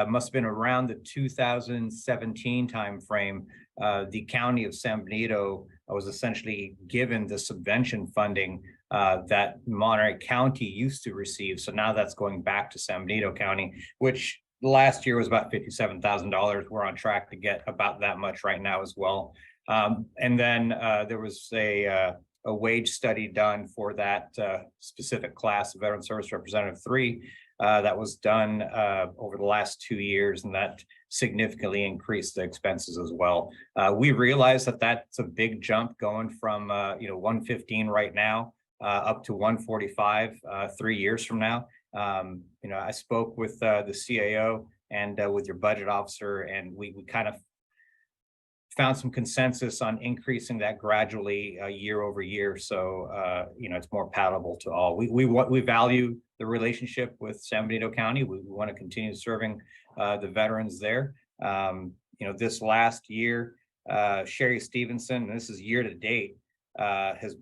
must have been around the 2017 timeframe. The County of San Benito was essentially given the subvention funding that Monterey County used to receive. So now that's going back to San Benito County, which last year was about $57,000. We're on track to get about that much right now as well. And then there was a a wage study done for that specific class of Veteran Service Representative 3 that was done over the last 2 years, and that significantly increased the expenses as well. We realize that that's a big jump going from 115 right now up to 145 3 years from now. I spoke with the CAO and with your budget officer, and we kind of found some consensus on increasing that gradually year over year. So, it's more palatable to all. We value the relationship with San Benito County. We want to continue serving the veterans there. This last year, Sherry Stevenson, and this is year to date, has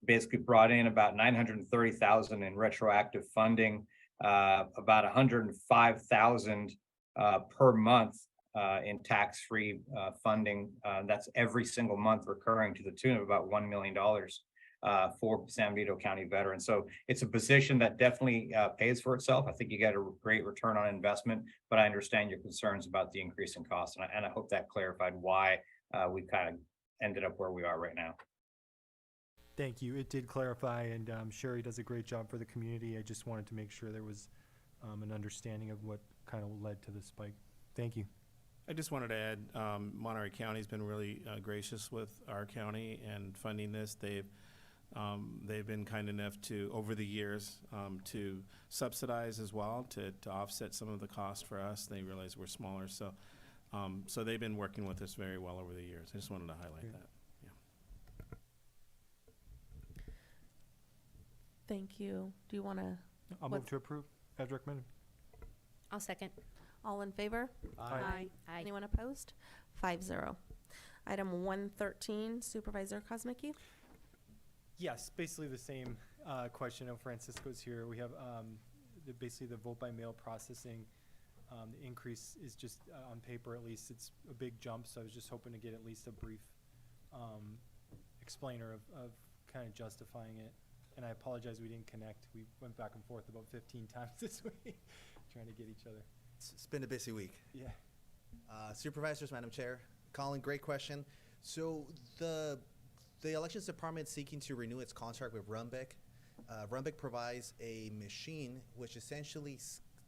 basically brought in about $930,000 in retroactive funding, about $105,000 per month in tax-free funding. That's every single month recurring to the tune of about $1 million for San Benito County veterans. So it's a position that definitely pays for itself. I think you get a great return on investment, but I understand your concerns about the increase in costs, and I hope that clarified why we kind of ended up where we are right now. Thank you. It did clarify, and Sherry does a great job for the community. I just wanted to make sure there was an understanding of what kind of led to the spike. Thank you. I just wanted to add, Monterey County's been really gracious with our county and funding this. They've been kind enough to, over the years, to subsidize as well, to offset some of the cost for us. They realize we're smaller, so they've been working with us very well over the years. I just wanted to highlight that. Thank you. Do you want to? I'll move to approve as recommended. I'll second. All in favor? Aye. Aye. Anyone opposed? 5-0. Item 113, Supervisor Kosmicki. Yes, basically the same question. Francisco's here. We have basically the vote by mail processing. The increase is just on paper, at least it's a big jump. So I was just hoping to get at least a brief explainer of kind of justifying it. And I apologize we didn't connect. We went back and forth about 15 times this week trying to get each other. It's been a busy week. Yeah. Supervisors, Madam Chair, Colin, great question. So the Elections Department is seeking to renew its contract with Runbeck. Runbeck provides a machine which essentially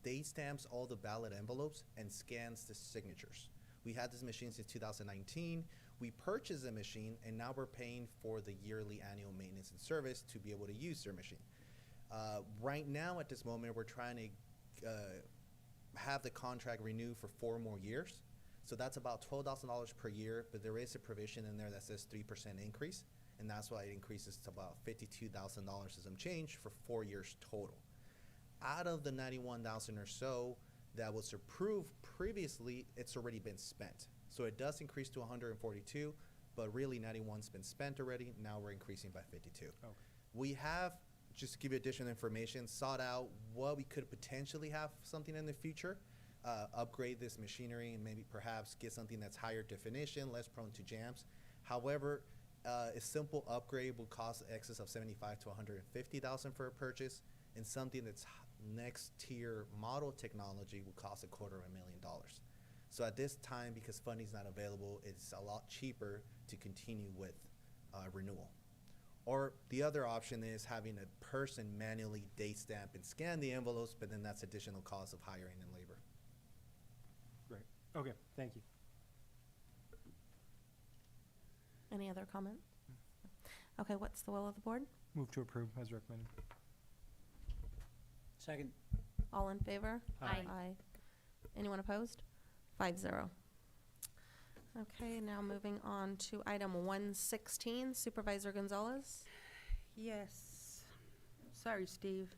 date stamps all the ballot envelopes and scans the signatures. We had this machine since 2019. We purchased a machine, and now we're paying for the yearly annual maintenance and service to be able to use their machine. Right now, at this moment, we're trying to have the contract renewed for 4 more years. So that's about $12,000 per year, but there is a provision in there that says 3% increase, and that's why it increases to about $52,000 as some change for 4 years total. Out of the $91,000 or so that was approved previously, it's already been spent. So it does increase to 142, but really 91's been spent already. Now we're increasing by 52. Okay. We have, just to give you additional information, sought out what we could potentially have something in the future, upgrade this machinery and maybe perhaps get something that's higher definition, less prone to jams. However, a simple upgrade will cost excess of $75,000 to $150,000 for a purchase, and something that's next tier model technology will cost $250,000. So at this time, because funding is not available, it's a lot cheaper to continue with renewal. Or the other option is having a person manually date stamp and scan the envelopes, but then that's additional cost of hiring and labor. Great. Okay, thank you. Any other comment? Okay, what's the will of the board? Move to approve as recommended. Second. All in favor? Aye. Aye. Anyone opposed? 5-0. Okay, now moving on to item 116, Supervisor Gonzalez. Yes. Sorry, Steve.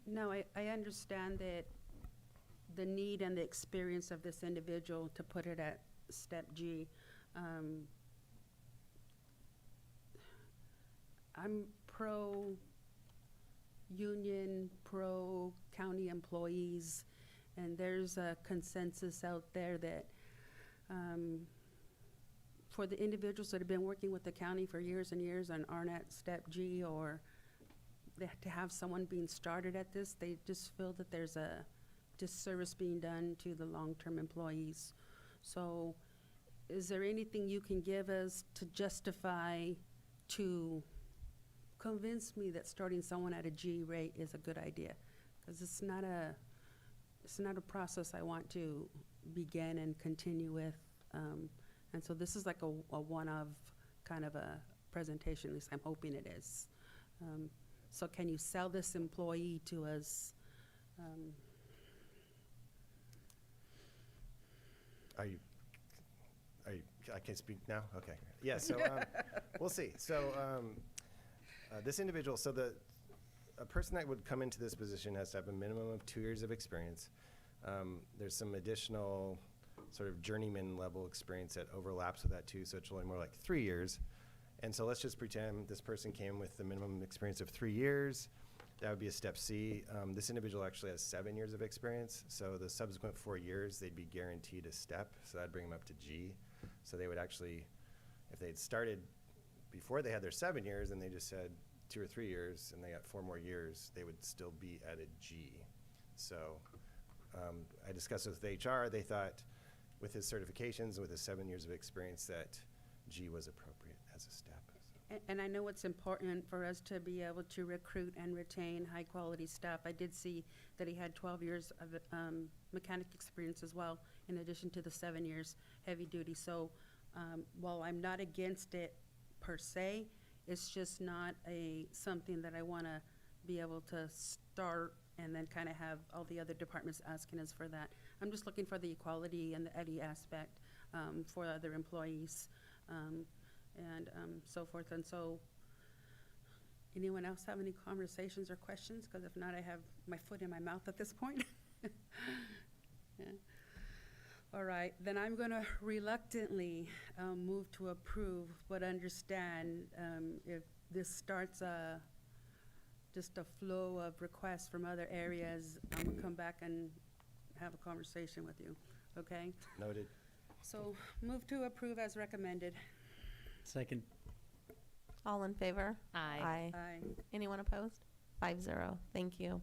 No, I understand that the need and the experience of this individual to put it at step G. I'm pro-union, pro-county employees, and there's a consensus out there that for the individuals that have been working with the county for years and years and aren't at step G, or to have someone being started at this, they just feel that there's a disservice being done to the long-term employees. So is there anything you can give us to justify, to convince me that starting someone at a G rate is a good idea? Because it's not a process I want to begin and continue with. And so this is like a one-of kind of a presentation, at least I'm hoping it is. So can you sell this employee to us? I can speak now? Okay. Yeah, so we'll see. So this individual, a person that would come into this position has to have a minimum of 2 years of experience. There's some additional sort of journeyman level experience that overlaps with that too, so it's really more like 3 years. And so let's just pretend this person came with the minimum experience of 3 years. That would be a step C. This individual actually has 7 years of experience, so the subsequent 4 years, they'd be guaranteed a step, so that'd bring them up to G. So they would actually, if they'd started before they had their 7 years and they just had 2 or 3 years and they got 4 more years, they would still be at a G. So I discussed with HR, they thought with his certifications, with his 7 years of experience, that G was appropriate as a step. And I know it's important for us to be able to recruit and retain high-quality staff. I did see that he had 12 years of mechanic experience as well, in addition to the 7 years heavy duty. So while I'm not against it per se, it's just not something that I want to be able to start and then kind of have all the other departments asking us for that. I'm just looking for the equality and the equity aspect for other employees. And so forth. And so, anyone else have any conversations or questions? Because if not, I have my foot in my mouth at this point. Yeah. All right, then I'm going to reluctantly move to approve, but understand if this starts just a flow of requests from other areas, I'm going to come back and have a conversation with you, okay? Noted. So, move to approve as recommended. Second. All in favor? Aye. Aye. Anyone opposed? 5-0. Thank you.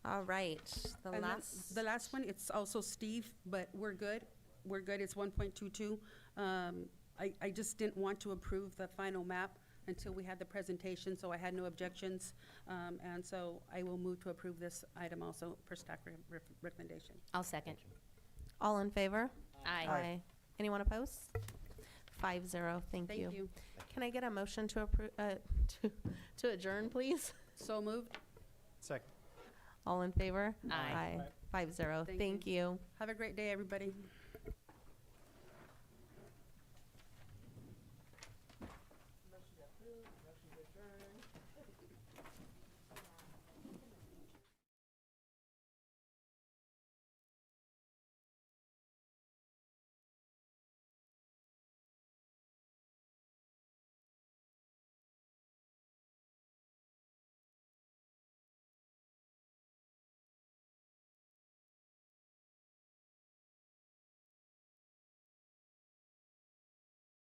All right. And then the last one, it's also Steve, but we're good. We're good. It's 1.22. I just didn't want to approve the final map until we had the presentation, so I had no objections. And so I will move to approve this item also for staff recommendation. I'll second. All in favor? Aye. Anyone opposed? 5-0. Thank you. Thank you. Can I get a motion to approve, to adjourn, please? So moved. Second. All in favor? Aye. 5-0. Thank Thank you. Have a great day, everybody. Motion to approve, motion to adjourn.